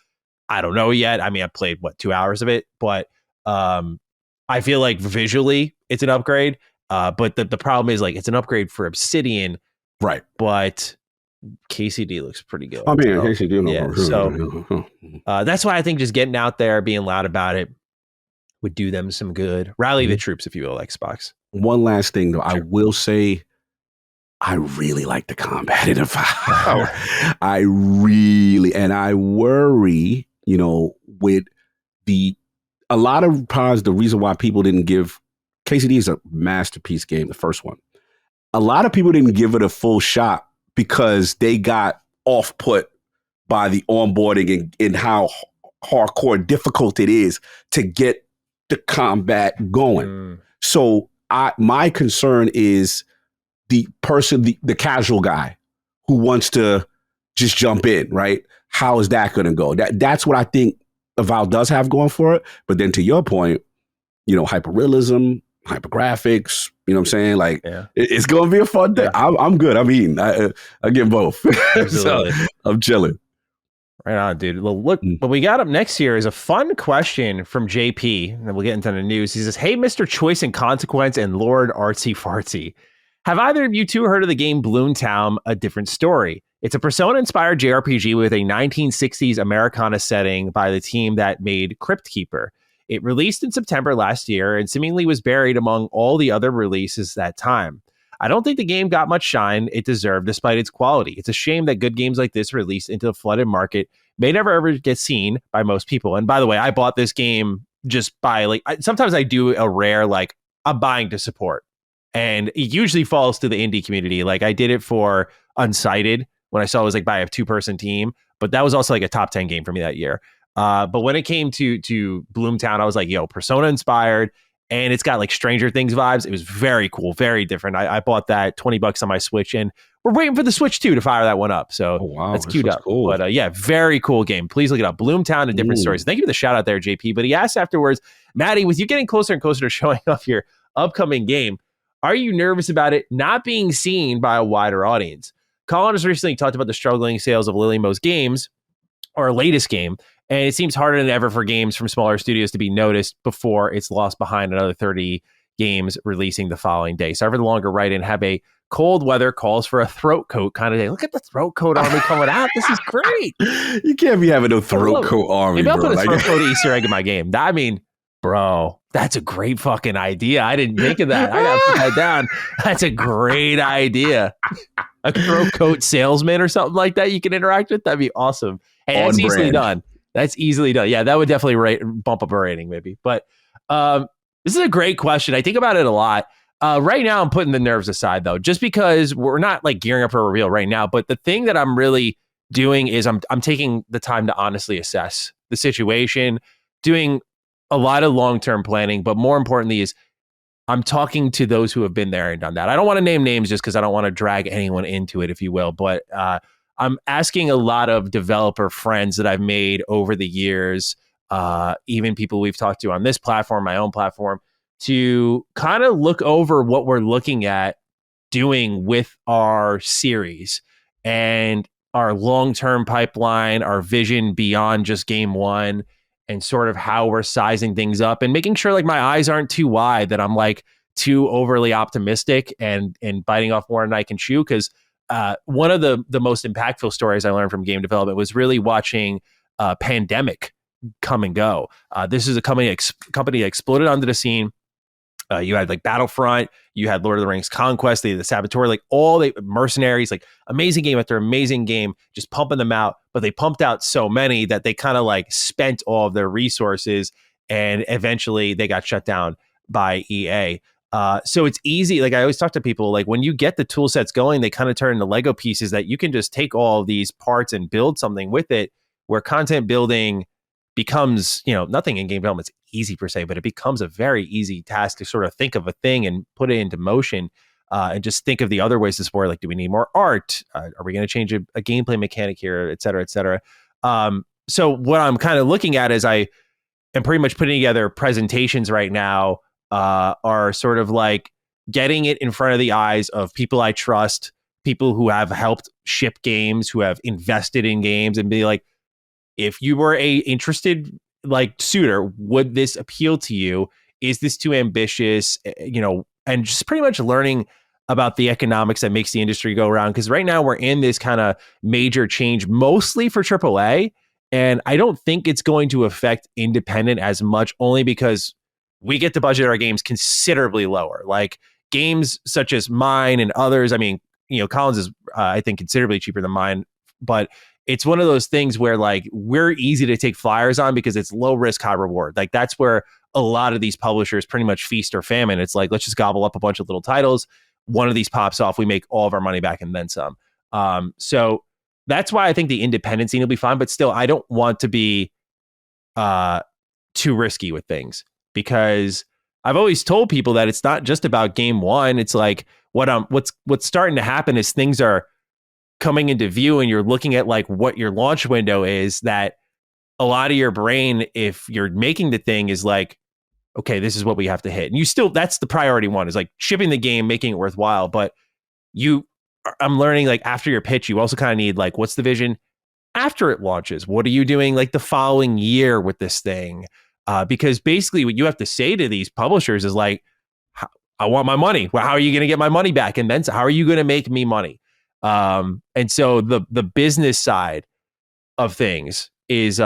I don't know yet. I mean, I played 2 hours of it, but I feel like visually it's an upgrade. But the problem is like it's an upgrade for Obsidian, right? But KCD looks pretty good. I mean, KCD, yeah. So that's why I think just getting out there, being loud about it, would do them some good. Rally the troops, if you will, Xbox. One last thing, though. Sure. I will say, I really like the combat in Avowed. I worry, you know, with a lot of times the reason why people didn't give, KCD is a masterpiece game, the first one. A lot of people didn't give it a full shot because they got off-put by the onboarding and how hardcore difficult it is to get the combat going. So my concern is the person, the casual guy who wants to just jump in, right? How is that going to go? That's what I think Avowed does have going for it. But then to your point, hyperrealism, hypergraphics, you know what I'm saying? Like, it's going to be a fun thing. Yeah. I'm good. I mean, I get both. So I'm chilling. Right on, dude. Well, look, what we got up next here is a fun question from JP, and we'll get into the news. He says, hey, Mr. Choice and Consequence and Lord Artsy Fartsy. Have either of you two heard of the game Bloomtown, A Different Story? It's a Persona-inspired JRPG with a 1960s Americana setting by the team that made Crypt Keeper. It released in September last year and seemingly was buried among all the other releases that time. I don't think the game got much shine it deserved despite its quality. It's a shame that good games like this released into the flooded market may never ever get seen by most people. And by the way, I bought this game just by sometimes I do a rare, I'm buying to support. And it usually falls to the indie community. Like I did it for Unsighted when I saw it was by a 2-person team, but that was also a top 10 game for me that year. But when it came to Bloomtown, I was like, yo, Persona inspired. And it's got Stranger Things vibes. It was very cool, very different. I bought that $20 on my Switch, and we're waiting for the Switch 2 to fire that one up. So that's queued up. Cool. But very cool game. Please look it up. Bloomtown, A Different Story. So thank you for the shout out there, JP. But he asked afterwards, Maddie, with you getting closer and closer to showing off your upcoming game, are you nervous about it not being seen by a wider audience? Colin has recently talked about the struggling sales of Lily Mo's games, or latest game, and it seems harder than ever for games from smaller studios to be noticed before it's lost behind another 30 games releasing the following day. So for the longer write-in, have a cold weather calls for a throat coat kind of day. Look at the throat coat army coming out. This is great. You can't be having no throat coat army, maybe I'll put a throat coat Easter egg in my game. I mean, bro, that's a great fucking idea. I didn't think of that. I got to put that down. That's a great idea. A throat coat salesman or something like that you can interact with. That'd be awesome. Hey, that's easily done. That's easily done. Yeah, that would definitely bump up a rating maybe. But this is a great question. I think about it a lot. Right now, I'm putting the nerves aside, though, just because we're not gearing up for a reveal right now. But the thing that I'm really doing is I'm taking the time to honestly assess the situation, doing a lot of long-term planning. But more importantly is I'm talking to those who have been there and done that. I don't want to name names just because I don't want to drag anyone into it, if you will. But I'm asking a lot of developer friends that I've made over the years, even people we've talked to on this platform, my own platform, to kind of look over what we're looking at doing with our series and our long-term pipeline, our vision beyond just game one, and sort of how we're sizing things up and making sure my eyes aren't too wide, that I'm too overly optimistic and biting off more than I can chew. Because one of the most impactful stories I learned from game development was really watching Pandemic come and go. This is a company that exploded onto the scene. You had Battlefront, you had Lord of the Rings Conquest, the Saboteur, all the Mercenaries, amazing game after amazing game, just pumping them out. But they pumped out so many that they kind of spent all of their resources, and eventually they got shut down by EA. So it's easy. I always talk to people, when you get the tool sets going, they kind of turn into Lego pieces that you can just take all of these parts and build something with it, where content building becomes, nothing in game development is easy per se, but it becomes a very easy task to sort of think of a thing and put it into motion, and just think of the other ways to support. Do we need more art? Are we going to change a gameplay mechanic here, et cetera, et cetera? So what I'm kind of looking at is I am pretty much putting together presentations right now, are sort of getting it in front of the eyes of people I trust, people who have helped ship games, who have invested in games, and be if you were a interested suitor, would this appeal to you? Is this too ambitious? And just pretty much learning about the economics that makes the industry go around. Because right now we're in this kind of major change, mostly for AAA. And I don't think it's going to affect independent as much, only because we get to budget our games considerably lower. Games such as mine and others. I mean, Colin's is, I think, considerably cheaper than mine, but it's one of those things where we're easy to take flyers on because it's low risk, high reward. That's where a lot of these publishers pretty much feast or famine. It's let's just gobble up a bunch of little titles. One of these pops off, we make all of our money back and then some. So that's why I think the independent scene will be fine. But still, I don't want to be too risky with things, because I've always told people that it's not just about game one. It's like what's starting to happen is things are coming into view and you're looking at like what your launch window is, that a lot of your brain, if you're making the thing, is like, okay, this is what we have to hit. And you still, that's the priority one, is like shipping the game, making it worthwhile. But I'm learning, like, after your pitch, you also kind of need like, what's the vision after it launches? What are you doing like the following year with this thing? Because basically what you have to say to these publishers is like, I want my money. Well, how are you going to get my money back? And then how are you going to make me money? And so the business side of things is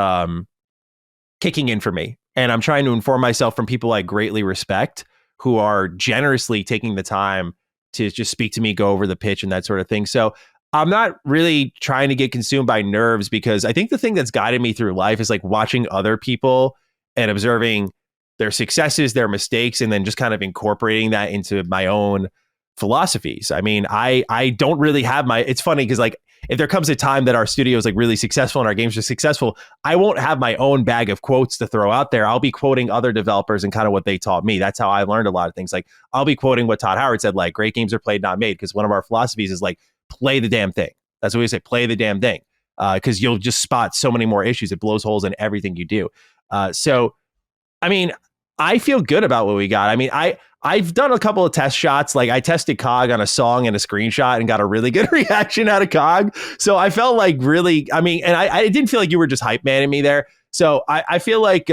kicking in for me. And I'm trying to inform myself from people I greatly respect, who are generously taking the time to just speak to me, go over the pitch and that sort of thing. So I'm not really trying to get consumed by nerves, because I think the thing that's guided me through life is like watching other people and observing their successes, their mistakes, and then just kind of incorporating that into my own philosophies. I mean, I don't really have it's funny because like, if there comes a time that our studio is like really successful and our games are successful, I won't have my own bag of quotes to throw out there. I'll be quoting other developers and kind of what they taught me. That's how I learned a lot of things. Like, I'll be quoting what Todd Howard said, like, great games are played, not made. Because one of our philosophies is like, play the damn thing. That's what we say, play the damn thing. Because you'll just spot so many more issues. It blows holes in everything you do. So, I mean, I feel good about what we got. I mean, I've done a couple of test shots. Like, I tested COG on a song and a screenshot and got a really good reaction out of COG. So I felt like really, I mean, and I didn't feel like you were just hype manning me there. So I feel like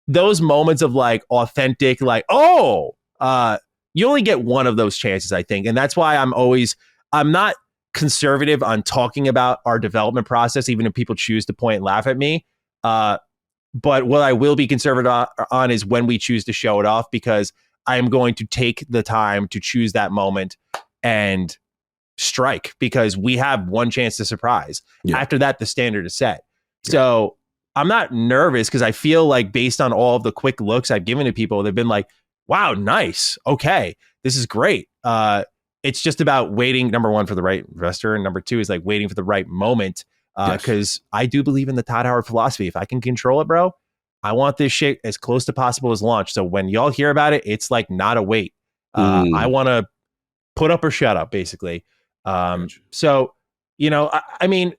those moments of like authentic, like, you only get one of those chances, I think. And that's why I'm not conservative on talking about our development process, even if people choose to point and laugh at me. But what I will be conservative on is when we choose to show it off, because I am going to take the time to choose that moment and strike, because we have one chance to surprise. Yeah. After that, the standard is set. Yeah. So I'm not nervous, because I feel like based on all of the quick looks I've given to people, they've been like, wow, nice. Okay, this is great. It's just about waiting, number one, for the right investor. And number two is like waiting for the right moment. Because I do believe in the Todd Howard philosophy. If I can control it, bro, I want this shit as close to possible as launch. So when y'all hear about it, it's like not a wait. I want to put up or shut up, basically. So, you know, I mean,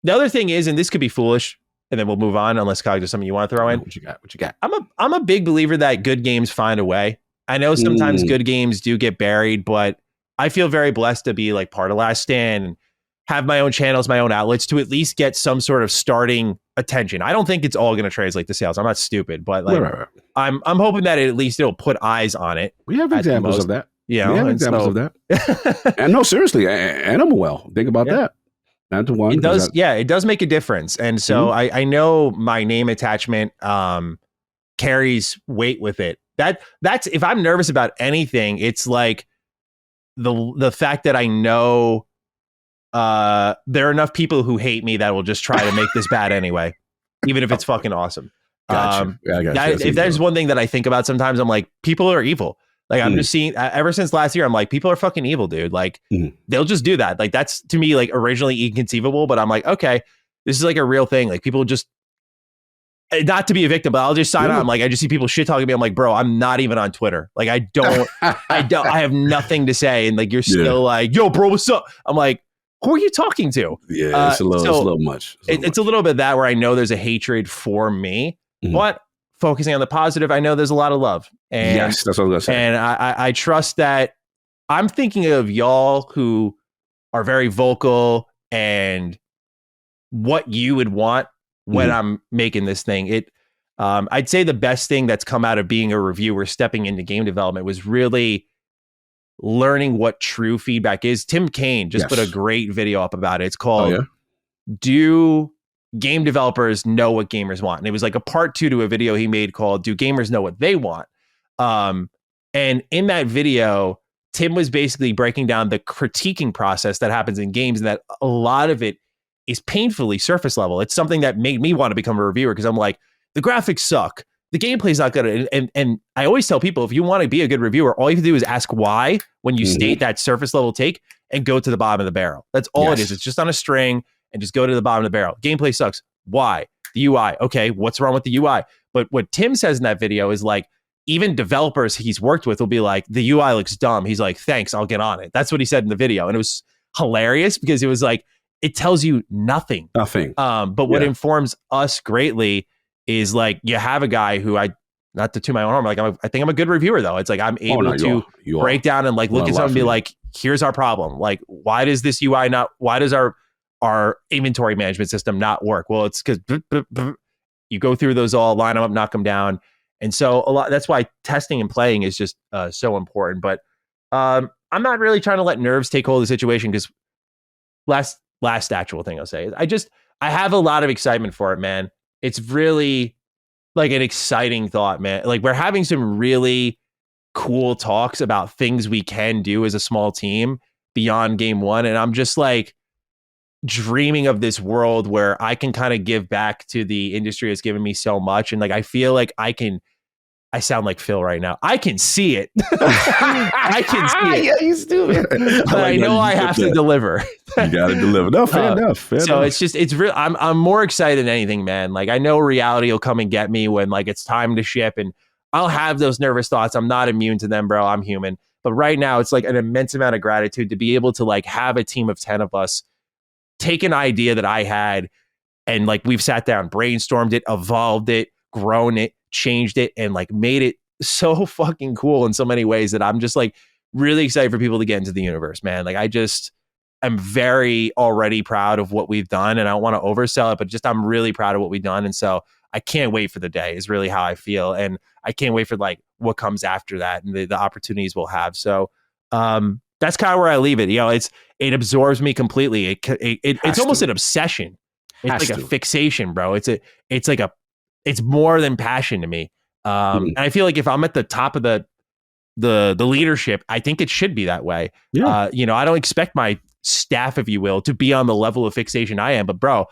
the other thing is, and this could be foolish, and then we'll move on unless Cog, there's something you want to throw in. What you got? I'm a big believer that good games find a way. I know sometimes good games do get buried, but I feel very blessed to be like part of Last Stand and have my own channels, my own outlets, to at least get some sort of starting attention. I don't think it's all going to translate to sales. I'm not stupid, but like, right. I'm hoping that at least it'll put eyes on it. We have examples of that. Yeah, we have examples of that. And no, seriously, Animal Well. Think about that. Not to one. It does. It does make a difference. And so I know my name attachment carries weight with it. That's if I'm nervous about anything, it's like the fact that I know there are enough people who hate me that will just try to make this bad anyway, even if it's fucking awesome. Gotcha. If there's one thing that I think about sometimes, I'm like, people are evil. Like, I'm just seeing, ever since last year, I'm like, people are fucking evil, dude. Like, they'll just do that. Like, that's to me like originally inconceivable, but I'm like, okay, this is like a real thing. Like, people just, not to be a victim, but I'll just sign on. I'm like, I just see people shit talking to me. I'm like, bro, I'm not even on Twitter. Like, I have nothing to say. And like, you're still like, yo, bro, what's up? I'm like, who are you talking to? Yeah, it's a little much. It's a little bit that where I know there's a hatred for me, but focusing on the positive, I know there's a lot of love. And, yes, that's what I was going to say. And I trust that I'm thinking of y'all who are very vocal and what you would want when I'm making this thing. I'd say the best thing that's come out of being a reviewer, stepping into game development, was really learning what true feedback is. Tim Kaine just put a great video up about it. It's called Do Game Developers Know What Gamers Want? And it was like a part 2 to a video he made called Do Gamers Know What They Want? And in that video, Tim was basically breaking down the critiquing process that happens in games, and that a lot of it is painfully surface level. It's something that made me want to become a reviewer, because I'm like, the graphics suck, the gameplay's not good. And I always tell people, if you want to be a good reviewer, all you have to do is ask why when you state that surface level take, and go to the bottom of the barrel. That's all it is. It's just on a string, and just go to the bottom of the barrel. Gameplay sucks. Why? The UI. Okay, what's wrong with the UI? But what Tim says in that video is like, even developers he's worked with will be like, the UI looks dumb. He's like, thanks, I'll get on it. That's what he said in the video. And it was hilarious because it was like, it tells you nothing. But what informs us greatly is like, you have a guy who not to toot my own horn, like I think I'm a good reviewer though. It's like, I'm able to break down and like look at something and be like, here's our problem. Like, why does this UI why does our inventory management system not work? Well, it's because you go through those all, line them up, knock them down. And so that's why testing and playing is just so important. But I'm not really trying to let nerves take hold of the situation, because last actual thing I'll say, I have a lot of excitement for it, man. It's really like an exciting thought, man. Like, we're having some really cool talks about things we can do as a small team beyond game one. And I'm just like dreaming of this world where I can kind of give back to the industry that's given me so much. And like, I feel like I sound like Phil right now. I can see it. I can see it. Yeah, you stupid. But I know I have to deliver. You got to deliver. No, fair enough. It's real. I'm more excited than anything, man. Like, I know reality will come and get me when like it's time to ship, and I'll have those nervous thoughts. I'm not immune to them, bro. I'm human. But right now, it's like an immense amount of gratitude to be able to like have a team of 10 of us take an idea that I had, and like we've sat down, brainstormed it, evolved it, grown it, changed it, and like made it so fucking cool in so many ways that I'm just like really excited for people to get into the universe, man. Like, I'm very already proud of what we've done, and I don't want to oversell it, but just I'm really proud of what we've done. And so I can't wait for the day is really how I feel. And I can't wait for like what comes after that and the opportunities we'll have. So that's kind of where I leave it. You know, it absorbs me completely. It's almost an obsession. It's like a fixation, bro. It's more than passion to me. And I feel like if I'm at the top of the leadership, I think it should be that way. Yeah. I don't expect my staff, if you will, to be on the level of fixation I am. But bro,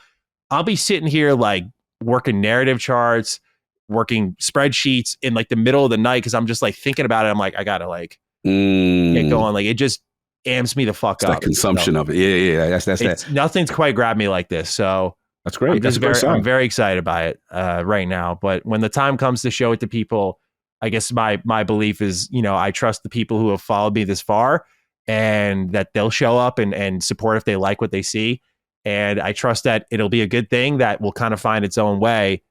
I'll be sitting here like working narrative charts, working spreadsheets in like the middle of the night because I'm just like thinking about it. I'm like, I gotta like get going. Like, it just amps me the fuck up. That consumption of it. Yeah. That's that. Nothing's quite grabbed me like this. So that's great. I'm very excited by it right now. But when the time comes to show it to people, I guess my belief is, I trust the people who have followed me this far, and that they'll show up and support if they like what they see. And I trust that it'll be a good thing that will kind of find its own way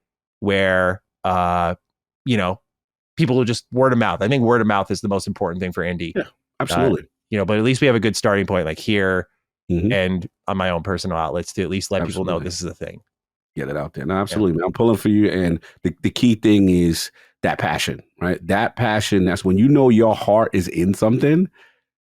where, people will just word of mouth. I think word of mouth is the most important thing for indie. Yeah, absolutely. But at least we have a good starting point like here. And on my own personal outlets to at least let people know this is a thing. Get it out there. No, absolutely. Yeah. I'm pulling for you. And the key thing is that passion, right? That passion, that's when your heart is in something,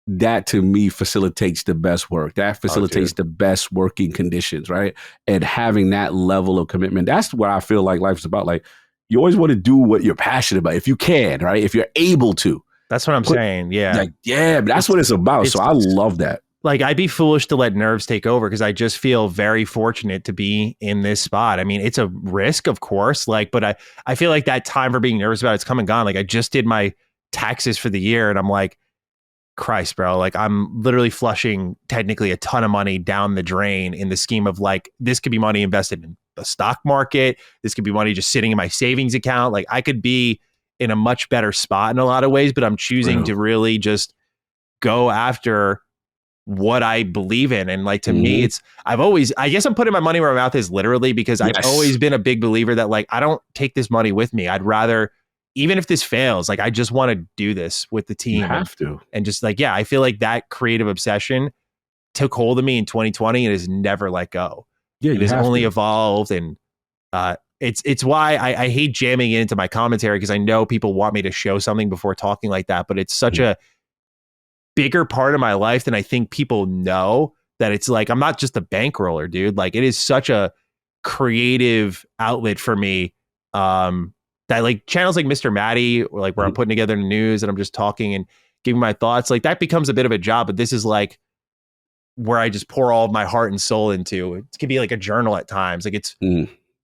that to me facilitates the best work. That facilitates the best working conditions, right? And having that level of commitment, that's what I feel like life is about. Like, you always want to do what you're passionate about if you can, right? If you're able to. That's what I'm saying. Yeah. Like, but that's what it's about. So I love that. Like, I'd be foolish to let nerves take over because I just feel very fortunate to be in this spot. I mean, it's a risk, of course, but I feel like that time for being nervous about it's come and gone. Like, I just did my taxes for the year and I'm like, Christ, bro, like I'm literally flushing technically a ton of money down the drain in the scheme of like, this could be money invested in the stock market. This could be money just sitting in my savings account. Like, I could be in a much better spot in a lot of ways, but I'm choosing to really just go after what I believe in. And like, to me, I guess I'm putting my money where my mouth is literally because I've always been a big believer that like, I don't take this money with me. I'd rather, even if this fails, like, I just want to do this with the team. You have to. And just like, I feel like that creative obsession took hold of me in 2020 and has never let go. Yeah. It has only evolved. And it's why I hate jamming into my commentary, because I know people want me to show something before talking like that, but it's such a bigger part of my life than I think people know, that it's like, I'm not just a bankroller, dude. Like, it is such a creative outlet for me. That like channels like Mr. Matty, or like where I'm putting together the news and I'm just talking and giving my thoughts, like that becomes a bit of a job, but this is like where I just pour all of my heart and soul into. It can be like a journal at times. Like, it's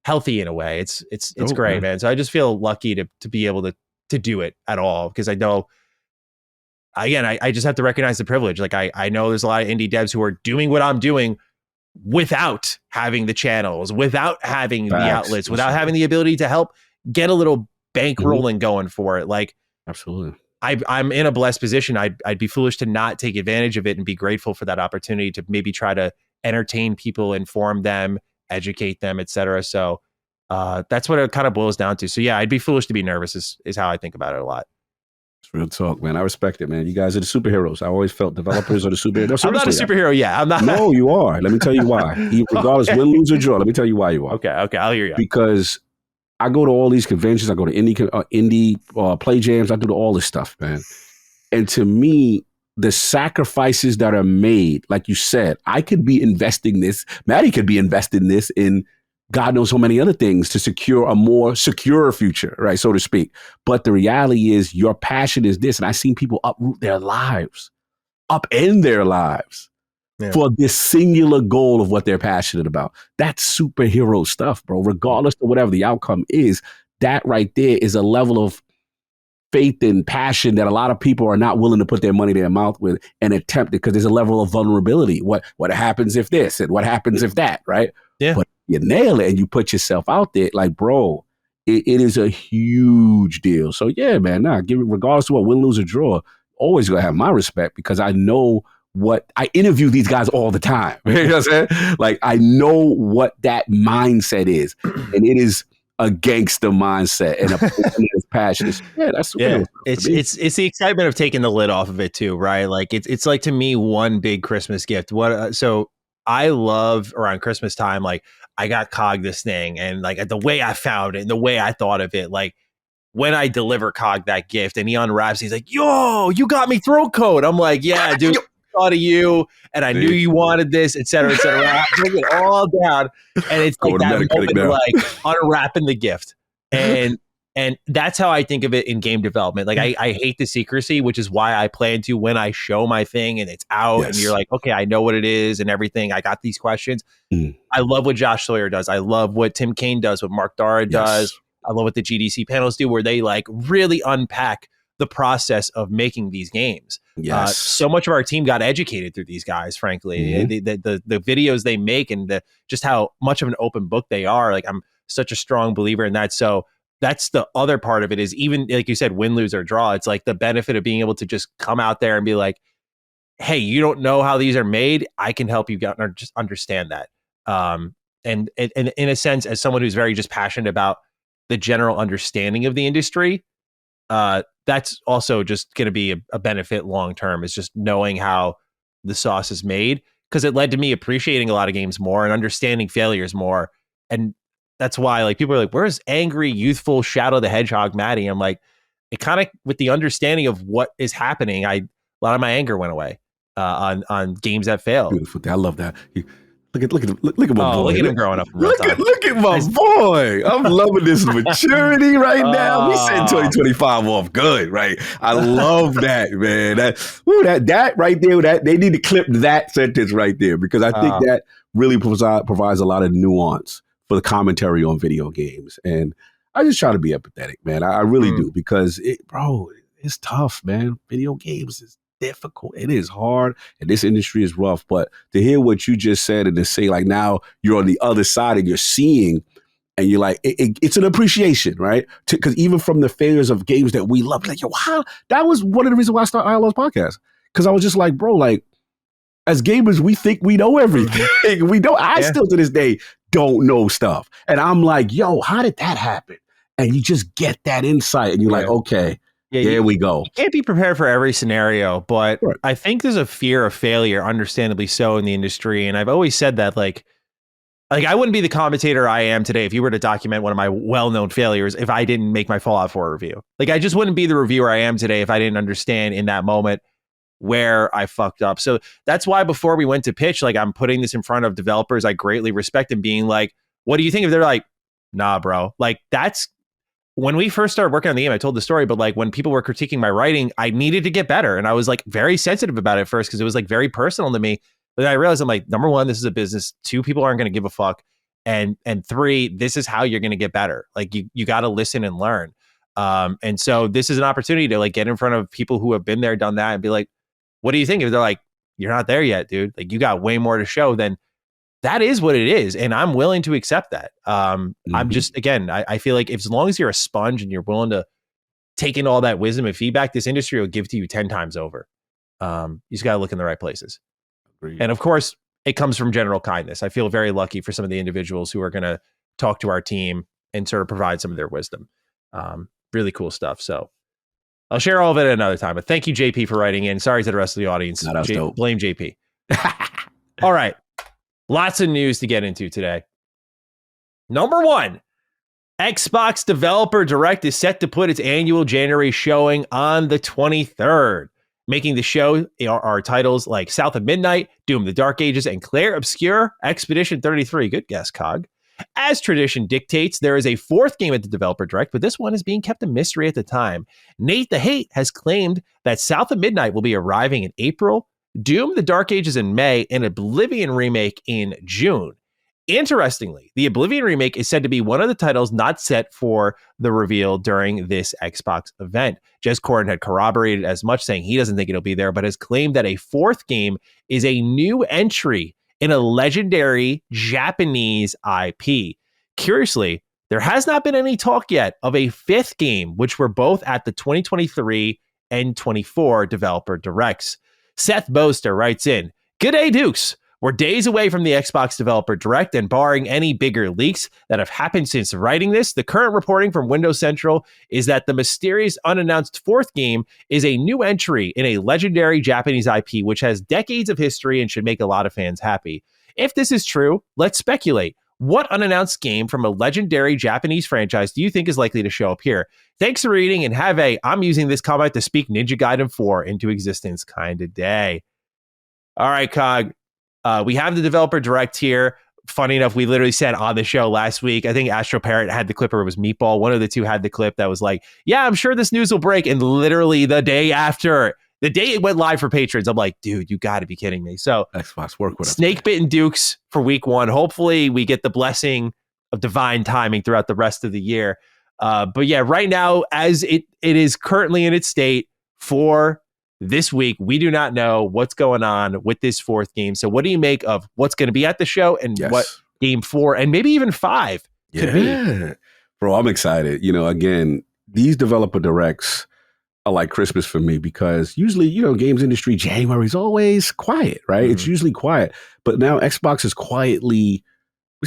healthy in a way. It's great, man. So I just feel lucky to be able to do it at all, because I know, again, I just have to recognize the privilege. Like, I know there's a lot of indie devs who are doing what I'm doing without having the channels, without having the outlets, without having the ability to help get a little bankrolling going for it. Like, Absolutely. I'm in a blessed position. I'd be foolish to not take advantage of it and be grateful for that opportunity to maybe try to entertain people, inform them, educate them, etc. So that's what it kind of boils down to. So yeah, I'd be foolish to be nervous is how I think about it a lot. It's real talk, man. I respect it, man. You guys are the superheroes. I always felt developers are the superheroes. No, I'm not a superhero. Yeah, I'm not. No, you are. Let me tell you why. Regardless, win, lose, or draw. Let me tell you why you are. Okay, I'll hear you. Because I go to all these conventions. I go to indie play jams. I do all this stuff, man. And to me, the sacrifices that are made, like you said, I could be investing this. Maddie could be investing this in God knows so many other things to secure a more secure future, right, so to speak. But the reality is your passion is this. And I've seen people upend their lives for this singular goal of what they're passionate about. That's superhero stuff, bro. Regardless of whatever the outcome is, that right there is a level of faith and passion that a lot of people are not willing to put their money in their mouth with and attempt it because there's a level of vulnerability. What happens if this and what happens if that, right? Yeah. But you nail it and you put yourself out there, like, bro, it is a huge deal. So yeah, man, regardless of what win, lose, or draw, always gonna have my respect because I know I interview these guys all the time. You know what I'm saying? Like, I know what that mindset is, and it is a gangster mindset and a person that is passionate. Yeah, that's it's the excitement of taking the lid off of it too, right? Like it's like, to me, one big Christmas gift. So I love around Christmas time, like, I got Cog this thing, and like the way I found it and the way I thought of it, like when I deliver Cog that gift and he unwraps, he's like, "Yo, you got me throat coat." I'm like, "Yeah, dude, I thought of you, and I knew you wanted this, etc., etc." I broke it all down, and it's like that moment of like unwrapping the gift, and that's how I think of it in game development. Like I hate the secrecy, which is why I plan to, when I show my thing and it's out, and you're like, okay, I know what it is and everything. I got these questions. I love what Josh Sawyer does. I love what Tim Kaine does, what Mark Dara does. I love what the GDC panels do, where they like really unpack the process of making these games. So much of our team got educated through these guys, frankly. The videos they make and just how much of an open book they are. Like, I'm such a strong believer in that. So that's the other part of it, is even like you said, win, lose, or draw. It's like the benefit of being able to just come out there and be like, hey, you don't know how these are made. I can help you just understand that. And in a sense, as someone who's very just passionate about the general understanding of the industry, that's also just going to be a benefit long term, is just knowing how the sauce is made, because it led to me appreciating a lot of games more and understanding failures more. And that's why, like, people are like, where's angry, youthful Shadow the Hedgehog Maddie? I'm like, it kind of, with the understanding of what is happening, a lot of my anger went away on games that failed. Beautiful. I love that. Look at my boy. Look at him growing up. Look at my boy. I'm loving this maturity right now. We setting 2025 off good, right? I love that, man. That right there. That they need to clip that sentence right there, because I think that really provides a lot of nuance for the commentary on video games. And I just try to be empathetic, man. I really do, because it's tough, man. Video games is difficult. It is hard, and this industry is rough. But to hear what you just said and to say, like, now you're on the other side and you're seeing, and you're like, it's an appreciation, right? Because even from the failures of games that we love, like, yo, wow, that was one of the reasons why I started ILO's podcast. Because I was just like, bro, like, as gamers, we think we know everything. We don't. I still to this day don't know stuff, and I'm like, yo, how did that happen? And you just get that insight, and you're like, okay. There we go. You can't be prepared for every scenario, but I think there's a fear of failure, understandably so, in the industry. And I've always said that, like I wouldn't be the commentator I am today if you were to document one of my well-known failures if I didn't make my Fallout 4 review. Like, I just wouldn't be the reviewer I am today if I didn't understand in that moment where I fucked up. So that's why before we went to pitch, like, I'm putting this in front of developers I greatly respect and being like, what do you think? If they're like, nah, bro, like, that's when we first started working on the game. I told the story, but like, when people were critiquing my writing, I needed to get better. And I was like very sensitive about it at first, because it was like very personal to me. But then I realized, I'm like, number one, this is a business. 2, people aren't going to give a fuck. And 3, this is how you're going to get better. Like, you got to listen and learn. And so this is an opportunity to like get in front of people who have been there, done that, and be like, what do you think? If they're like, you're not there yet, dude, like, you got way more to show, then that is what it is. And I'm willing to accept that. I'm just, again, I feel like as long as you're a sponge and you're willing to taken all that wisdom and feedback, this industry will give to you 10 times over. You just got to look in the right places. Agreed. And of course, it comes from general kindness. I feel very lucky for some of the individuals who are going to talk to our team and sort of provide some of their wisdom. Really cool stuff. So I'll share all of it at another time. But thank you, JP, for writing in. Sorry to the rest of the audience. Blame JP. All right. Lots of news to get into today. Number one, Xbox Developer Direct is set to put its annual January showing on the 23rd. Making the show are titles like South of Midnight, Doom the Dark Ages, and Clair Obscur, Expedition 33. Good guess, Cog. As tradition dictates, there is a fourth game at the Developer Direct, but this one is being kept a mystery at the time. Nate the Hate has claimed that South of Midnight will be arriving in April, Doom the Dark Ages in May, and Oblivion Remake in June. Interestingly, the Oblivion Remake is said to be one of the titles not set for the reveal during this Xbox event. Jez Corden had corroborated as much, saying he doesn't think it'll be there, but has claimed that a fourth game is a new entry in a legendary Japanese IP. Curiously, there has not been any talk yet of a fifth game, which were both at the 2023 and 24 Developer Directs. Seth Boaster writes in, "Good day, Dukes. We're days away from the Xbox Developer Direct, and barring any bigger leaks that have happened since writing this, the current reporting from Windows Central is that the mysterious unannounced fourth game is a new entry in a legendary Japanese IP, which has decades of history and should make a lot of fans happy. If this is true, let's speculate. What unannounced game from a legendary Japanese franchise do you think is likely to show up here? Thanks for reading, and have a I'm using this comment to speak Ninja Gaiden 4 into existence kind of day." All right, Cog. We have the Developer Direct here. Funny enough, we literally said on the show last week, I think Astro Parrot had the clip, or it was Meatball. One of the two had the clip that was like, yeah, I'm sure this news will break. And literally the day after, the day it went live for patrons, I'm like, dude, you got to be kidding me. So Xbox, work with us. Snake Bitten Dukes for week one. Hopefully we get the blessing of divine timing throughout the rest of the year. But yeah, right now, as it is currently in its state for this week, we do not know what's going on with this fourth game. So what do you make of what's going to be at the show and what game 4 and maybe even 5 could be? Bro, I'm excited. Again, these Developer Directs are like Christmas for me, because usually, games industry, January is always quiet, right? It's usually quiet. But now Xbox is quietly,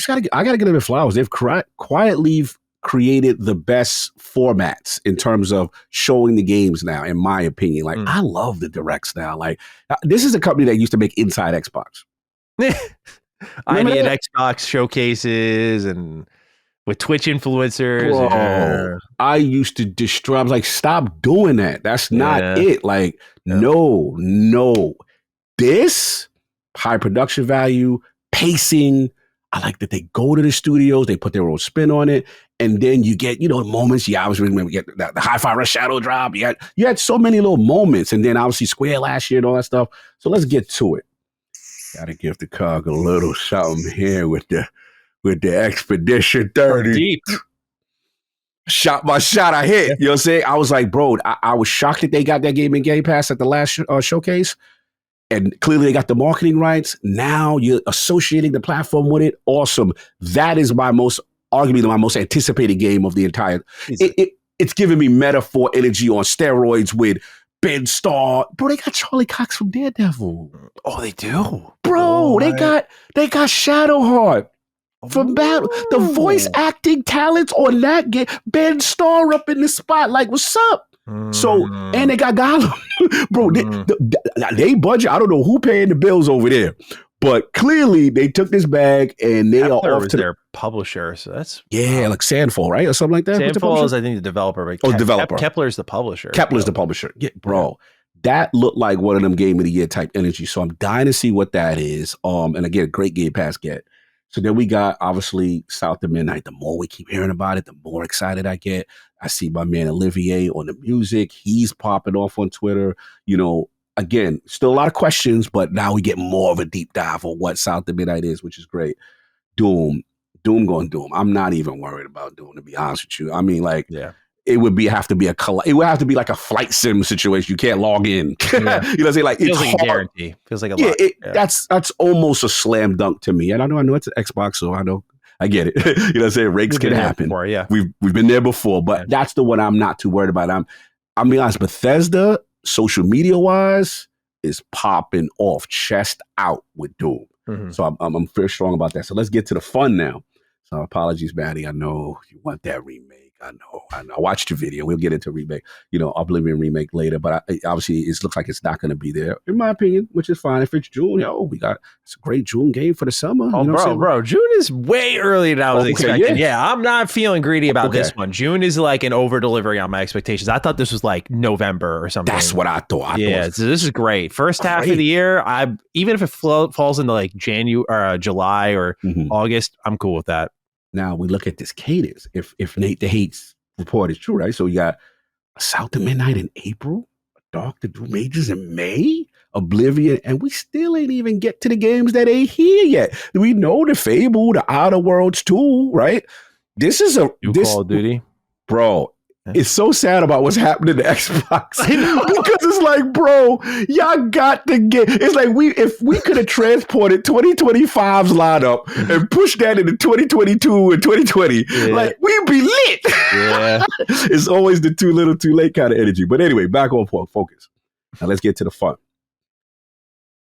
I got to give them flowers. They've quietly created the best formats in terms of showing the games now, in my opinion. Like, I love the Directs now. Like, this is a company that used to make Inside Xbox. I mean, Xbox showcases and with Twitch influencers. Bro, I used to destroy. I was like, stop doing that. That's not it. Like, no. This high production value, pacing. I like that they go to the studios, they put their own spin on it, and then you get, moments. Yeah, I was remember get the Hi-Fi Rush Shadow drop. You had so many little moments, and then obviously Square last year and all that stuff. So let's get to it. Gotta give the Cog a little something here with the Expedition 30. Deep. Shot by shot, I hit. You know what I'm saying? I was like, bro, I was shocked that they got that game in Game Pass at the last showcase. And clearly they got the marketing rights. Now you're associating the platform with it. Awesome. That is arguably my most anticipated game of the entire. It's giving me metaphor energy on steroids with Ben Starr. Bro, they got Charlie Cox from Daredevil. Oh, they do? Bro, they got Shadowheart from Battle. The voice acting talents on that game. Ben Starr up in the spot. Like, what's up? So, and they got Gollum. Bro, they budget. I don't know who paying the bills over there, but clearly they took this bag and they Kepler are off was to their publisher. So that's like Sandfall, right? Or something like that. Sandfall is, I think, the developer. Right? Developer. Kepler's the publisher. Kepler's the publisher. Yeah, bro. That looked like one of them Game of the Year type energy. So I'm dying to see what that is. And again, great Game Pass get. So then we got, obviously, South of Midnight. The more we keep hearing about it, the more excited I get. I see my man Olivier on the music. He's popping off on Twitter. Again, still a lot of questions, but now we get more of a deep dive on what South of Midnight is, which is great. Doom going Doom. I'm not even worried about Doom, to be honest with you. I mean, it would have to be like a flight sim situation. You can't log in. You know what I'm saying? Like, feels it's like hard. a guarantee. Feels like a lot. That's almost a slam dunk to me. And I know it's an Xbox, so I know I get it. You know what I'm saying? Rakes can happen. Before, yeah. We've been there before, but that's the one I'm not too worried about. I'm being honest, Bethesda, social media wise, is popping off chest out with Doom. Mm-hmm. So I'm very strong about that. So let's get to the fun now. So apologies, Maddie. I know you want that remake. I know. I watched your video. We'll get into remake, Oblivion Remake later. But obviously, it looks like it's not going to be there, in my opinion, which is fine. If it's June, it's a great June game for the summer. Oh, bro, June is way earlier than I was expecting. Yeah, I'm not feeling greedy about this one. June is like an over delivery on my expectations. I thought this was like November or something. That's what I thought. So this is great. First half of the year, even if it falls into like January or July or August, I'm cool with that. Now we look at this cadence. If Nate the Hate's report is true, right? So you got a South to Midnight in April, a Dark to Doom Ages in May, Oblivion, and we still ain't even get to the games that ain't here yet. We know the Fable, the Outer Worlds 2, right? This is Call of Duty, bro. It's so sad about what's happening to Xbox because it's like, bro, y'all got to get. It's like if we could have transported 2025's lineup and pushed that into 2022 and 2020, like we'd be lit. Yeah, it's always the too little, too late kind of energy. But anyway, back on focus. Now let's get to the fun.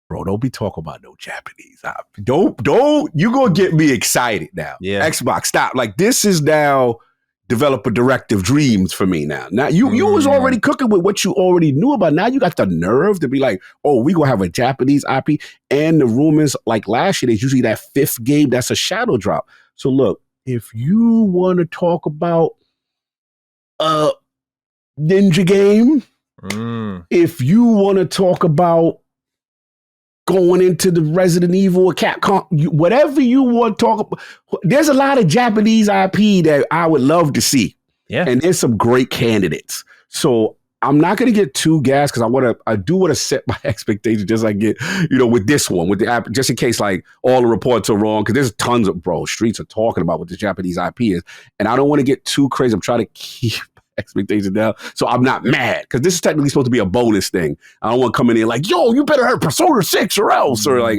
Bro, don't be talking about no Japanese. Don't. You gonna get me excited now. Yeah, Xbox, stop. Like this is now developer directive dreams for me now. Now you was already cooking with what you already knew about. Now you got the nerve to be like, oh, we gonna have a Japanese IP. And the rumors, like last year, there's usually that 5th game that's a shadow drop. So look, if you want to talk about a ninja game, if you want to talk about going into the Resident Evil or Capcom, whatever you want to talk about. There's a lot of Japanese IP that I would love to see. Yeah. And there's some great candidates. So I'm not going to get too gassed because I do want to set my expectations just like get, with this one, with the app, just in case like all the reports are wrong. Because there's tons of, streets are talking about what the Japanese IP is. And I don't want to get too crazy. I'm trying to keep expectations down. So I'm not mad because this is technically supposed to be a bonus thing. I don't want to come in here like, yo, you better have Persona 6 or else. Or like,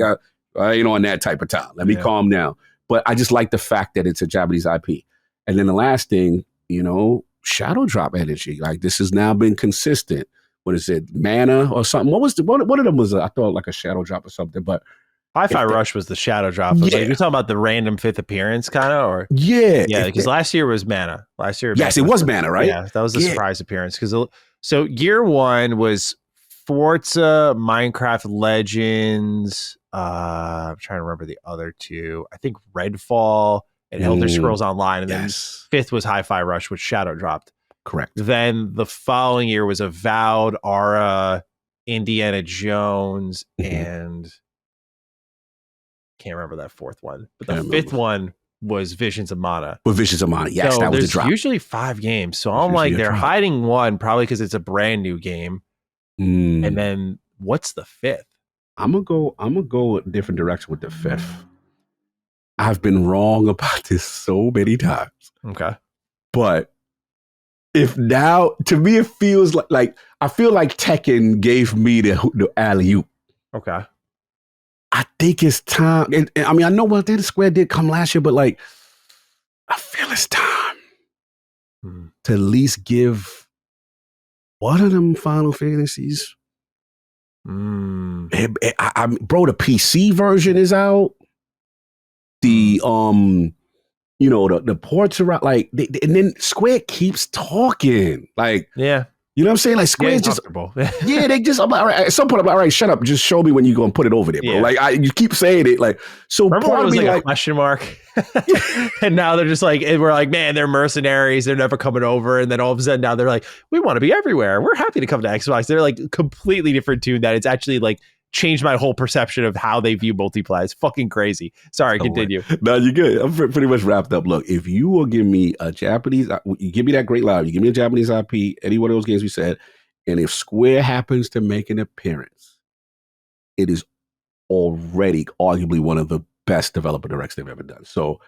I ain't on that type of time. Let me calm down. But I just like the fact that it's a Japanese IP. And then the last thing, shadow drop energy. Like this has now been consistent. What is it? Mana or something? What was one of them was I thought like a shadow drop or something, but Hi-Fi Rush was the shadow drop. Like, you're talking about the random 5th appearance kind of, or yeah, because last year was Mana. Last year, yes, it was Mana, right? Yeah, that was a surprise appearance. So year one was Forza, Minecraft Legends. I'm trying to remember the other two. I think Redfall and Elder Scrolls Online, and then 5th was Hi-Fi Rush, which shadow dropped. Correct. Then the following year was Avowed, Aura, Indiana Jones, and can't remember that 4th one, but the 5th one was Visions of Mana. With Visions of Mana, yes, so that was the drop. Usually 5 games, so I'm like, they're hiding one probably because it's a brand new game. And then what's the 5th? I'm gonna go a different direction with the 5th. I've been wrong about this so many times. Okay, but if now to me it feels like I feel like Tekken gave me the alley-oop. Okay. I think it's time. And I mean, I know the Square did come last year, but like, I feel it's time to at least give one of them Final Fantasies. Bro, the PC version is out. The the ports are out. Like, and then Square keeps talking. Like, yeah. You know what I'm saying? Like Square's just, they just, I'm like, all right, at some point, I'm like, all right, shut up. Just show me when you're going to put it over there, bro. Like, you keep saying it. Like, so remember part of me like a question mark? And now they're just like, we're like, man, they're mercenaries. They're never coming over. And then all of a sudden now they're like, we want to be everywhere. We're happy to come to Xbox. They're like completely different tune that it's actually like changed my whole perception of how they view multiplayer. It's fucking crazy. Sorry, continue. No, you're good. I'm pretty much wrapped up. Look, if you will give me a Japanese, you give me that great live, you give me a Japanese IP, any one of those games we said, and if Square happens to make an appearance, it is already arguably one of the best developer directs they've ever done. So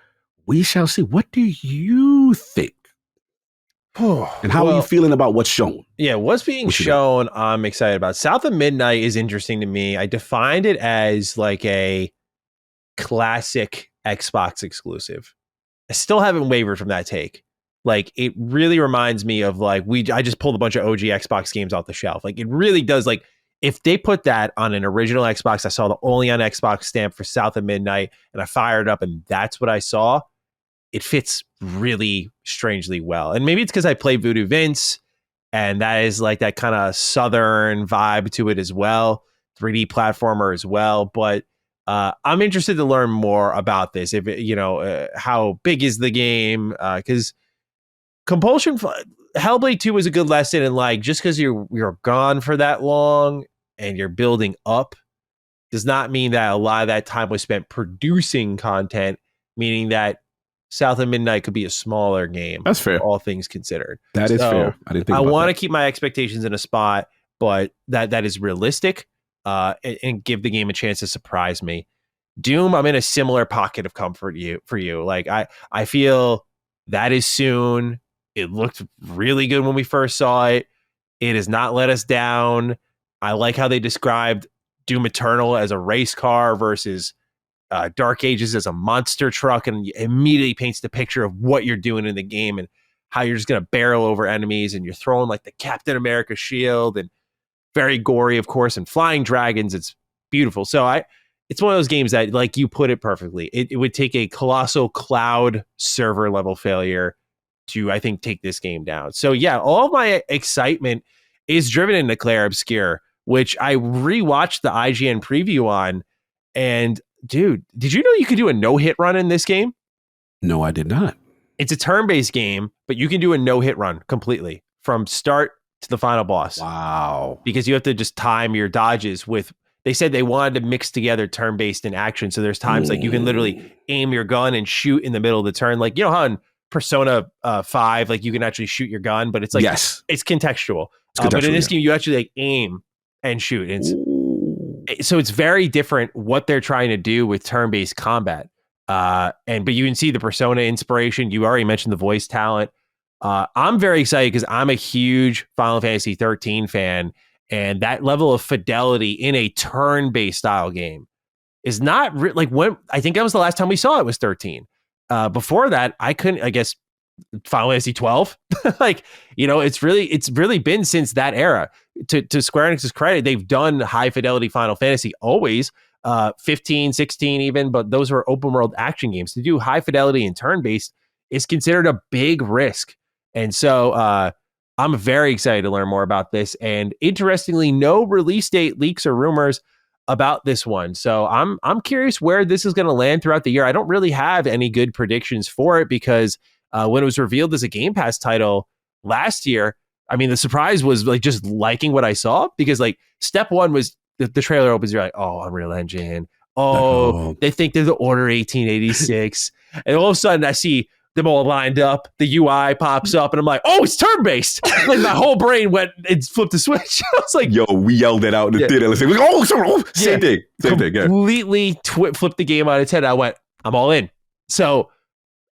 we shall see. What do you think? And how are you feeling about what's shown? Yeah, what's being shown, I'm excited about. South of Midnight is interesting to me. I defined it as like a classic Xbox exclusive. I still haven't wavered from that take. Like, it really reminds me of like, I just pulled a bunch of OG Xbox games off the shelf. Like, it really does. Like, if they put that on an original Xbox, I saw the only on Xbox stamp for South of Midnight, and I fired up and that's what I saw. It fits really strangely well. And maybe it's because I play Voodoo Vince, and that is like that kind of Southern vibe to it as well. 3D platformer as well. But I'm interested to learn more about this. If how big is the game? Because Compulsion, Hellblade 2 was a good lesson in like, just because you're gone for that long and you're building up does not mean that a lot of that time was spent producing content, meaning that South of Midnight could be a smaller game. That's fair. All things considered. That is fair. I didn't think I about want to that. keep my expectations in a spot, but that is realistic, and give the game a chance to surprise me. Doom, I'm in a similar pocket of comfort for you. Like, I feel that is soon. It looked really good when we first saw it. It has not let us down. I like how they described Doom Eternal as a race car versus Dark Ages as a monster truck, and it immediately paints the picture of what you're doing in the game and how you're just going to barrel over enemies, and you're throwing like the Captain America shield, and very gory, of course, and flying dragons. It's beautiful. So it's one of those games that, like you put it perfectly, it would take a colossal cloud server level failure to, I think, take this game down. So yeah, all of my excitement is driven into Clair Obscur, which I rewatched the IGN preview on. And dude, did you know you could do a no-hit run in this game? No, I did not. It's a turn-based game, but you can do a no-hit run completely from start to the final boss. Wow. Because you have to just time your dodges with, they said they wanted to mix together turn-based and action. So there's times like you can literally aim your gun and shoot in the middle of the turn. Like, you know how in Persona 5, like you can actually shoot your gun, but it's like, yes, it's contextual. But in this game, you actually like aim and shoot. So it's very different what they're trying to do with turn-based combat. But you can see the Persona inspiration. You already mentioned the voice talent. I'm very excited because I'm a huge Final Fantasy 13 fan, and that level of fidelity in a turn-based style game is not like when I think that was the last time we saw it was 13. Before that, I couldn't. I guess Final Fantasy 12. Like, it's really been since that era. To Square Enix's credit, they've done high fidelity Final Fantasy always. 15, 16 even, but those were open world action games. To do high fidelity and turn-based is considered a big risk. And so I'm very excited to learn more about this. And interestingly, no release date leaks or rumors about this one. So I'm curious where this is going to land throughout the year. I don't really have any good predictions for it because when it was revealed as a Game Pass title last year, I mean, the surprise was like just liking what I saw, because like step one was the trailer opens, you're like, oh, Unreal Engine. Oh, they think they're the Order 1886. And all of a sudden I see them all lined up. The UI pops up and I'm like, oh, it's turn-based. Like my whole brain it flipped the switch. I was like, yo, we yelled that out in the theater. Let's say, same thing. Completely flipped the game on its head. I went, I'm all in. So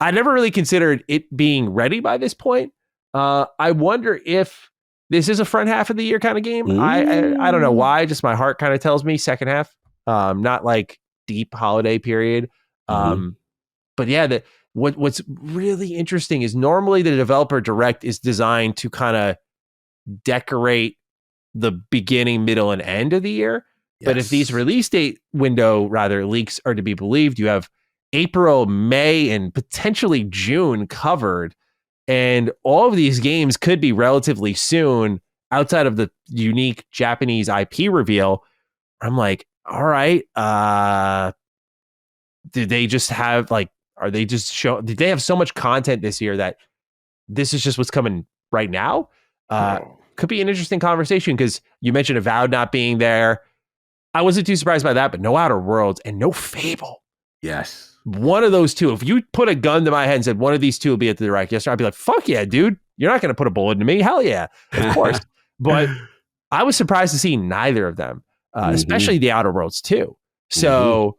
I never really considered it being ready by this point. I wonder if this is a front half of the year kind of game. I don't know why. Just my heart kind of tells me second half. Not like deep holiday period. But yeah, what's really interesting is normally the developer direct is designed to kind of decorate the beginning, middle, and end of the year. Yes. But if these release date window leaks are to be believed, you have April, May, and potentially June covered. And all of these games could be relatively soon outside of the unique Japanese IP reveal. I'm like, all right, did they just have like, did they have so much content this year that this is just what's coming right now? Could be an interesting conversation because you mentioned Avowed not being there. I wasn't too surprised by that, but no Outer Worlds and no Fable. Yes. One of those two. If you put a gun to my head and said one of these two will be at the direct yesterday, I'd be like, fuck yeah, dude. You're not going to put a bullet into me. Hell yeah. Of course. But I was surprised to see neither of them, especially the Outer Worlds too. So,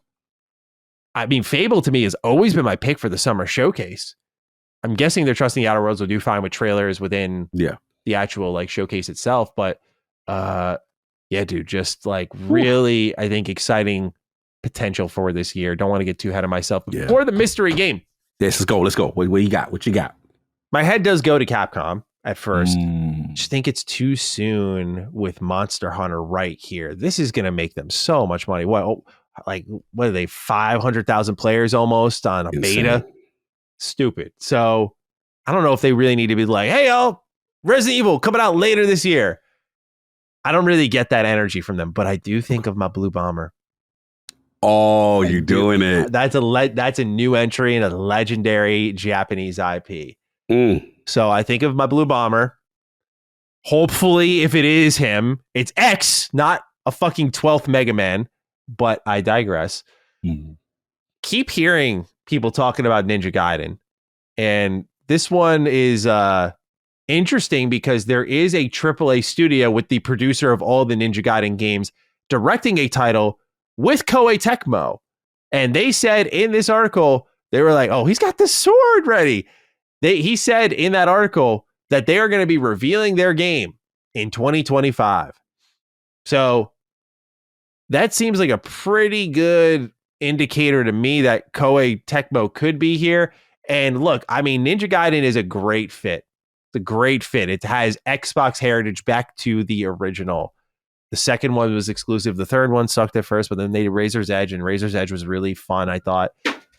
I mean, Fable to me has always been my pick for the summer showcase. I'm guessing they're trusting the Outer Worlds will do fine with trailers within the actual like showcase itself. But yeah, dude, just like really, I think exciting potential for this year. Don't want to get too ahead of myself. Before the mystery game, Yes, let's go. What you got? What you got? My head does go to Capcom at first. Just think it's too soon with Monster Hunter right here. This is going to make them so much money. What are they, 500,000 players almost on a beta? Stupid. So I don't know if they really need to be like, hey, Resident Evil coming out later this year. I don't really get that energy from them, but I do think of my Blue Bomber. Oh, you're doing it. That's a new entry in a legendary Japanese IP. So I think of my Blue Bomber. Hopefully, if it is him, it's X, not a fucking 12th Mega Man. But I digress. Keep hearing people talking about Ninja Gaiden. And this one is interesting because there is a AAA studio with the producer of all the Ninja Gaiden games directing a title with Koei Tecmo. And they said in this article, they were like, oh, he's got the sword ready. He said in that article that they are going to be revealing their game in 2025. So that seems like a pretty good indicator to me that Koei Tecmo could be here. And look, I mean, Ninja Gaiden is a great fit. It's a great fit. It has Xbox heritage back to the original. The second one was exclusive. The third one sucked at first, but then they did Razor's Edge, and Razor's Edge was really fun, I thought.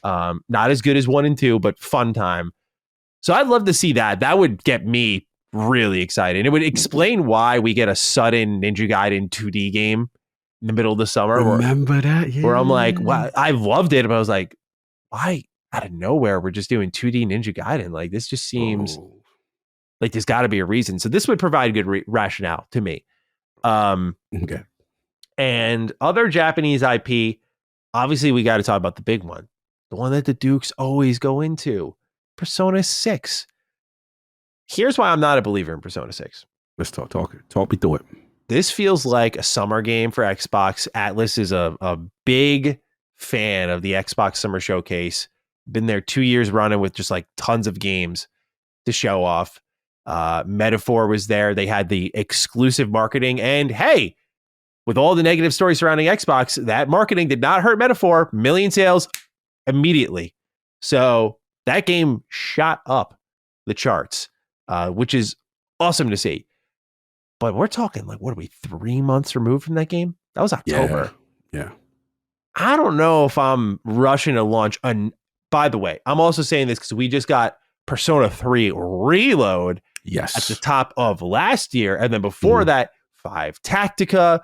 Not as good as 1 and 2, but fun time. So I'd love to see that. That would get me really excited. And it would explain why we get a sudden Ninja Gaiden 2D game in the middle of the summer. Remember that? Yeah. Where I'm like, wow, I loved it, but I was like, why out of nowhere we're just doing 2D Ninja Gaiden? Like, this just seems like there's got to be a reason. So this would provide good rationale to me. Okay. And other Japanese IP, obviously we got to talk about the big one, the one that the Dukes always go into, Persona 6. Here's why I'm not a believer in Persona 6. Let's talk me through it. This feels like a summer game for Xbox. Atlas is a big fan of the Xbox Summer Showcase. Been there 2 years running with just like tons of games to show off. Metaphor was there. They had the exclusive marketing. And hey, with all the negative stories surrounding Xbox, that marketing did not hurt Metaphor. Million sales immediately. So that game shot up the charts, which is awesome to see. But we're talking like, what are we, 3 months removed from that game? That was October. Yeah. I don't know if I'm rushing to launch. By the way, I'm also saying this because we just got Persona 3 Reload at the top of last year. And then before that, 5 Tactica.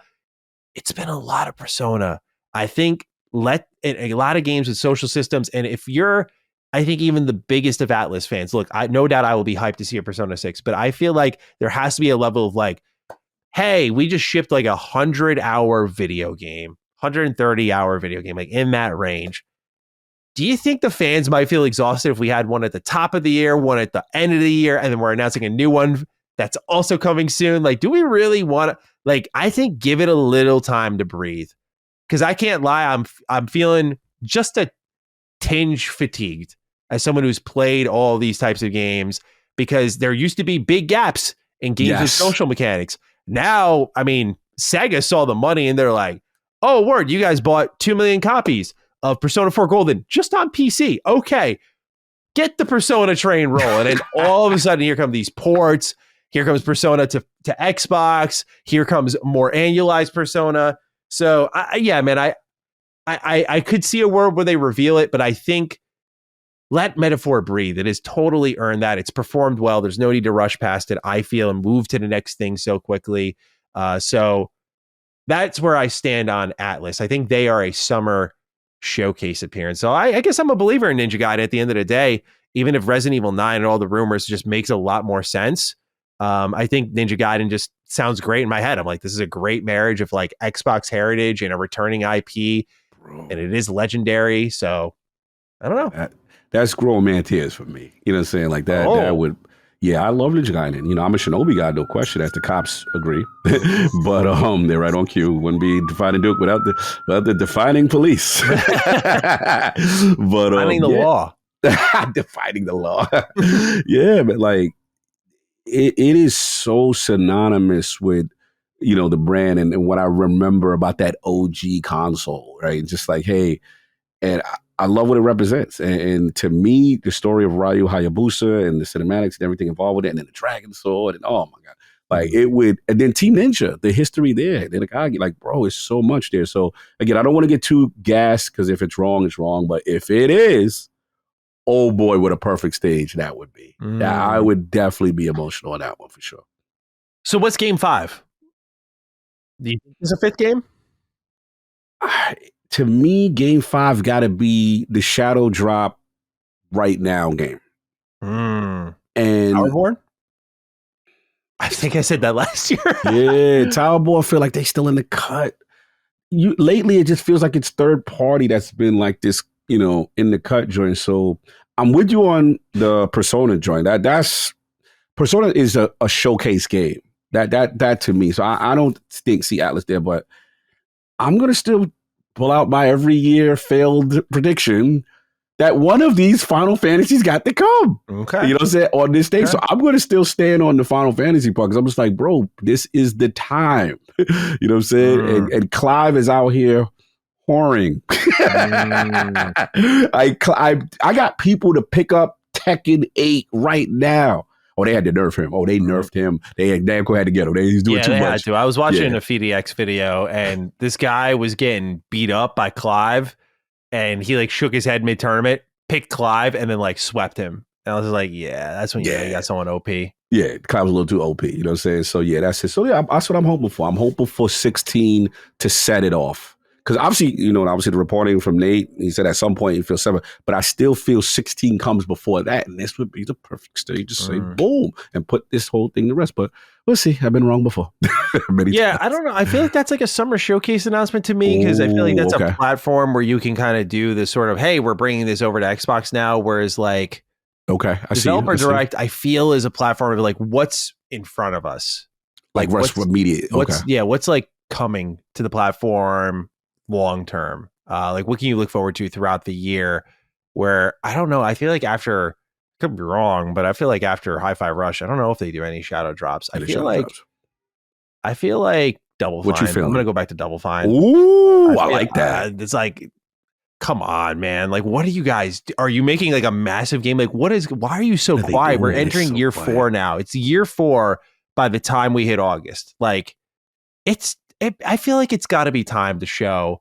It's been a lot of Persona. I think a lot of games with social systems. And if you're, I think even the biggest of Atlas fans, look, no doubt I will be hyped to see a Persona 6, but I feel like there has to be a level of like, hey, we just shipped like 100-hour video game, 130-hour video game, like in that range. Do you think the fans might feel exhausted if we had one at the top of the year, one at the end of the year, and then we're announcing a new one that's also coming soon? Like, do we really want to, like, I think give it a little time to breathe. Because I can't lie, I'm feeling just a tinge fatigued as someone who's played all these types of games, because there used to be big gaps in games with social mechanics. Now, I mean, Sega saw the money and they're like, oh, word, you guys bought 2 million copies of Persona 4 Golden just on PC. Okay, get the Persona train rolling. And all of a sudden, here come these ports. Here comes Persona to Xbox. Here comes more annualized Persona. So, I could see a world where they reveal it, but I think let Metaphor breathe. It has totally earned that. It's performed well. There's no need to rush past it, I feel, and move to the next thing so quickly. So that's where I stand on Atlas. I think they are a summer showcase appearance. So I guess I'm a believer in Ninja Gaiden at the end of the day, even if Resident Evil 9 and all the rumors just makes a lot more sense. I think Ninja Gaiden just sounds great in my head. I'm like, this is a great marriage of like Xbox heritage and a returning IP. Bro. And it is legendary. So I don't know. That's grown man tears for me. You know what I'm saying? Like that, that would, I love Ninja Gaiden. You know, I'm a Shinobi guy, no question, as the cops agree. But they're right on cue. Wouldn't be defining Duke without the defining police. But defining the law. Defining the law. Yeah, but like it is so synonymous with, you know, the brand and what I remember about that OG console, right? Just like, hey, and I love what it represents. And to me, the story of Ryu Hayabusa and the cinematics and everything involved with it, and then the Dragon Sword, and oh my God. Like it would, and then Team Ninja, the history there. They're like, bro, it's so much there. So again, I don't want to get too gassed because if it's wrong, it's wrong. But if it is, oh boy, what a perfect stage that would be. Yeah, I would definitely be emotional on that one for sure. So what's game 5? Do you think there's a 5th game? To me, game 5 got to be the Shadow Drop right now game. And Towerborn? I think I said that last year. Yeah, Towerborn feel like they still in the cut. Lately, it just feels like it's third party that's been like this, in the cut joint. So I'm with you on the Persona joint. That's Persona is a showcase game. That to me. So I don't see Atlas there, but I'm gonna still pull out my every year failed prediction that one of these Final Fantasies got to come. Okay. You know what I'm saying? On this stage. Okay. So I'm going to still stand on the Final Fantasy part because I'm just like, bro, this is the time. You know what I'm saying? And Clive is out here whoring. I got people to pick up Tekken 8 right now. Oh, they had to nerf him. Oh, they nerfed him. Namco had to get him. He's doing too much. Had to. I was watching a FDX video, and this guy was getting beat up by Clive, and he like shook his head mid-tournament, picked Clive, and then like swept him. And I was like, yeah, that's when you got someone OP. Yeah, Clive was a little too OP. You know what I'm saying? So yeah, that's it. So yeah, that's what I'm hoping for. I'm hoping for 16 to set it off. Because obviously, the reporting from Nate, he said at some point he feels 7, but I still feel 16 comes before that, and this would be the perfect stage to say boom and put this whole thing to rest. But we'll see. I've been wrong before. Yeah, I don't know. I feel like that's like a summer showcase announcement to me because I feel like that's a platform where you can kind of do this sort of, hey, we're bringing this over to Xbox now. Whereas like, Developer Direct, I feel is a platform of like, what's in front of us, like what's immediate. What's like coming to the platform long term, like what can you look forward to throughout the year? Where I don't know, I feel like after, could be wrong, but I feel like after Hi-Fi Rush, I don't know if they do any shadow drops. I feel like Double Fine. I'm gonna go back to Double Fine. Ooh, I like that. It's like, come on, man. Like, what are you guys? Are you making like a massive game? Like, why are you so quiet? We're entering year 4 now. It's year 4 by the time we hit August. Like, I feel like it's got to be time to show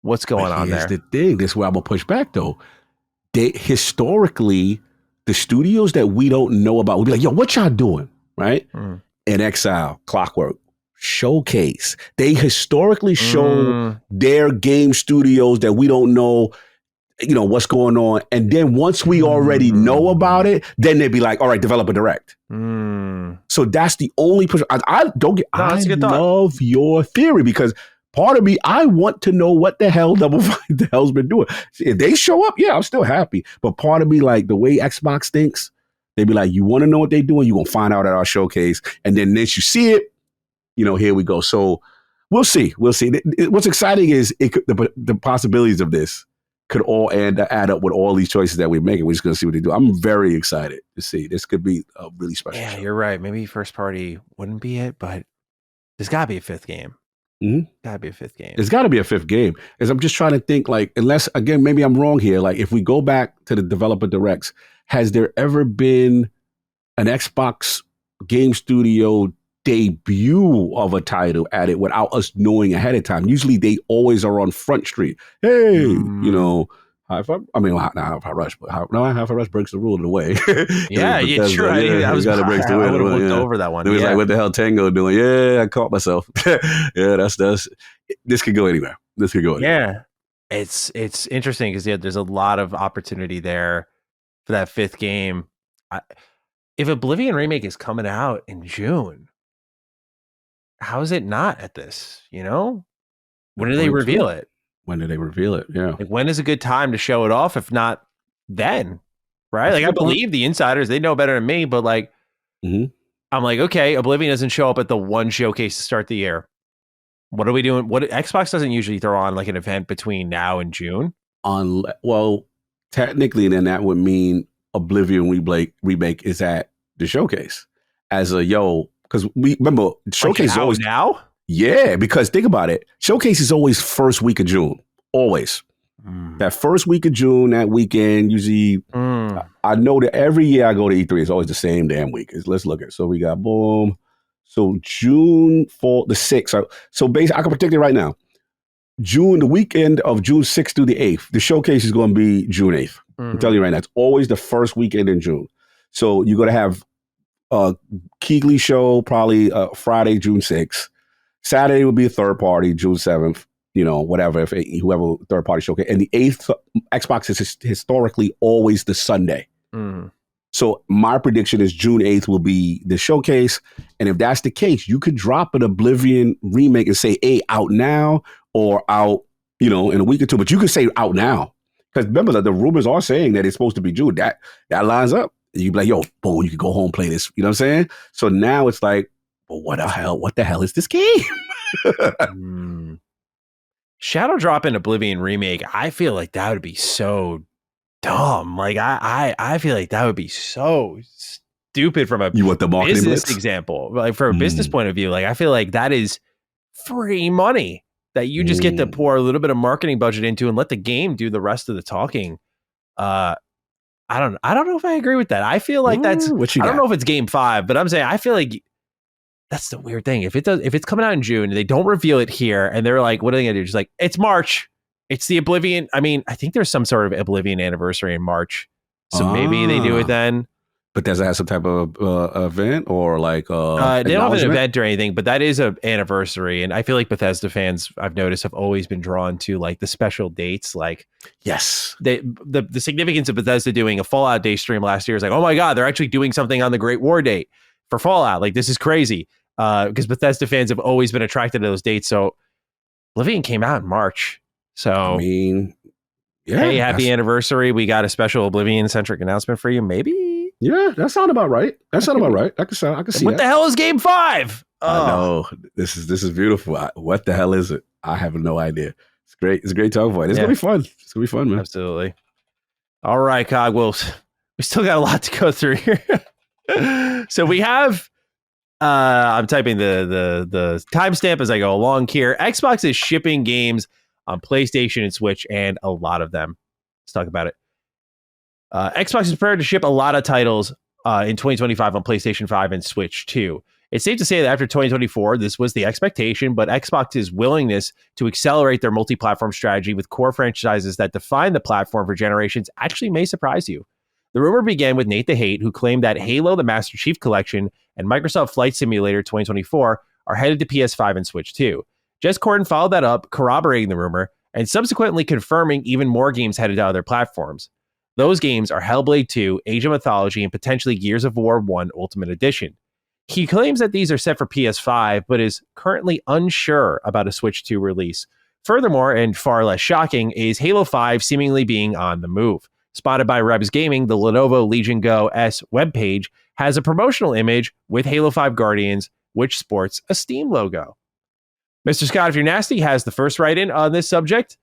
what's going on there. Here's the thing. This is where I'm going to push back, though. Historically, the studios that we don't know about will be like, yo, what y'all doing? Right? In Exile, Clockwork, Showcase. They historically show their game studios that we don't know, what's going on. And then once we already know about it, then they'd be like, all right, Developer Direct. So that's the only person. I love your theory because part of me, I want to know what the hell Double Fine the hell's been doing. If they show up, yeah, I'm still happy. But part of me, like the way Xbox thinks, they'd be like, you want to know what they're doing? You're going to find out at our showcase. And then once you see it, here we go. So we'll see. What's exciting is the possibilities of this could all add up with all these choices that we're making. We're just going to see what they do. I'm very excited to see. This could be a really special show. You're right. Maybe first party wouldn't be it, but there's got to be a 5th game. Got to be a 5th game. There's got to be a 5th game. As I'm just trying to think, like, unless, again, maybe I'm wrong here. Like, if we go back to the Developer Directs, has there ever been an Xbox game studio debut of a title at it without us knowing ahead of time? Usually they always are on Front Street. Hey, Hi-Fi Rush, but Hi-Fi Rush breaks the rule of the way. Yeah, sure. I was got to break the rule. I would have looked over that one. It was like, what the hell Tango doing? Yeah, I caught myself. Yeah, that's this could go anywhere. Yeah, it's interesting because there's a lot of opportunity there for that 5th game. If Oblivion Remake is coming out in June, how is it not at this? When do they reveal it? When do they reveal it? Yeah. Like, when is a good time to show it off? If not then, right? Like, I believe the insiders, they know better than me, but like, I'm like, okay, Oblivion doesn't show up at the one showcase to start the year. What are we doing? What Xbox doesn't usually throw on like an event between now and June. Well, technically, then that would mean Oblivion Remake is at the showcase as because we remember showcase like always now. Yeah, because think about it. Showcase is always first week of June. Always. That first week of June, that weekend, usually, I know that every year I go to E3, it's always the same damn week. Let's look at it. So we got boom. So June 4th, the 6th. So basically, I can predict it right now. The weekend of June 6th through the 8th, the showcase is going to be June 8th. I'm telling you right now, it's always the first weekend in June. So you're going to have a Keighley show, probably Friday, June 6th. Saturday will be a third party, June 7th. Whatever, if whoever third party showcase. And the 8th, Xbox is historically always the Sunday. So my prediction is June 8th will be the showcase. And if that's the case, you could drop an Oblivion remake and say, hey, out now or out, in a week or two. But you could say out now. Because remember that the rumors are saying that it's supposed to be June. That lines up. You'd be like, yo, boom, you can go home and play this. You know what I'm saying? So now it's like, well, what the hell is this game? Shadow drop in Oblivion remake, I feel like that would be so dumb. Like I feel like that would be so stupid from a business example. Like from a business point of view, like I feel like that is free money that you just get to pour a little bit of marketing budget into and let the game do the rest of the talking. I don't know if I agree with that. I feel like that's I don't know if it's game 5, but I'm saying I feel like that's the weird thing. If it's coming out in June and they don't reveal it here and they're like, what are they gonna do? Just like, it's March. It's the Oblivion. I mean, I think there's some sort of Oblivion anniversary in March. So maybe they do it then. But does it have some type of event or like they don't have an event or anything, but that is an anniversary. And I feel like Bethesda fans, I've noticed, have always been drawn to like the special dates. Like, yes, the significance of Bethesda doing a Fallout Day stream last year is like, oh my God, they're actually doing something on the Great War date for Fallout. Like, this is crazy. Because Bethesda fans have always been attracted to those dates. So Oblivion came out in March. So I mean, yeah, hey, happy anniversary. We got a special Oblivion centric announcement for you. Maybe. Yeah, that sounds about right. I can see what the hell is game 5? I know. This is beautiful. What the hell is it? I have no idea. It's great. It's a great talk point. It's gonna be fun. It's gonna be fun, man. Absolutely. All right, Cog. Well, we still got a lot to go through here. So we have I'm typing the timestamp as I go along here. Xbox is shipping games on PlayStation and Switch, and a lot of them. Let's talk about it. Xbox is prepared to ship a lot of titles in 2025 on PlayStation 5 and Switch too. It's safe to say that after 2024, this was the expectation, but Xbox's willingness to accelerate their multi-platform strategy with core franchises that define the platform for generations actually may surprise you. The rumor began with Nate the Hate, who claimed that Halo, the Master Chief Collection, and Microsoft Flight Simulator 2024 are headed to PS5 and Switch too. Jez Corden followed that up, corroborating the rumor, and subsequently confirming even more games headed to other platforms. Those games are Hellblade 2, Age of Mythology, and potentially Gears of War 1 Ultimate Edition. He claims that these are set for PS5, but is currently unsure about a Switch 2 release. Furthermore, and far less shocking, is Halo 5 seemingly being on the move. Spotted by Rebs Gaming, the Lenovo Legion Go S webpage has a promotional image with Halo 5 Guardians, which sports a Steam logo. Mr. Scott, if you're nasty, has the first write-in on this subject.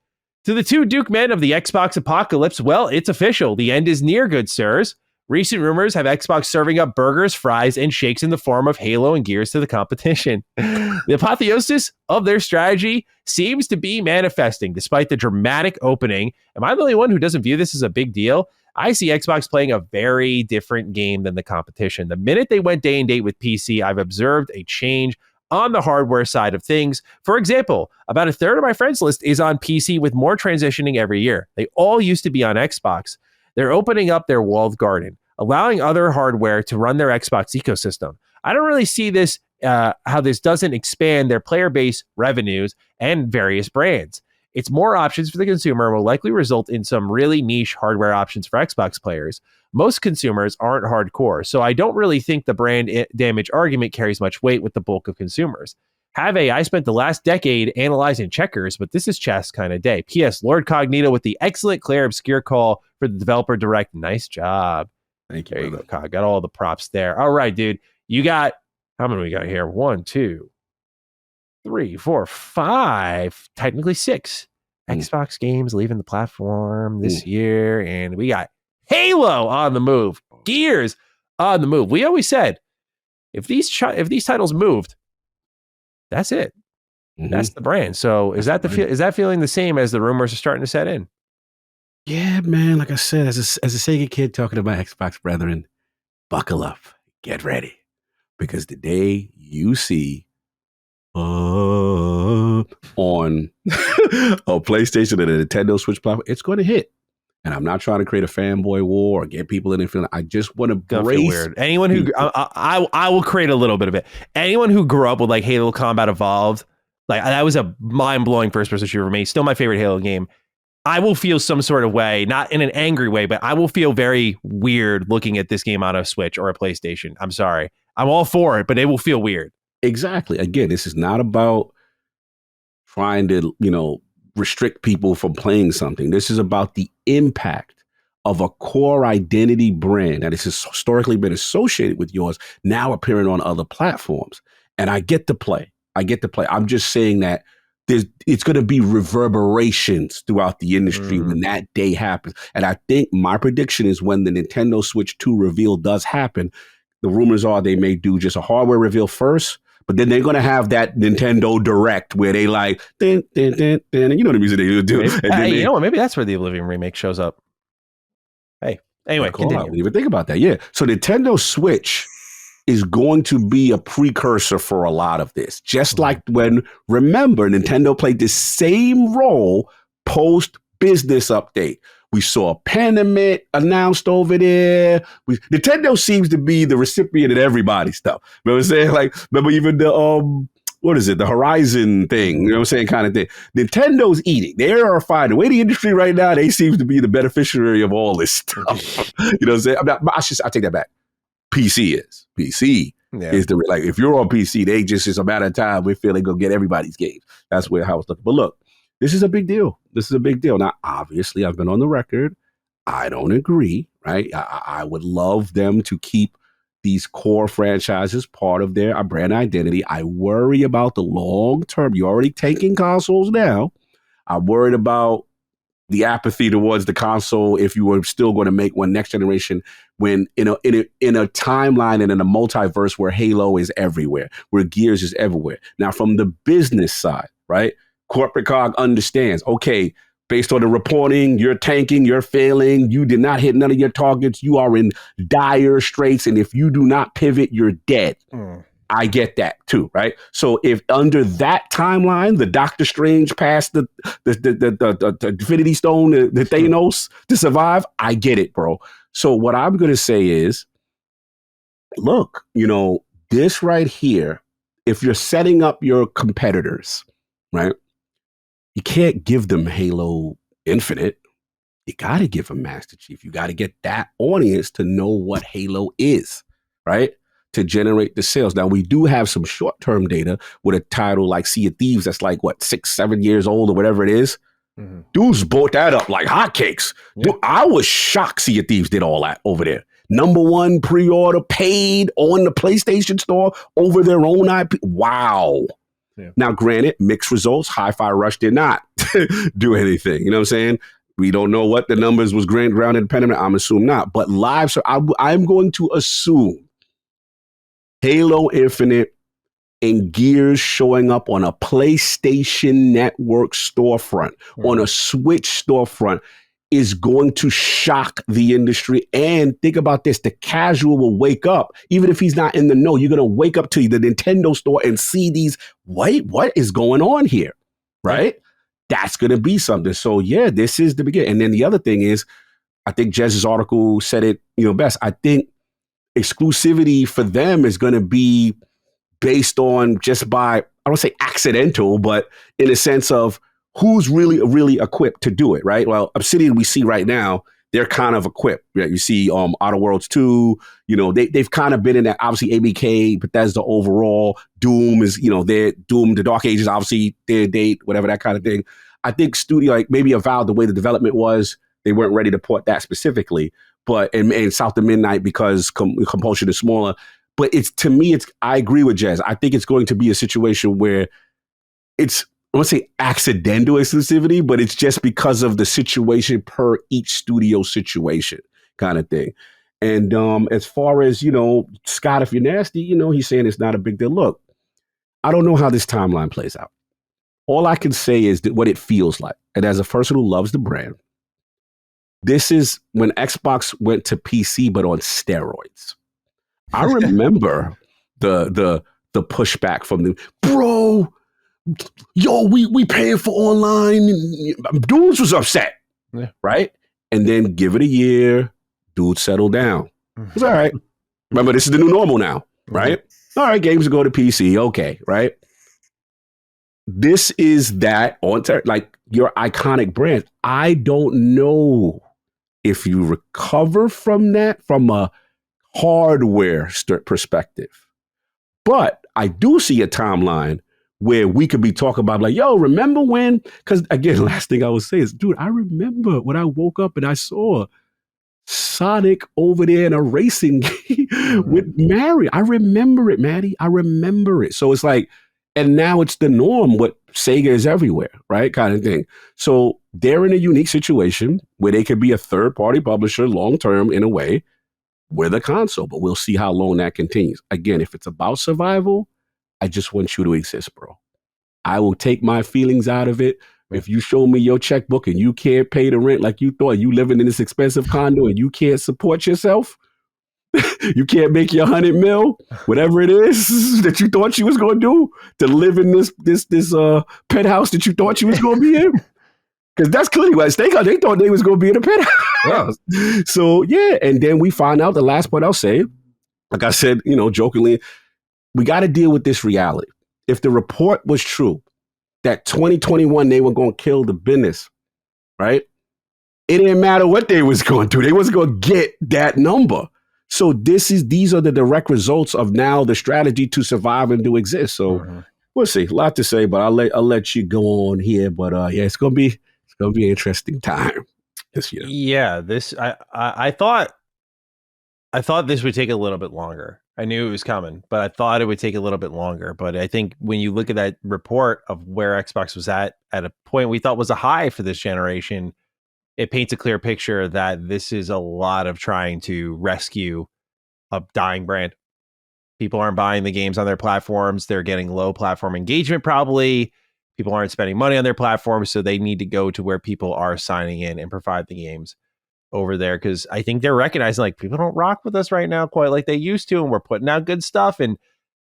To the two Duke men of the Xbox apocalypse, well, it's official. The end is near, good sirs. Recent rumors have Xbox serving up burgers, fries, and shakes in the form of Halo and Gears to the competition. The apotheosis of their strategy seems to be manifesting, despite the dramatic opening. Am I the only one who doesn't view this as a big deal? I see Xbox playing a very different game than the competition. The minute they went day and date with PC, I've observed a change on the hardware side of things. For example, about a third of my friends list is on PC, with more transitioning every year. They all used to be on Xbox. They're opening up their walled garden, allowing other hardware to run their Xbox ecosystem. I don't really see this, how this doesn't expand their player base, revenues, and various brands. It's more options for the consumer and will likely result in some really niche hardware options for Xbox players. Most consumers aren't hardcore, so I don't really think the brand damage argument carries much weight with the bulk of consumers. I spent the last decade analyzing checkers, but this is chess kind of day. P.S. Lord Cognito with the excellent Clair Obscur call for the developer direct. Nice job. Thank you. There you go, Cog. Got all the props there. All right, dude. You got, how many we got here? 1, 2, 3, 4, 5, technically 6 Xbox games leaving the platform this year. And we got Halo on the move, Gears on the move. We always said, if these titles moved, that's it. That's the brand. So is that feeling the same as the rumors are starting to set in? Yeah, man. Like I said, as a Sega kid talking about Xbox brethren, buckle up, get ready, because the day you see on a PlayStation and a Nintendo Switch platform, it's going to hit. And I'm not trying to create a fanboy war or get people in it feeling. I just want to Gonna feel weird. Anyone who I will create a little bit of it. Anyone who grew up with like Halo Combat Evolved, like that was a mind blowing first person shooter for me. Still my favorite Halo game. I will feel some sort of way, not in an angry way, but I will feel very weird looking at this game on a Switch or a PlayStation. I'm sorry. I'm all for it, but it will feel weird. Exactly. Again, this is not about trying to, restrict people from playing something. This is about the impact of a core identity brand that has historically been associated with yours now appearing on other platforms. And I get to play. I'm just saying that it's going to be reverberations throughout the industry when that day happens. And I think my prediction is when the Nintendo Switch 2 reveal does happen, the rumors are they may do just a hardware reveal first, but then they're going to have that Nintendo Direct where they like, and you know the music they do. Maybe, and you know what? Maybe that's where the Oblivion remake shows up. Hey, anyway, continue. I didn't even think about that. Yeah. So Nintendo Switch is going to be a precursor for a lot of this. Just like when, remember, Nintendo played the same role post business update. We saw a Pandemic announced over there. Nintendo seems to be the recipient of everybody's stuff. Remember what I'm saying? Like, remember even the what is it? The Horizon thing, you know what I'm saying? Kind of thing. Nintendo's eating. They are fine. The way the industry right now, they seem to be the beneficiary of all this stuff. You know what I'm saying? I take that back. PC is the, like, if you're on PC, they just, it's a matter of time. We feel they go get everybody's games. That's how it's looking. But look, this is a big deal. Now, obviously, I've been on the record. I don't agree, right? I would love them to keep these core franchises part of their brand identity. I worry about the long term. You're already taking consoles now. I'm worried about the apathy towards the console if you were still going to make one next generation when in a timeline and in a multiverse where Halo is everywhere, where Gears is everywhere. Now, from the business side, right? Corporate Cog understands, okay, based on the reporting, you're tanking, you're failing, you did not hit none of your targets, you are in dire straits, and if you do not pivot, you're dead. I get that too, right? So if under that timeline, the Doctor Strange passed the Infinity Stone, the Thanos to survive, I get it, bro. So what I'm going to say is, look, this right here, if you're setting up your competitors, right, you can't give them Halo Infinite. You got to give them Master Chief. You got to get that audience to know what Halo is, right? To generate the sales. Now, we do have some short-term data with a title like Sea of Thieves that's like, 6-7 years old or whatever it is. Dudes bought that up like hotcakes. Dude, I was shocked Sea of Thieves did all that over there. #1 pre-order paid on the PlayStation Store over their own IP. Wow. Yeah. Now, granted, mixed results. Hi-Fi Rush did not do anything. You know what I'm saying? We don't know what the numbers was ground independent. I'm assuming not. But live, so I'm going to assume Halo Infinite and Gears showing up on a PlayStation Network storefront, on a Switch storefront, is going to shock the industry. And think about this, the casual will wake up, even if he's not in the know, you're going to wake up to the Nintendo store and see these, wait, what is going on here, right? That's going to be something. So yeah, this is the beginning. And then the other thing is, I think Jez's article said it, best. I think exclusivity for them is going to be based on just by, I don't say accidental, but in a sense of who's really equipped to do it, right? Well, Obsidian we see right now, they're kind of equipped. Right? You see Outer Worlds 2, they've kind of been in that, obviously ABK, Bethesda overall, Doom is, they're Doom, the Dark Ages, obviously their date, whatever, that kind of thing. I think studio, like maybe Avowed, the way the development was, they weren't ready to port that specifically, but, and South of Midnight because compulsion is smaller. But to me, I agree with Jez. I think it's going to be a situation where it's, I won't say accidental exclusivity, but it's just because of the situation per each studio situation kind of thing. And as far as, Scott, if you're nasty, he's saying it's not a big deal. Look, I don't know how this timeline plays out. All I can say is that what it feels like. And as a person who loves the brand, This is when Xbox went to PC, but on steroids. I remember the pushback from them, bro. Yo, we paying for online. Dudes was upset, right? And then give it a year, dudes settle down. It's all right. Remember, this is the new normal now, right? All right, games go to PC, okay, right? This is that like your iconic brand. I don't know if you recover from that from a hardware perspective, but I do see a timeline where we could be talking about like, yo, remember when? Because again, last thing I would say is, dude, I remember when I woke up and I saw Sonic over there in a racing game with Mario. I remember it, Maddie. I remember it. So it's like, and now it's the norm. What Sega is everywhere, right? Kind of thing. So they're in a unique situation where they could be a third-party publisher long-term in a way with a console, but we'll see how long that continues. Again, if it's about survival, I just want you to exist, bro. I will take my feelings out of it. If you show me your checkbook and you can't pay the rent like you thought, you living in this expensive condo and you can't support yourself, you can't make your 100 mil, whatever it is that you thought you was going to do to live in this penthouse that you thought you was going to be in. Because that's clearly what they thought they was going to be in a penthouse. So, yeah. And then we find out the last part I'll say, like I said, jokingly, we got to deal with this reality. If the report was true, that 2021, they were going to kill the business, right? It didn't matter what they was going to do. They wasn't going to get that number. So these are the direct results of now the strategy to survive and to exist. So we'll see. A lot to say, but I'll let you go on here. But yeah, it's gonna be an interesting time this year. Yeah, I thought this would take a little bit longer. I knew it was coming, but I thought it would take a little bit longer. But I think when you look at that report of where Xbox was at a point we thought was a high for this generation, it paints a clear picture that this is a lot of trying to rescue a dying brand. People aren't buying the games on their platforms. They're getting low platform engagement probably. People aren't spending money on their platforms, so they need to go to where people are signing in and provide the games over there, because I think they're recognizing like people don't rock with us right now quite like they used to, and we're putting out good stuff. And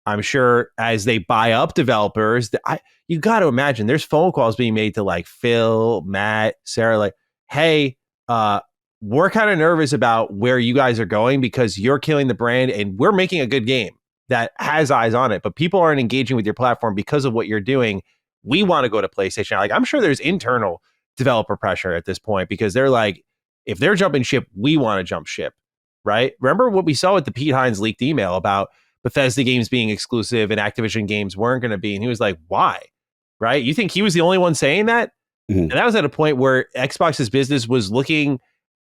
I'm sure as they buy up developers, you got to imagine there's phone calls being made to like Phil, Matt, Sarah, like, hey, we're kind of nervous about where you guys are going because you're killing the brand and we're making a good game that has eyes on it, but people aren't engaging with your platform because of what you're doing. We want to go to PlayStation. Like, I'm sure there's internal developer pressure at this point because they're like, if they're jumping ship, we want to jump ship, right? Remember what we saw with the Pete Hines leaked email about Bethesda games being exclusive and Activision games weren't going to be. And he was like, why? Right? You think he was the only one saying that? Mm-hmm. And that was at a point where Xbox's business was looking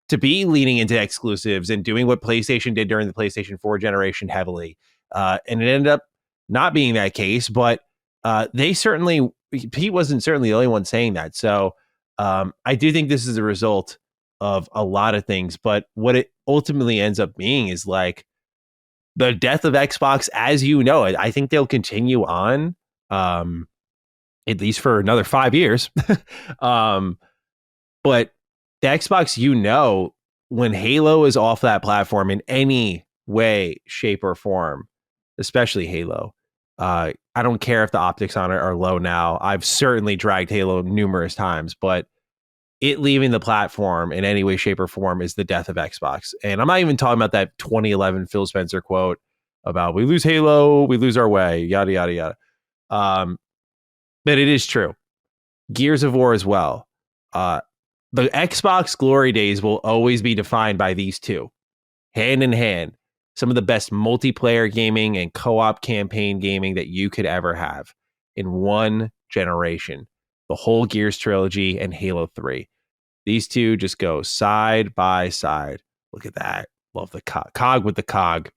to be leaning into exclusives and doing what PlayStation did during the PlayStation 4 generation heavily. And it ended up not being that case, but Pete wasn't certainly the only one saying that. So I do think this is a result of a lot of things, but what it ultimately ends up being is like the death of Xbox as you know it. I think they'll continue on at least for another 5 years. But the Xbox, when Halo is off that platform in any way, shape, or form, especially Halo, I don't care if the optics on it are low now. I've certainly dragged Halo numerous times, but it leaving the platform in any way, shape, or form is the death of Xbox. And I'm not even talking about that 2011 Phil Spencer quote about we lose Halo, we lose our way, yada, yada, yada. But it is true. Gears of War as well. The Xbox glory days will always be defined by these two, hand in hand. Some of the best multiplayer gaming and co-op campaign gaming that you could ever have in one generation. The whole Gears trilogy and Halo 3. These two just go side by side. Look at that. Love the cog with the cog.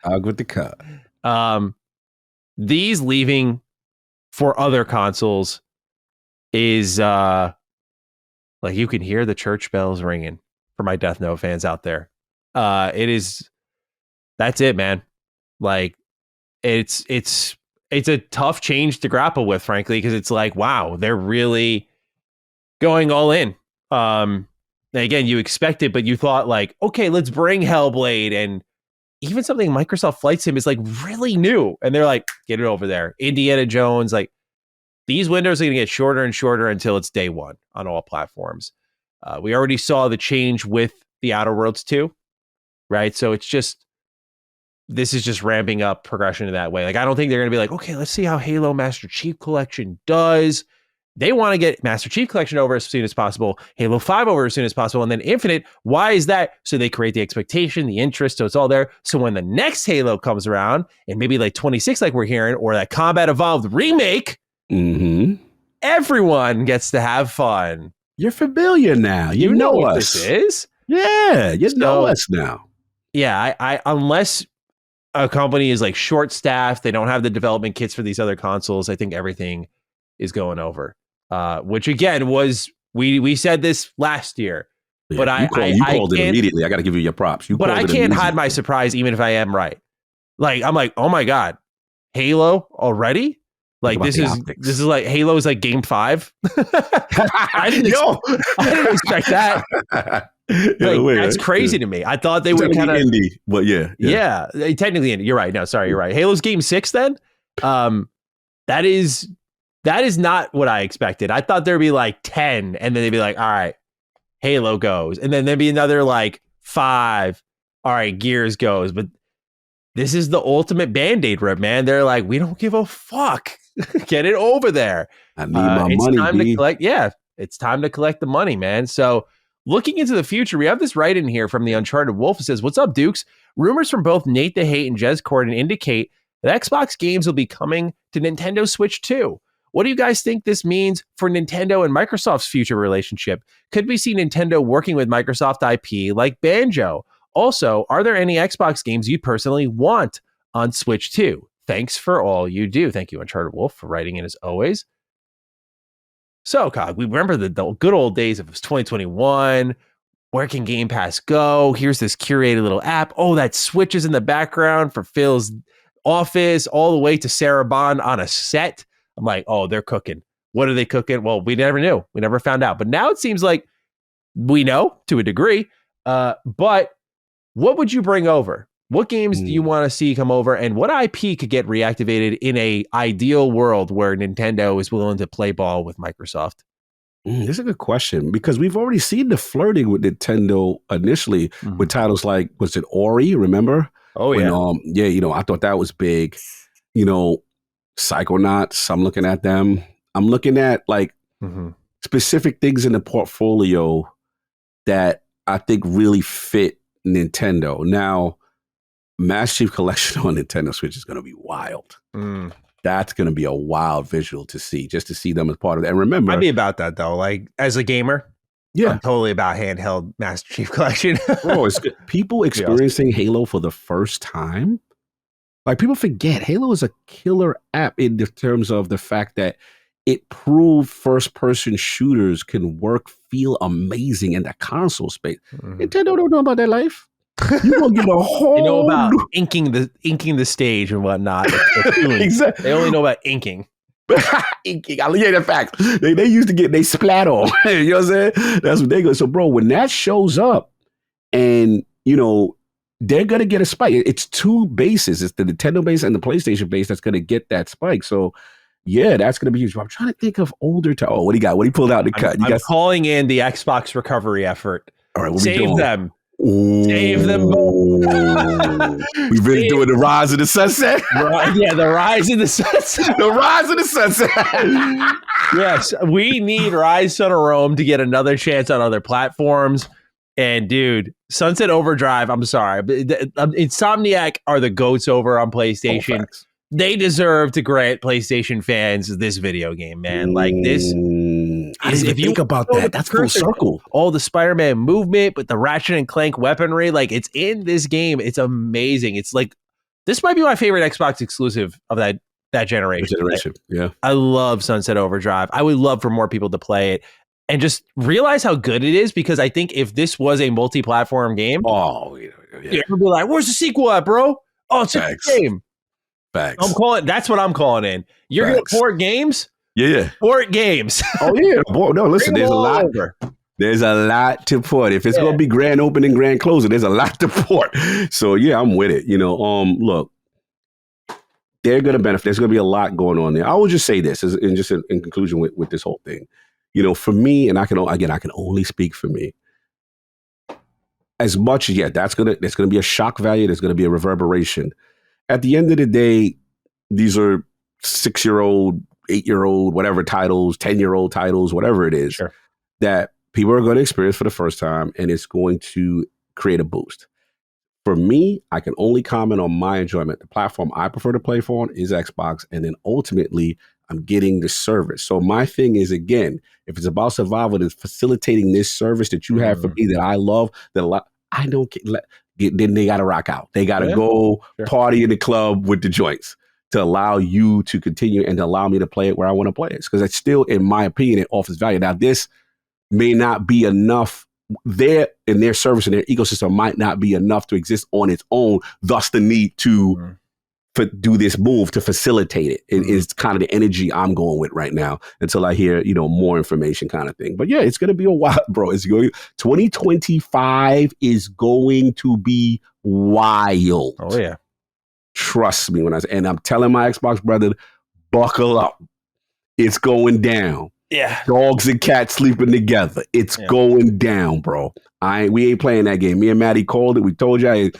Cog with the cog. These leaving for other consoles is like you can hear the church bells ringing for my Death Note fans out there. That's it, man. Like it's a tough change to grapple with, frankly, because it's like, wow, they're really going all in. again, you expect it, but you thought like, okay, let's bring Hellblade, and even something Microsoft Flight Sim is like really new. And they're like, get it over there. Indiana Jones, like these windows are going to get shorter and shorter until it's day one on all platforms. We already saw the change with the Outer Worlds 2, right? So this is just ramping up progression in that way. Like, I don't think they're going to be like, okay, let's see how Halo Master Chief Collection does. They want to get Master Chief Collection over as soon as possible, Halo 5 over as soon as possible, and then Infinite. Why is that? So they create the expectation, the interest, so it's all there. So when the next Halo comes around, and maybe like 26, like we're hearing, or that Combat Evolved remake, everyone gets to have fun. You're familiar now. You know what us. This is? Yeah, you know us now. Yeah, I unless a company is like short-staffed, they don't have the development kits for these other consoles, I think everything is going over. Which again we said this last year, yeah, but you called it immediately. I got to give you your props. But I can't hide my surprise, even if I am right. Like, I'm like, oh my god, Halo already? Like, this is like Halo's like game 5. I didn't expect that. That's crazy to me. I thought they would kind of indie, but yeah, technically indie. You're right. No, sorry, you're right. Halo's game 6 then. That is not what I expected. I thought there'd be like 10, and then they'd be like, all right, Halo goes. And then there'd be another like 5. All right, Gears goes. But this is the ultimate Band-Aid rip, man. They're like, we don't give a fuck. Get it over there. I need my money. It's time to collect. Yeah, it's time to collect the money, man. So looking into the future, we have this right in here from the Uncharted Wolf. It says, what's up, Dukes? Rumors from both Nate the Hate and Jez Corden indicate that Xbox games will be coming to Nintendo Switch too. What do you guys think this means for Nintendo and Microsoft's future relationship? Could we see Nintendo working with Microsoft IP like Banjo? Also, are there any Xbox games you personally want on Switch 2? Thanks for all you do. Thank you, Uncharted Wolf, for writing in as always. So, Cog, we remember the good old days of 2021. Where can Game Pass go? Here's this curated little app. Oh, that Switch is in the background for Phil's office, all the way to Sarah Bond on a set. I'm like, oh, they're cooking. What are they cooking? Well, we never knew. We never found out. But now it seems like we know to a degree. But what would you bring over? What games do you want to see come over? And what IP could get reactivated in a ideal world where Nintendo is willing to play ball with Microsoft? This is a good question, because we've already seen the flirting with Nintendo initially with titles like, was it Ori? Remember? Oh, yeah. I thought that was big. Psychonauts, I'm looking at them. I'm looking at like specific things in the portfolio that I think really fit Nintendo. Now, Master Chief Collection on Nintendo Switch is going to be wild. That's going to be a wild visual to see, just to see them as part of that. And remember, I'd be about that though. Like, as a gamer, I'm totally about handheld Master Chief Collection. Bro, it's good. People experiencing Halo for the first time. Like, people forget Halo is a killer app in the terms of the fact that it proved first-person shooters can feel amazing in the console space. Nintendo don't know about that life. You don't get a whole. They know about inking the stage and whatnot. Exactly. They only know about inking. Inking. Yeah, the fact they used to get they splat on. You know what I'm saying? That's what they go. So, bro, when that shows up, and they're gonna get a spike. It's two bases. It's the Nintendo base and the PlayStation base that's gonna get that spike. So, yeah, that's gonna be huge. I'm trying to think of older. What do you got? What do you pulled out the cut? I'm calling in the Xbox recovery effort. All right, save them. Save them. We've been doing the rise of the sunset. Yeah, the rise of the sunset. The rise of the sunset. Yes, we need Rise Son of Rome to get another chance on other platforms. And dude, Sunset Overdrive, I'm sorry, but Insomniac are the goats over on PlayStation. They deserve to grant PlayStation fans this video game, man. Like this. I didn't even think about that. That's full circle. All the Spider-Man movement, but the Ratchet and Clank weaponry, like it's in this game. It's amazing. It's like, this might be my favorite Xbox exclusive of that generation. Yeah. I love Sunset Overdrive. I would love for more people to play it and just realize how good it is, because I think if this was a multi-platform game, you'd be like, where's the sequel at, bro? Oh, it's a game. Facts. That's what I'm calling in. You're going to port games? Yeah. Port games. Oh, yeah. Boy, no, listen, there's a lot. There's a lot to port. If it's going to be grand opening, grand closing, there's a lot to port. So yeah, I'm with it. Look, they're going to benefit. There's going to be a lot going on there. I will just say this, in conclusion with this whole thing. For me, and I can only speak for me. As much as there's going to be a shock value. There's going to be a reverberation. At the end of the day, these are 6-year-old, 8-year-old, whatever titles, 10-year-old titles, whatever it is that people are going to experience for the first time, and it's going to create a boost. For me, I can only comment on my enjoyment. The platform I prefer to play for is Xbox, and then ultimately I'm getting the service. So my thing is, again, if it's about survival, it's facilitating this service that you have for me that I love, I don't then they got to rock out. They got to go party in the club with the joints to allow you to continue and to allow me to play it where I want to play it. Because it's still, in my opinion, it offers value. Now, this may not be enough. Their service and their ecosystem might not be enough to exist on its own. Thus, the need to do this move to facilitate it. It is kind of the energy I'm going with right now until I hear more information, kind of thing. But yeah, it's going to be a while, bro. 2025 is going to be wild. Oh yeah, trust me and I'm telling my Xbox brother, buckle up. It's going down. Yeah. Dogs and cats sleeping together. It's going down, bro. We ain't playing that game. Me and Maddie called it. We told you,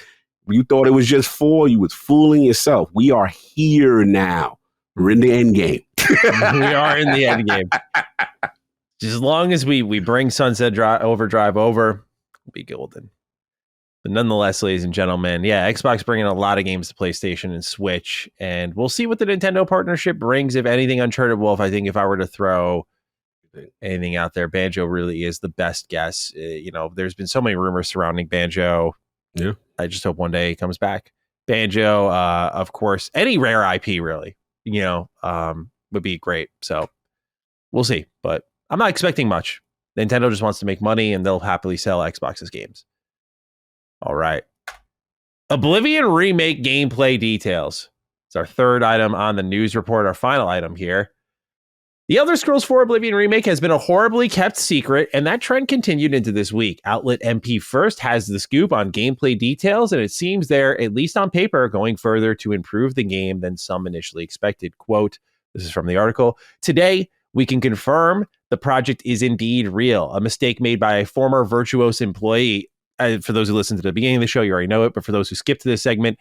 you thought it was just 4. You was fooling yourself. We are here now. We're in the end game. We are in the end game. Just as long as we bring Sunset Overdrive over, we'll be golden. But nonetheless, ladies and gentlemen, Xbox bringing a lot of games to PlayStation and Switch, and we'll see what the Nintendo partnership brings. If anything, Uncharted Wolf, I think if I were to throw anything out there, Banjo really is the best guess. There's been so many rumors surrounding Banjo. Yeah. I just hope one day he comes back. Banjo, of course, any rare IP really, would be great. So we'll see, but I'm not expecting much. Nintendo just wants to make money and they'll happily sell Xbox's games. All right. Oblivion Remake gameplay details. It's our third item on the news report, our final item here. The Elder Scrolls 4 Oblivion Remake has been a horribly kept secret, and that trend continued into this week. Outlet MP First has the scoop on gameplay details, and it seems they're, at least on paper, going further to improve the game than some initially expected. Quote, this is from the article, "Today, we can confirm the project is indeed real. A mistake made by a former Virtuos employee." For those who listened to the beginning of the show, you already know it, but for those who skipped to this segment,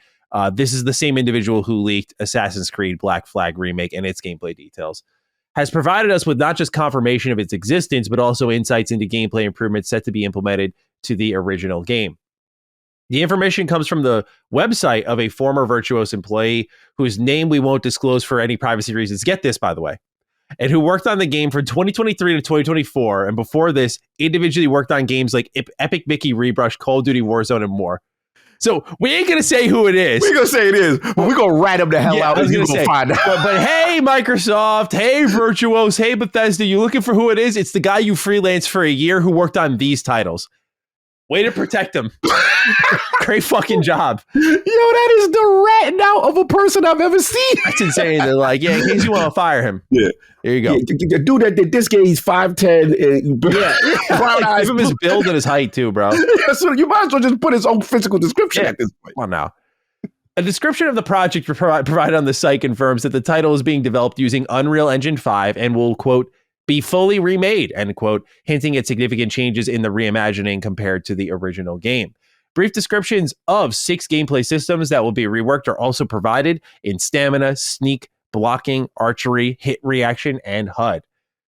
this is the same individual who leaked Assassin's Creed Black Flag Remake and its gameplay details. Has provided us with not just confirmation of its existence, but also insights into gameplay improvements set to be implemented to the original game. The information comes from the website of a former Virtuos employee whose name we won't disclose for any privacy reasons. Get this, by the way. And who worked on the game from 2023 to 2024, and before this, individually worked on games like Epic Mickey Rebrush, Call of Duty Warzone, and more. So we ain't going to say who it is. We're going to say it is, but we're going to rat him the hell out and you're going to find out. But hey, Microsoft, hey, Virtuos, hey, Bethesda, you looking for who it is? It's the guy you freelanced for a year who worked on these titles. Way to protect him. Great fucking job. Yo, that is the ratting out of a person I've ever seen. That's insane. They're like, in case you want to fire him. Yeah. There you go. The dude that did this game, he's 5'10". And like, give him his build and his height too, bro. So you might as well just put his own physical description at this point. Come on now. A description of the project provided on the site confirms that the title is being developed using Unreal Engine 5 and will, quote, be fully remade, end quote, hinting at significant changes in the reimagining compared to the original game. Brief descriptions of 6 gameplay systems that will be reworked are also provided in stamina, sneak, blocking, archery, hit reaction, and HUD.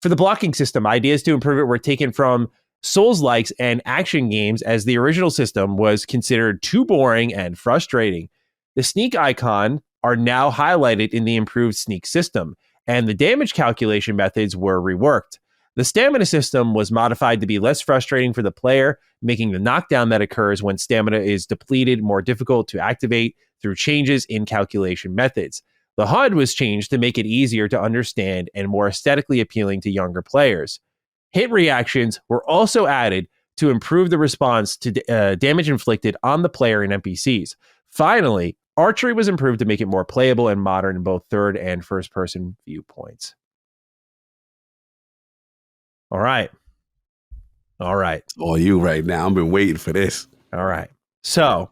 For the blocking system, ideas to improve it were taken from Souls-likes and action games, as the original system was considered too boring and frustrating. The sneak icon are now highlighted in the improved sneak system, and the damage calculation methods were reworked. The stamina system was modified to be less frustrating for the player, making the knockdown that occurs when stamina is depleted more difficult to activate through changes in calculation methods. The HUD was changed to make it easier to understand and more aesthetically appealing to younger players. Hit reactions were also added to improve the response to damage inflicted on the player and NPCs. Finally, archery was improved to make it more playable and modern in both third and first person viewpoints. All right. All right. Oh, you right now. I've been waiting for this. All right. So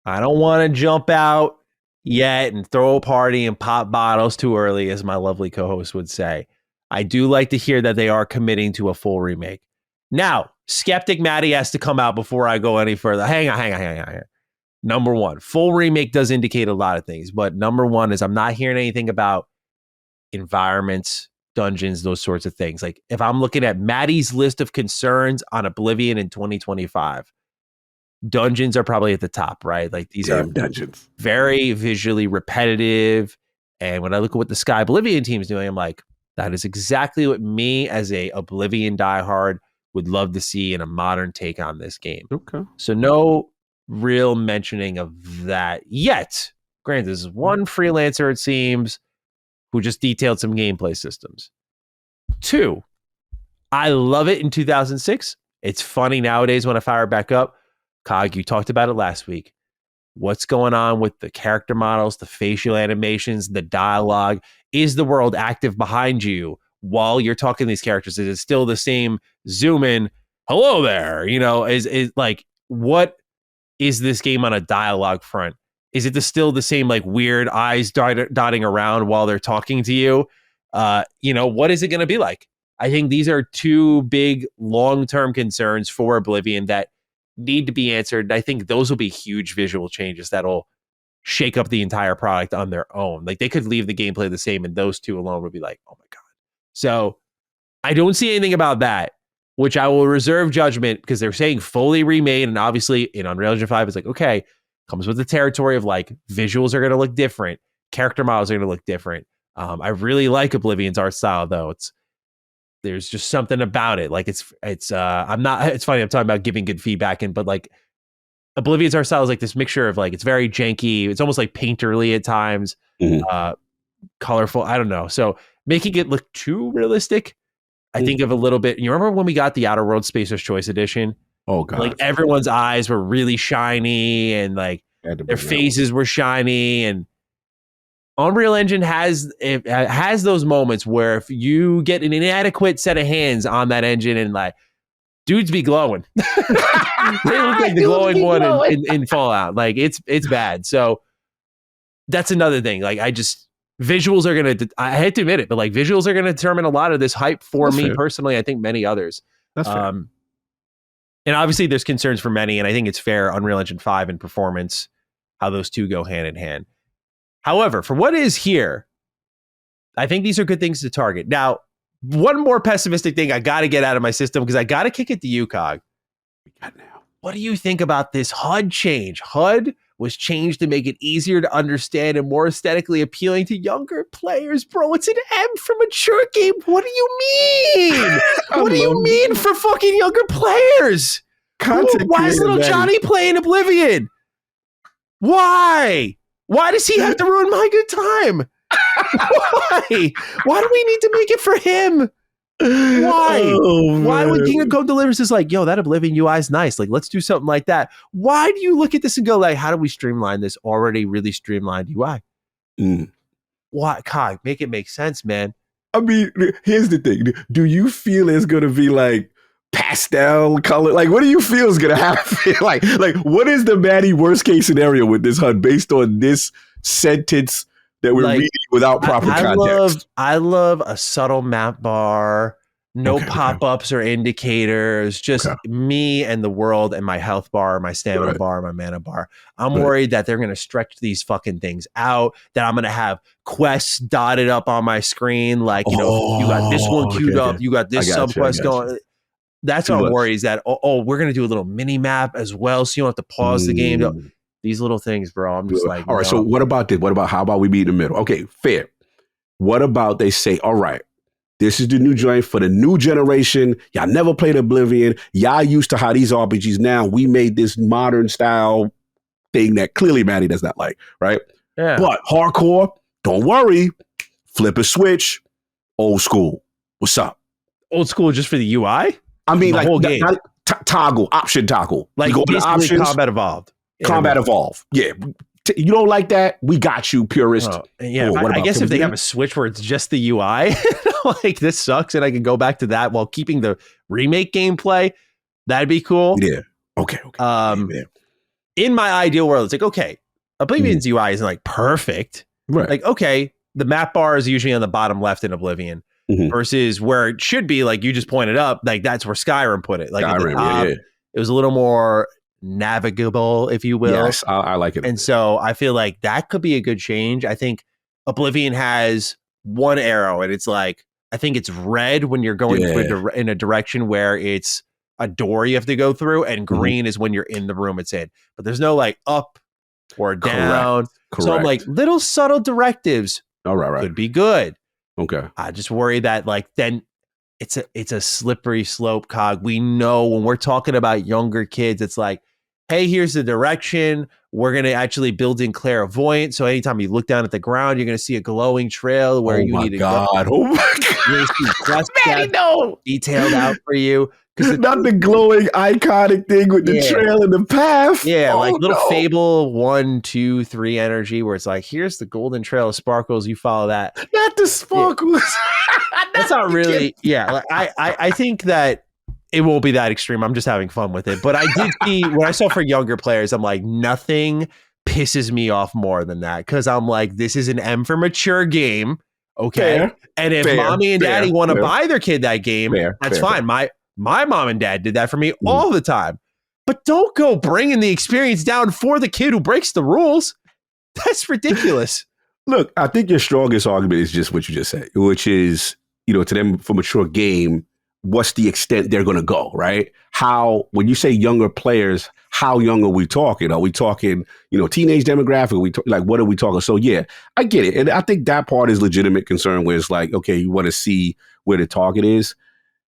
I don't want to jump out yet and throw a party and pop bottles too early, as my lovely co-host would say. I do like to hear that they are committing to a full remake. Now, Skeptic Maddie has to come out before I go any further. Hang on. Number one, full remake does indicate a lot of things, but number one is I'm not hearing anything about environments, dungeons, those sorts of things. Like if I'm looking at Maddie's list of concerns on Oblivion in 2025, dungeons are probably at the top, right? Like these are dungeons, very visually repetitive. And when I look at what the Sky Oblivion team is doing, I'm like, that is exactly what me as a Oblivion diehard would love to see in a modern take on this game. Okay. So no real mentioning of that yet. Granted, this is one freelancer, it seems, who just detailed some gameplay systems. 2, I love it in 2006. It's funny nowadays when I fire it back up. Cog, you talked about it last week. What's going on with the character models, the facial animations, the dialogue? Is the world active behind you while you're talking to these characters? Is it still the same zoom in? Hello there. You know, is like, what is this game on a dialogue front? Is it still the same like weird eyes dotting around while they're talking to you? You know, what is it going to be like? I think these are 2 big long-term concerns for Oblivion that need to be answered. I think those will be huge visual changes that'll shake up the entire product on their own. Like they could leave the gameplay the same and those 2 alone would be like, oh my God. So I don't see anything about that, which I will reserve judgment because they're saying fully remade. And obviously in Unreal Engine 5, it's like, okay, comes with the territory of like visuals are going to look different. Character models are going to look different. I really like Oblivion's art style though. There's just something about it. Like it's funny. I'm talking about giving good feedback but like Oblivion's art style is like this mixture of like, it's very janky. It's almost like painterly at times, colorful. I don't know. So making it look too realistic, I think of a little bit. You remember when we got the Outer Worlds Spacer's Choice Edition? Oh God. Like everyone's eyes were really shiny and like their faces were shiny, and Unreal Engine has those moments where if you get an inadequate set of hands on that engine and like dudes be glowing. They look like the glowing one in Fallout. Like it's bad. So that's another thing. Like visuals are going to, I hate to admit it, but like visuals are going to determine a lot of this hype for me personally. I think many others. That's fair. And obviously there's concerns for many, and I think it's fair. Unreal Engine 5 and performance, how those 2 go hand in hand. However, for what is here, I think these are good things to target. Now, one more pessimistic thing I got to get out of my system because I got to kick it to you, Cog. What do you think about this HUD change? HUD was changed to make it easier to understand and more aesthetically appealing to younger players. Bro, it's an M for mature game. What do you mean? What do you mean for fucking younger players? Why is little Johnny playing Oblivion? Why? Why does he have to ruin my good time? Why? Why do we need to make it for him? Why? Oh, why would King of Code Delivers is like, yo, that Oblivion UI is nice. Like, let's do something like that. Why do you look at this and go like, how do we streamline this already really streamlined UI? Why? God, make it make sense, man. I mean, here's the thing. Do you feel it's going to be like pastel color? Like, what do you feel is going to happen? like, what is the Maddie worst case scenario with this HUD based on this sentence that we're reading without proper context? I love a subtle map bar, no pop-ups or indicators, just me and the world and my health bar, my stamina bar, my mana bar. I'm worried that they're going to stretch these fucking things out, that I'm going to have quests dotted up on my screen. Like, you know, you got this one queued up, you got this sub-quest going. That's our worry, is that, we're going to do a little mini map as well, so you don't have to pause the game. These little things, bro. I'm just like, all right. So what about this? How about we meet in the middle? Okay, fair. What about they say, all right, this is the new joint for the new generation. Y'all never played Oblivion. Y'all used to how these RPGs now. We made this modern style thing that clearly Maddie does not like, right? Yeah. But hardcore, don't worry. Flip a switch. Old school. What's up? Old school just for the UI? I mean, the like whole game. Toggle, option toggle. Like you go basically options, Combat Evolved. Combat Evolve. Yeah. You don't like that? We got you, purist. Yeah. I guess if they have a switch where it's just the UI, like this sucks, and I can go back to that while keeping the Remake gameplay, that'd be cool. Yeah. Okay. In my ideal world, it's like, okay, Oblivion's UI isn't like perfect. Right. Like, okay, the map bar is usually on the bottom left in Oblivion versus where it should be, like you just pointed up, like that's where Skyrim put it. Like at the top, it was a little more navigable, if you will. Yes, I like it. And so I feel like that could be a good change. I think Oblivion has one arrow, and it's like, I think it's red when you're going in a direction where it's a door you have to go through, and green is when you're in the room it's in. But there's no like up or down. Correct. So I'm like, little subtle directives could be good. Okay. I just worry that like then it's a slippery slope, Cog. We know when we're talking about younger kids, it's like, hey, here's the direction. We're going to actually build in clairvoyant. So anytime you look down at the ground, you're going to see a glowing trail where you need to go. Oh my God. Manny, no. Detailed out for you. Not the glowing iconic thing with the trail and the path. Yeah, like little Fable 1, 2, 3 energy where it's like, here's the golden trail of sparkles. You follow that. Not the sparkles. Yeah. That's not really. Yeah, like I think that it won't be that extreme. I'm just having fun with it. But I did see when I saw for younger players, I'm like, nothing pisses me off more than that, because I'm like, this is an M for mature game. Okay. Fair. And if mommy and daddy want to buy their kid that game, that's fine. My mom and dad did that for me all the time. But don't go bringing the experience down for the kid who breaks the rules. That's ridiculous. Look, I think your strongest argument is just what you just said, which is, to them for mature game, what's the extent they're going to go, right? How, when you say younger players, how young are we talking? Are we talking, teenage demographic? What are we talking? So yeah, I get it. And I think that part is legitimate concern where it's like, okay, you want to see where the target is.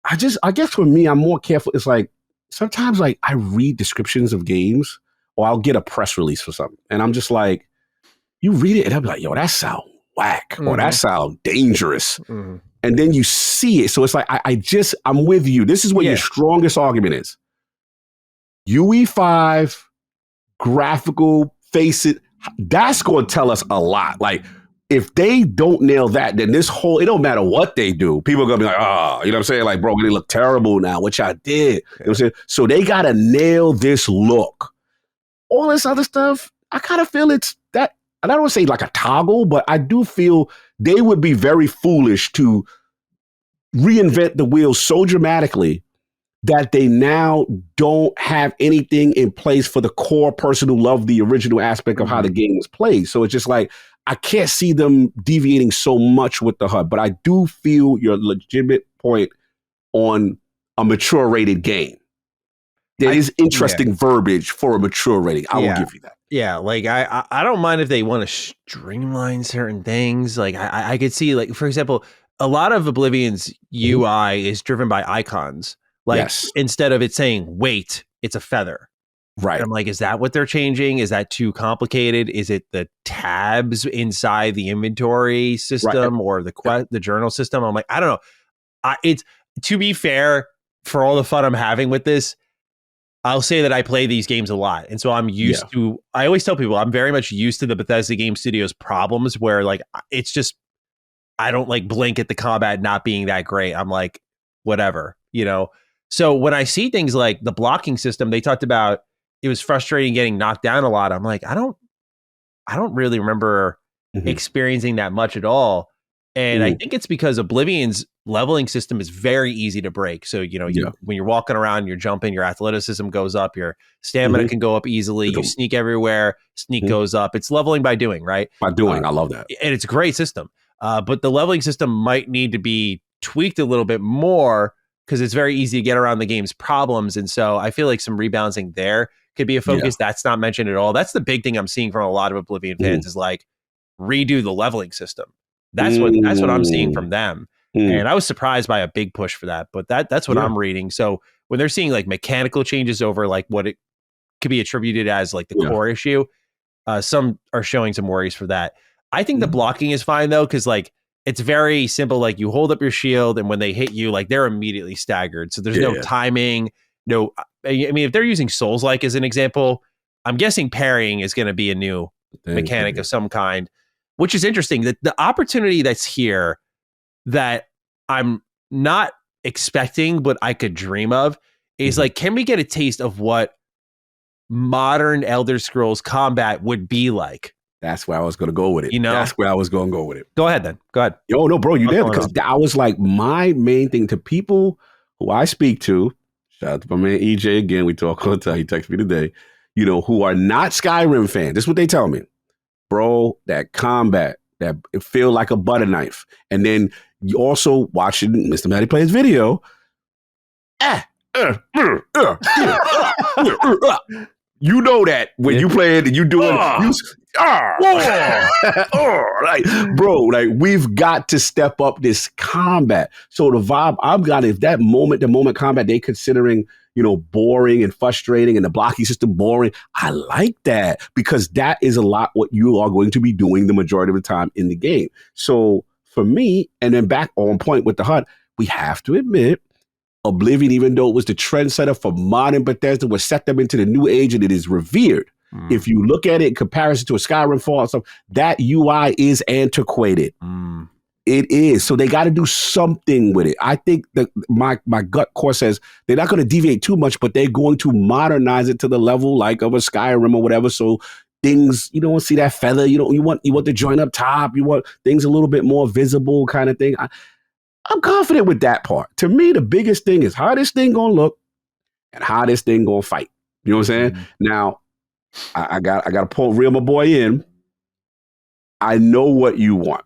I guess for me, I'm more careful. It's like, sometimes like I read descriptions of games, or I'll get a press release for something. And I'm just like, you read it and I'll be like, yo, that sound whack, or that sound dangerous. And then you see it. So it's like, I'm with you. This is what your strongest argument is. UE5, graphical, face it. That's going to tell us a lot. Like, if they don't nail that, then this whole, it don't matter what they do. People are going to be like, oh, you know what I'm saying? Like, bro, they look terrible now, which I did. You know what I'm saying? So they got to nail this look. All this other stuff, I kind of feel it's that, and I don't want to say like a toggle, but I do feel they would be very foolish to reinvent the wheel so dramatically that they now don't have anything in place for the core person who loved the original aspect of how the game was played. So it's just like, I can't see them deviating so much with the HUD, but I do feel your legitimate point on a mature rated game. There is interesting verbiage for a mature rating. I will give you that. Yeah, like I don't mind if they want to streamline certain things. Like I could see, like, for example, a lot of Oblivion's UI is driven by icons. Like instead of it saying weight, it's a feather. Right. And I'm like, is that what they're changing? Is that too complicated? Is it the tabs inside the inventory system or the journal system? I'm like, I don't know. It's, to be fair, for all the fun I'm having with this, I'll say that I play these games a lot. And so I'm used to, I always tell people I'm very much used to the Bethesda Game Studios problems where like, it's just, I don't like blink at the combat not being that great. I'm like, whatever, So when I see things like the blocking system, they talked about, it was frustrating getting knocked down a lot. I'm like, I don't really remember experiencing that much at all. And I think it's because Oblivion's leveling system is very easy to break. So, when you're walking around, you're jumping, your athleticism goes up, your stamina can go up easily. You sneak everywhere, sneak goes up. It's leveling by doing, right? By doing. I love that. And it's a great system. But the leveling system might need to be tweaked a little bit more because it's very easy to get around the game's problems. And so I feel like some rebalancing there could be a focus. That's not mentioned at all. That's the big thing I'm seeing from a lot of Oblivion fans is like, redo the leveling system. That's what I'm seeing from them. And I was surprised by a big push for that, but that's what I'm reading. So when they're seeing like mechanical changes over like what it could be attributed as like the core issue, some are showing some worries for that. I think the blocking is fine though, because like it's very simple. Like you hold up your shield and when they hit you, like they're immediately staggered. So there's no timing. No, I mean, if they're using Souls-like as an example, I'm guessing parrying is going to be a new mechanic of some kind, which is interesting. The opportunity that's here that I'm not expecting, but I could dream of is like, can we get a taste of what modern Elder Scrolls combat would be like? That's where I was going to go with it. You know, that's where I was going to go with it. Go ahead then. Go ahead. Yo, no, bro, you did, because I was like, my main thing to people who I speak to, shout out to my man EJ again, we talk all the time, he texted me today, you know, who are not Skyrim fans. This is what they tell me. Bro, that combat, that it feel like a butter knife. And then you also watching Mr. Matty play his video. You know that when you play it and you do it, like, bro, like we've got to step up this combat. So the vibe I've got is that the moment combat they considering, you know, boring and frustrating and the blocking system boring. I like that because that is a lot what you are going to be doing the majority of the time in the game. So for me, and then back on point with the HUD, we have to admit, Oblivion, even though it was the trendsetter for modern Bethesda, was set them into the new age and it is revered. If you look at it in comparison to a Skyrim Fall and stuff, that UI is antiquated. It is. So they got to do something with it. I think that my gut core says they're not going to deviate too much, but they're going to modernize it to the level like of a Skyrim or whatever. So things, you don't see that feather. You want the joint up top. You want things a little bit more visible kind of thing. I'm confident with that part. To me, the biggest thing is how this thing gonna look and how this thing gonna fight. You know what I'm saying? Now, I got to reel my boy in. I know what you want,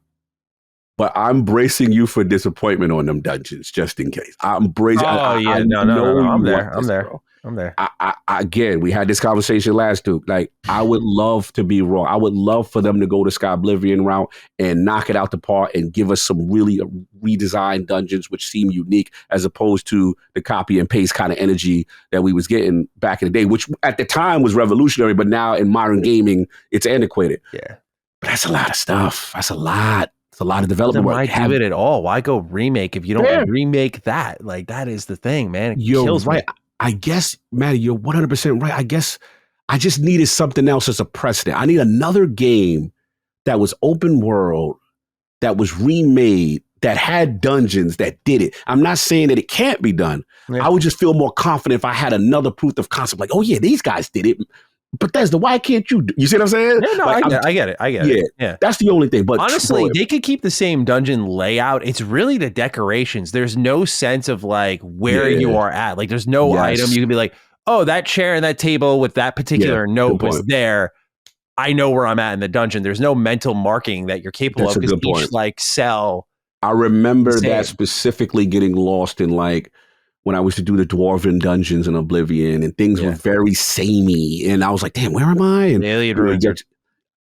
but I'm bracing you for disappointment on them dungeons, just in case. I'm bracing. No. I'm there. Again, we had this conversation last week. Like, I would love to be wrong. I would love for them to go the Sky Oblivion route and knock it out the park and give us some really redesigned dungeons which seem unique, as opposed to the copy and paste kind of energy that we was getting back in the day, which at the time was revolutionary, but now in modern gaming, it's antiquated. Yeah, but that's a lot of stuff. That's a lot. It's a lot of development work. Why do it at all? Why go remake if you don't remake that? Like, that is the thing, man. You're right. I guess, Matty, you're 100% right. I guess I just needed something else as a precedent. I need another game that was open world, that was remade, that had dungeons, that did it. I'm not saying that it can't be done. Yeah. I would just feel more confident if I had another proof of concept. Like, oh yeah, these guys did it. Bethesda, why can't you do? You see what I'm saying? Yeah, no, like, I get it. Yeah, that's the only thing. But honestly, they could keep the same dungeon layout. It's really the decorations. There's no sense of like where you are at. Like, there's no item you can be like, oh, that chair and that table with that particular note was there. I know where I'm at in the dungeon. There's no mental marking that you're capable of because each like cell. I remember that specifically getting lost in like when I used to do the Dwarven dungeons in Oblivion, and things were very samey, and I was like, damn, where am I? And alien ruins I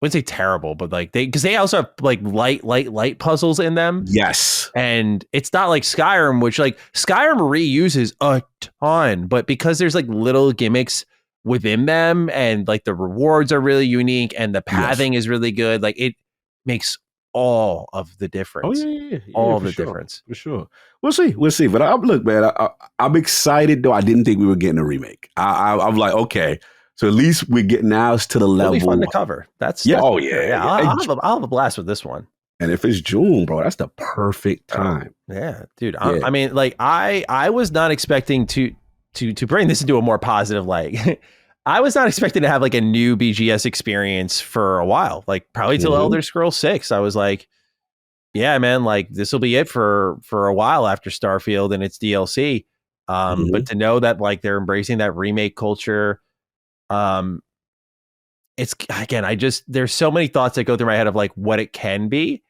wouldn't say terrible, but like because they also have like light puzzles in them. Yes. And it's not like Skyrim, which like Skyrim reuses a ton, but because there's like little gimmicks within them and like the rewards are really unique and the pathing is really good, like it makes all of the difference. Oh yeah, all of the difference. For sure. We'll see. But look, man, I'm excited though. I didn't think we were getting a remake. I'm like, okay, so at least we're getting ours to the level. It'll be fun to cover. That's I'll have a blast with this one. And if it's June, bro, that's the perfect time. Yeah, dude. I mean, like I was not expecting to bring this into a more positive light. I was not expecting to have like a new BGS experience for a while, like probably till Elder Scrolls 6. I was like, yeah, man, like this will be it for a while after Starfield and its DLC. But to know that like they're embracing that remake culture, it's again, there's so many thoughts that go through my head of like what it can be.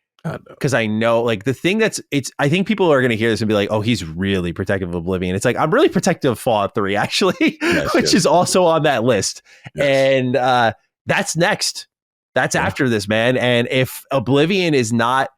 Because I know like the thing I think people are going to hear this and be like, oh, he's really protective of Oblivion. It's like, I'm really protective of Fallout 3 actually, which is also on that list. And that's next. That's after this, man. And if Oblivion is not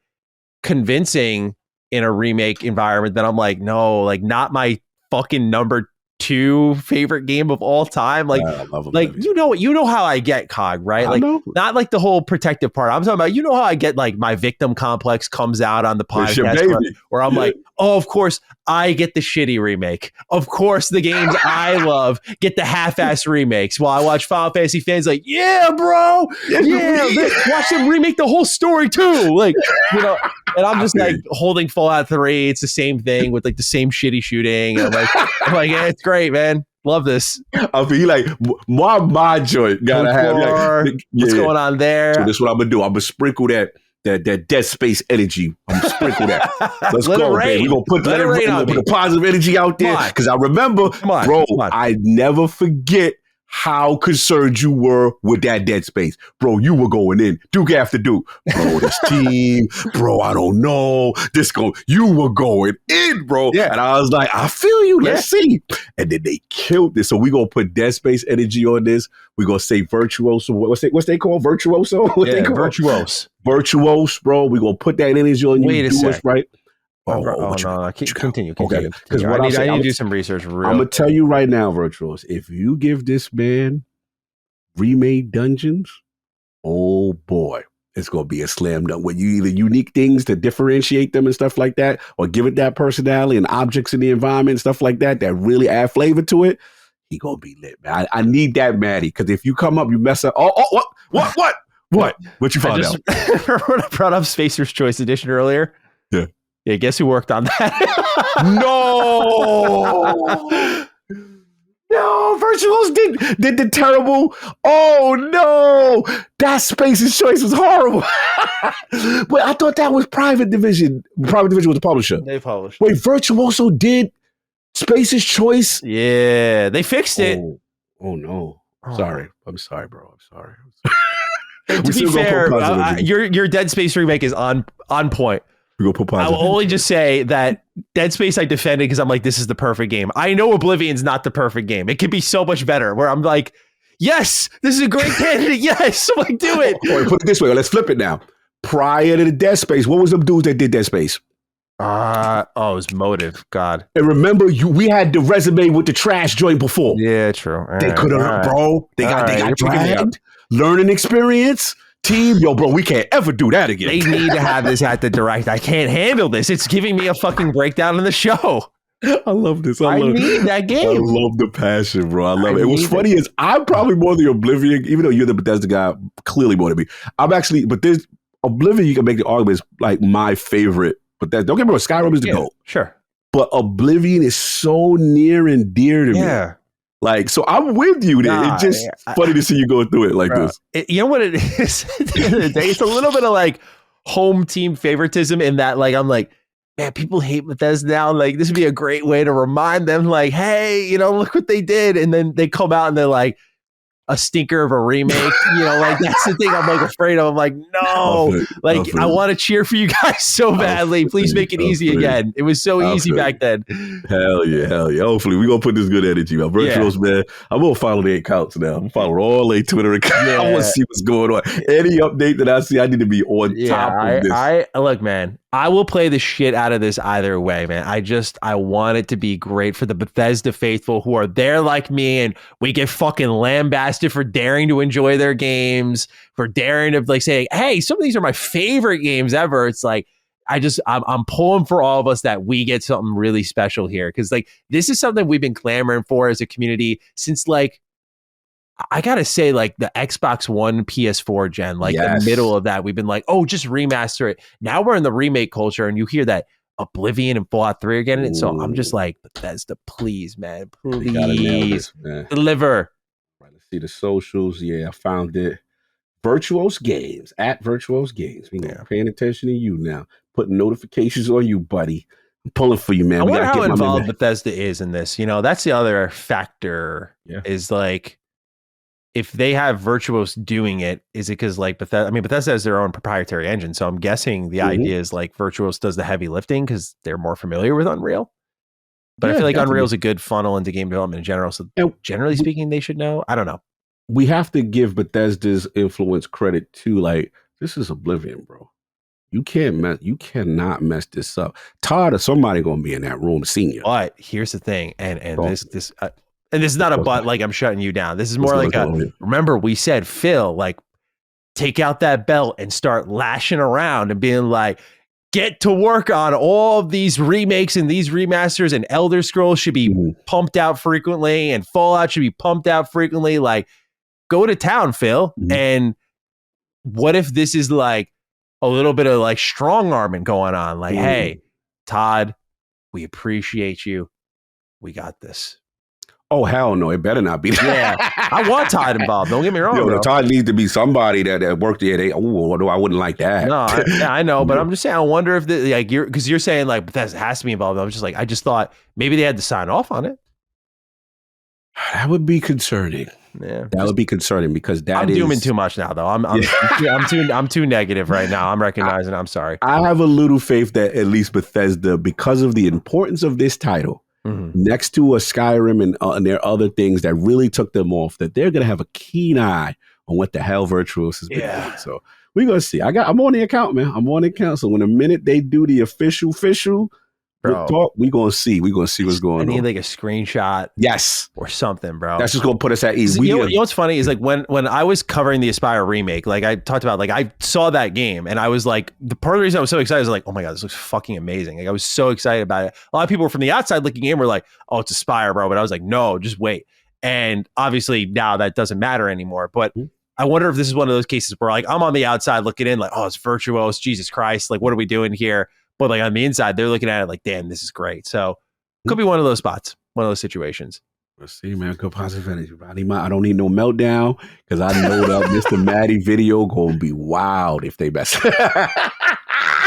convincing in a remake environment, then I'm like, no, like not my fucking number 2 favorite game of all time. Like, you know how I get, Cog, right? Like, not like the whole protective part. I'm talking about, you know how I get like my victim complex comes out on the podcast where I'm like, oh, of course, I get the shitty remake. Of course, the games I love get the half-ass remakes. While I watch Final Fantasy fans like, yeah, bro, watch them remake the whole story too. Like, you know, and I'm just like holding Fallout 3. It's the same thing with like the same shitty shooting. And I'm like, yeah, it's great, man. Love this. I feel like my joint gotta have what's going on there. So this is what I'm gonna do. I'm gonna sprinkle that Dead Space energy. I'm gonna sprinkle that. Let's go, baby. We're gonna put the positive energy out there. Because I remember, I never forget how concerned you were with that Dead Space. Bro, you were going in. Duke after Duke. Bro, this team. Bro, I don't know. You were going in, bro. Yeah. And I was like, I feel you. Let's see. And then they killed this. So we're going to put Dead Space energy on this. We're going to say virtuoso. What's they called? Virtuoso? Virtuose. Virtuose, bro. We're going to put that energy on you. Wait a sec. Right? No. Continue. Okay. Because I need to do some research. I'm going to tell you right now, Virtuos, if you give this man remade dungeons, oh boy, it's going to be a slam dunk. When you either unique things to differentiate them and stuff like that, or give it that personality and objects in the environment and stuff like that really add flavor to it, he going to be lit, man. I need that, Maddie, because if you come up, you mess up. What? What you found out? Remember when I brought up Spacer's Choice Edition earlier? Yeah. Yeah, guess who worked on that? No, Virtuos did the terrible. Oh no, that Space's Choice was horrible. But I thought that was Private Division. Private Division was the publisher. They published. Wait, Virtuoso did Space's Choice? Yeah, they fixed it. Oh no. Sorry. I'm sorry, bro. I'm sorry. To be fair, your Dead Space remake is on point. I will only just say that Dead Space I defended because I'm like, this is the perfect game. I know Oblivion's not the perfect game. It could be so much better. Where I'm like, yes, this is a great candidate. Yes, I'm like, do it. Put it this way. Let's flip it now. Prior to the Dead Space, what was them dudes that did Dead Space? It was Motive. God. And remember, we had the resume with the trash joint before. Yeah, true. They could have, bro. They got dragged. Learning experience. Team, yo, bro, we can't ever do that again. They need to have this at the direct. I can't handle this. It's giving me a fucking breakdown in the show. I love this. I need that game. I love the passion, bro. I love it. What's funny is I'm probably more the Oblivion, even though you're the Bethesda guy, clearly more than me. But there's Oblivion, you can make the argument, is like my favorite. But don't get me wrong, Skyrim is the GOAT. Sure. But Oblivion is so near and dear to me. Like, so I'm with you there. It's just funny to see you go through it like this. You know what it is? At the end of the day, it's a little bit of like home team favoritism in that, like, I'm like, man, people hate Bethesda now. Like, this would be a great way to remind them, like, hey, you know, look what they did. And then they come out and they're like, a stinker of a remake, you know, like that's the thing I'm like afraid of. I'm like, no, I want to cheer for you guys so badly. Please make it easy again. It was so easy back then. Hell yeah. Hopefully we're going to put this good energy out. Virtuos, man. I'm going to follow their accounts now. I'm following all their Twitter accounts. Yeah. I want to see what's going on. Any update that I see, I need to be on top of this. Look, man, I will play the shit out of this either way, man. I want it to be great for the Bethesda faithful who are there like me, and we get fucking lambasted for daring to enjoy their games, for daring to like say, hey, some of these are my favorite games ever. It's like, I'm pulling for all of us that we get something really special here. Cause like, this is something we've been clamoring for as a community since like, I gotta say, like the Xbox One, PS4 gen, like the middle of that, we've been like, oh, just remaster it. Now we're in the remake culture, and you hear that Oblivion and Fallout 3 are getting it. So I'm just like, Bethesda, please, man, please deliver. Right, let's see the socials. Yeah, I found it. Virtuos Games at Virtuos Games. Paying attention to you now. Putting notifications on you, buddy. I'm pulling for you, man. I wonder how involved Bethesda is in this. You know, that's the other factor. Is like, if they have Virtuos doing it, is it because like Bethesda? I mean, Bethesda has their own proprietary engine, so I'm guessing the idea is like Virtuos does the heavy lifting because they're more familiar with Unreal. But I feel like Unreal is a good funnel into game development in general. So generally speaking, they should know. I don't know. We have to give Bethesda's influence credit too. Like, this is Oblivion, bro. You cannot mess this up. Todd or somebody gonna be in that room seeing you. But here's the thing, and this is not a but like I'm shutting you down. This is more like remember we said, Phil, like take out that belt and start lashing around and being like, get to work on all of these remakes and these remasters, and Elder Scrolls should be pumped out frequently, and Fallout should be pumped out frequently. Like, go to town, Phil. And what if this is like a little bit of like strong arming going on? Like, hey, Todd, we appreciate you. We got this. Oh, hell no. It better not be that. Yeah. I want Todd involved. Don't get me wrong. Todd needs to be somebody that worked there. I wouldn't like that. No, I know, but I'm just saying, I wonder if because you're saying like Bethesda has to be involved. I'm just like, I just thought maybe they had to sign off on it. That would be concerning. Yeah, that would be concerning because I'm dooming too much now, though. I'm too negative right now. I'm recognizing. I'm sorry. I have a little faith that at least Bethesda, because of the importance of this title, next to a Skyrim and their other things that really took them off, that they're gonna have a keen eye on what the hell Virtuos has been doing. So we're gonna see. I'm on the account, man. I'm on the account. So when the minute they do the official talk, we're gonna see. We're gonna see what's going on. I need like a screenshot, or something, bro. That's just gonna put us at ease. You know what's funny is like when I was covering the Aspire remake, like I talked about, like I saw that game and I was like, the part of the reason I was so excited is like, oh my god, this looks fucking amazing. Like I was so excited about it. A lot of people from the outside looking in were like, oh, it's Aspire, bro. But I was like, no, just wait. And obviously now that doesn't matter anymore. But I wonder if this is one of those cases where like I'm on the outside looking in, like, oh, it's Virtuos, Jesus Christ, like what are we doing here? But like on the inside, they're looking at it like, damn, this is great. So could be one of those spots, one of those situations. Let's see, man. Good positive energy. I don't need no meltdown because I know that Mr. Maddie video gonna be wild if they mess.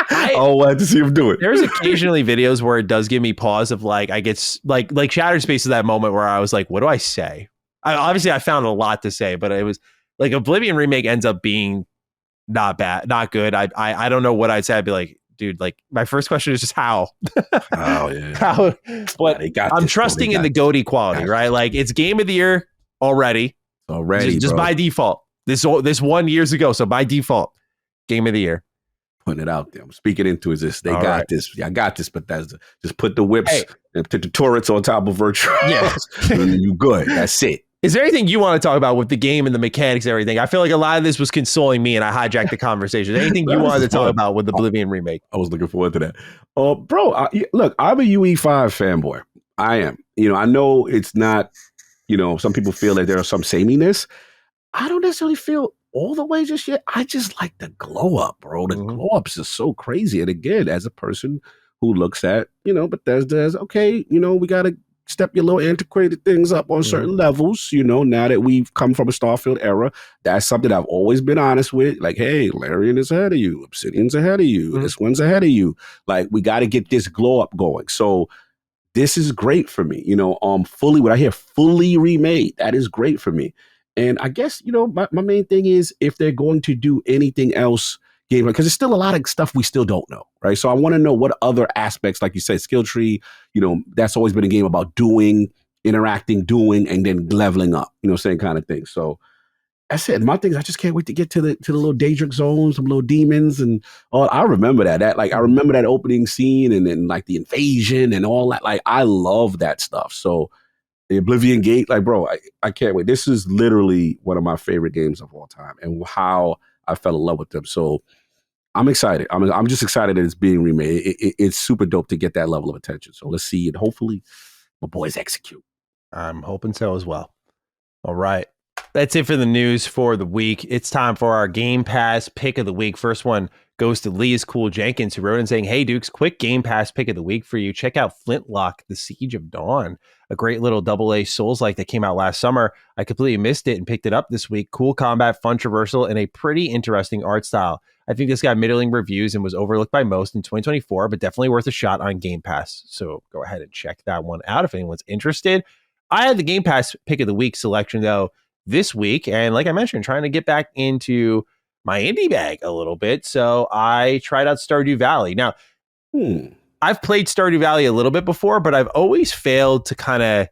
I'll have to see him do it. There's occasionally videos where it does give me pause of like I get like Shattered Space is that moment where I was like, what do I say? Obviously, I found a lot to say, but it was like Oblivion Remake ends up being not bad, not good. I don't know what I'd say. I'd be like, dude, like my first question is just how. Oh yeah. How? But I'm trusting in the GOTY quality, right? Like it's game of the year already. Just by default. This 1 years ago, so by default, game of the year. Putting it out there. I'm speaking into this. They got this. I got this, Bethesda. Just put the whips and put the turrets on top of Virtual. Yeah. And you good. That's it. Is there anything you want to talk about with the game and the mechanics and everything? I feel like a lot of this was consoling me and I hijacked the conversation. Anything you wanted to talk about with the Oblivion Remake? I was looking forward to that. Bro, look, I'm a UE5 fanboy. I am. I know it's not, some people feel that there is some sameness. I don't necessarily feel all the way just yet. I just like the glow up, bro. The glow ups is so crazy. And again, as a person who looks at, Bethesda as, okay, we got to step your little antiquated things up on certain levels, now that we've come from a Starfield era. That's something I've always been honest with. Like, hey, Larian is ahead of you. Obsidian's ahead of you. This one's ahead of you. Like, we got to get this glow up going. So this is great for me. When I hear fully remade, that is great for me. And I guess, my main thing is if they're going to do anything else, because there's still a lot of stuff we still don't know, right? So I want to know what other aspects, like you said, skill tree, that's always been a game about doing, interacting, doing, and then leveling up, same kind of thing. So that's it. My thing is I just can't wait to get to the little Daedric zones, some little demons, and I remember that. I remember that opening scene and then like the invasion and all that. Like I love that stuff. So the Oblivion Gate, like, bro, I can't wait. This is literally one of my favorite games of all time, and how I fell in love with them. So I'm excited. I'm just excited that it's being remade. It's super dope to get that level of attention. So let's see, and hopefully my boys execute. I'm hoping so as well. All right. That's it for the news for the week. It's time for our Game Pass pick of the week. First one goes to Lee's Cool Jenkins, who wrote in saying, hey, Dukes, quick Game Pass pick of the week for you. Check out Flintlock, The Siege of Dawn, a great little AA Souls-like that came out last summer. I completely missed it and picked it up this week. Cool combat, fun traversal, and a pretty interesting art style. I think this got middling reviews and was overlooked by most in 2024, but definitely worth a shot on Game Pass. So go ahead and check that one out if anyone's interested. I had the Game Pass pick of the week selection, though, this week. And like I mentioned, trying to get back into my indie bag a little bit. So I tried out Stardew Valley. Now, I've played Stardew Valley a little bit before, but I've always failed to kind of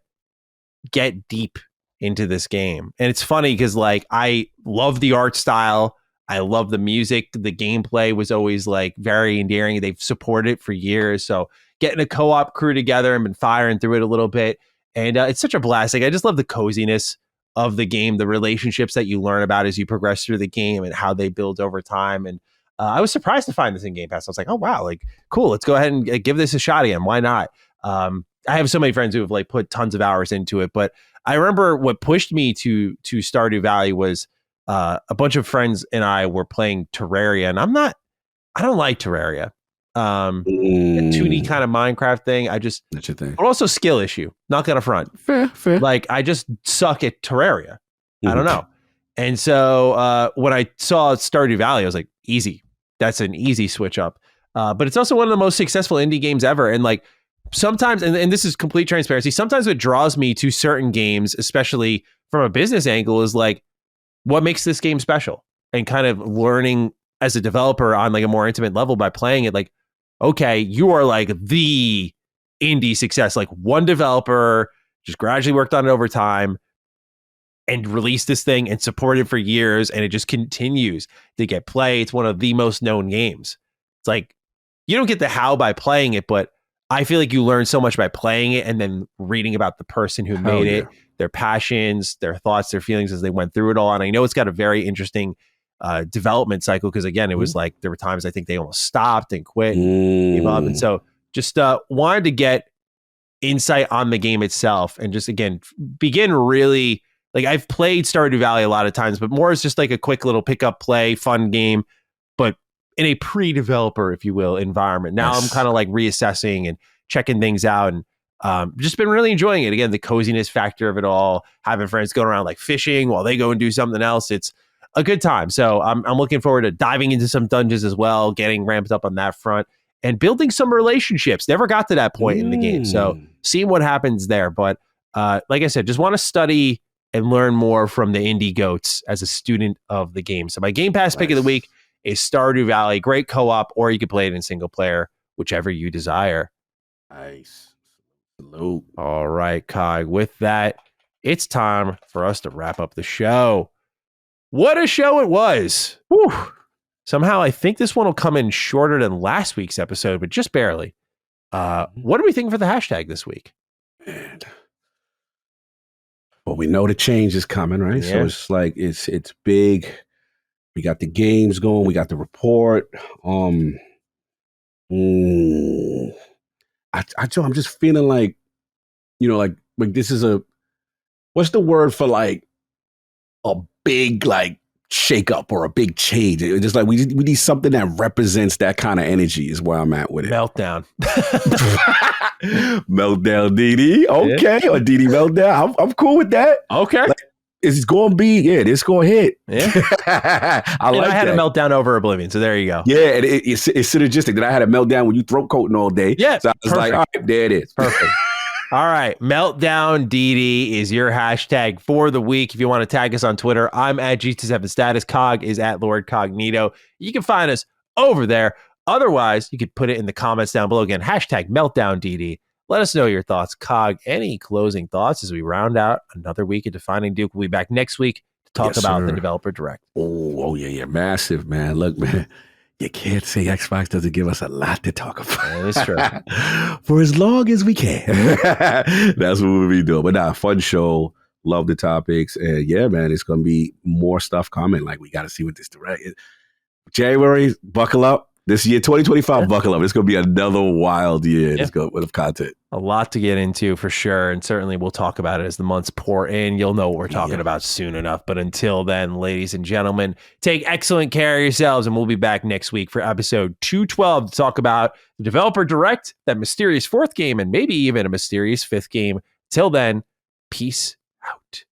get deep into this game. And it's funny because like I love the art style. I love the music. The gameplay was always like very endearing. They've supported it for years. So getting a co-op crew together and been firing through it a little bit. And it's such a blast. Like I just love the coziness of the game, the relationships that you learn about as you progress through the game and how they build over time. And I was surprised to find this in Game Pass. I was like, oh wow, like cool, let's go ahead and give this a shot again. Why not? I have so many friends who have like put tons of hours into it, but I remember what pushed me to Stardew Valley was a bunch of friends and I were playing Terraria, and I don't like Terraria. A 2D kind of Minecraft thing. That's your thing. But also skill issue. Not gonna front. Fair. Like I just suck at Terraria. I don't know. And so when I saw Stardew Valley, I was like, easy. That's an easy switch up. But it's also one of the most successful indie games ever. And like sometimes, and this is complete transparency, sometimes what draws me to certain games, especially from a business angle, is like, what makes this game special? And kind of learning as a developer on like a more intimate level by playing it, like, okay, you are like the indie success. Like one developer just gradually worked on it over time and released this thing and supported it for years, and it just continues to get play. It's one of the most known games. It's like, you don't get the how by playing it, but I feel like you learn so much by playing it and then reading about the person who made it, their passions, their thoughts, their feelings as they went through it all. And I know it's got a very interesting development cycle, because again, it was like there were times I think they almost stopped and quit and gave up. And so just wanted to get insight on the game itself and just again begin really, like I've played Stardew Valley a lot of times, but more as just like a quick little pick up play fun game, but in a pre-developer, if you will, environment. Now I'm kind of like reassessing and checking things out, and just been really enjoying it. Again, the coziness factor of it all, having friends going around like fishing while they go and do something else. It's a good time. So I'm looking forward to diving into some dungeons as well, getting ramped up on that front and building some relationships. Never got to that point in the game. So seeing what happens there. But like I said, just want to study and learn more from the indie goats as a student of the game. So my Game Pass pick of the week is Stardew Valley. Great co-op, or you can play it in single player, whichever you desire. Nice. Salute. All right, Cog. With that, it's time for us to wrap up the show. What a show it was. Whew. Somehow I think this one will come in shorter than last week's episode, but just barely. What do we think for the hashtag this week? Man. Well, we know the change is coming, right? Yeah. So it's like it's big. We got the games going. We got the report. I'm just feeling like, like this is what's the word for like a big like shake up or a big change? It's just like we need something that represents that kind of energy is where I'm at with it. Meltdown. Meltdown DD. Okay. Yeah. Or DD Meltdown. I'm cool with that. Okay. Like, it's going to be, it's going to hit. Yeah. I had a meltdown over Oblivion, so there you go. Yeah, and it's synergistic. That I had a meltdown when you throat coating all day. Yeah, so I was like, all right, there it is. Perfect. All right, Meltdown DD is your hashtag for the week. If you want to tag us on Twitter, I'm at G27Status. Cog is at Lord Cognito. You can find us over there. Otherwise, you could put it in the comments down below. Again, hashtag Meltdown DD. Let us know your thoughts. Cog, any closing thoughts as we round out another week of Defining Duke? We'll be back next week to talk about the Developer Direct. Oh, yeah. Massive, man. Look, man, you can't say Xbox doesn't give us a lot to talk about. That is true. For as long as we can. That's what we'll be doing. But fun show. Love the topics. And yeah, man, it's going to be more stuff coming. Like, we got to see what this Direct is. January, buckle up. This year, 2025, buckle up. It's going to be another wild year with content. A lot to get into for sure. And certainly we'll talk about it as the months pour in. You'll know what we're talking about soon enough. But until then, ladies and gentlemen, take excellent care of yourselves. And we'll be back next week for episode 212 to talk about the Developer Direct, that mysterious fourth game, and maybe even a mysterious fifth game. Till then, peace out.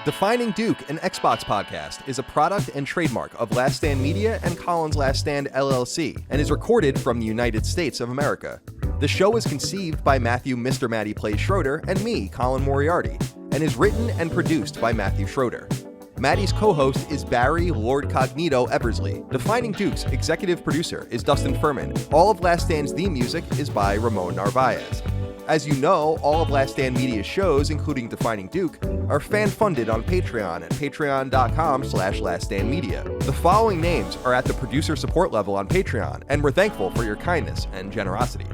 Defining Duke, an Xbox podcast, is a product and trademark of Last Stand Media and Colin's Last Stand LLC, and is recorded from the United States of America. The show is conceived by Matthew Mr. Matty Plays Schroeder and me, Colin Moriarty, and is written and produced by Matthew Schroeder. Matty's co-host is Barry Lord Cognito Eversley. Defining Duke's executive producer is Dustin Furman. All of Last Stand's theme music is by Ramon Narvaez. As you know, all of Last Stand Media's shows, including Defining Duke, are fan-funded on Patreon at patreon.com/laststandmedia. The following names are at the producer support level on Patreon, and we're thankful for your kindness and generosity.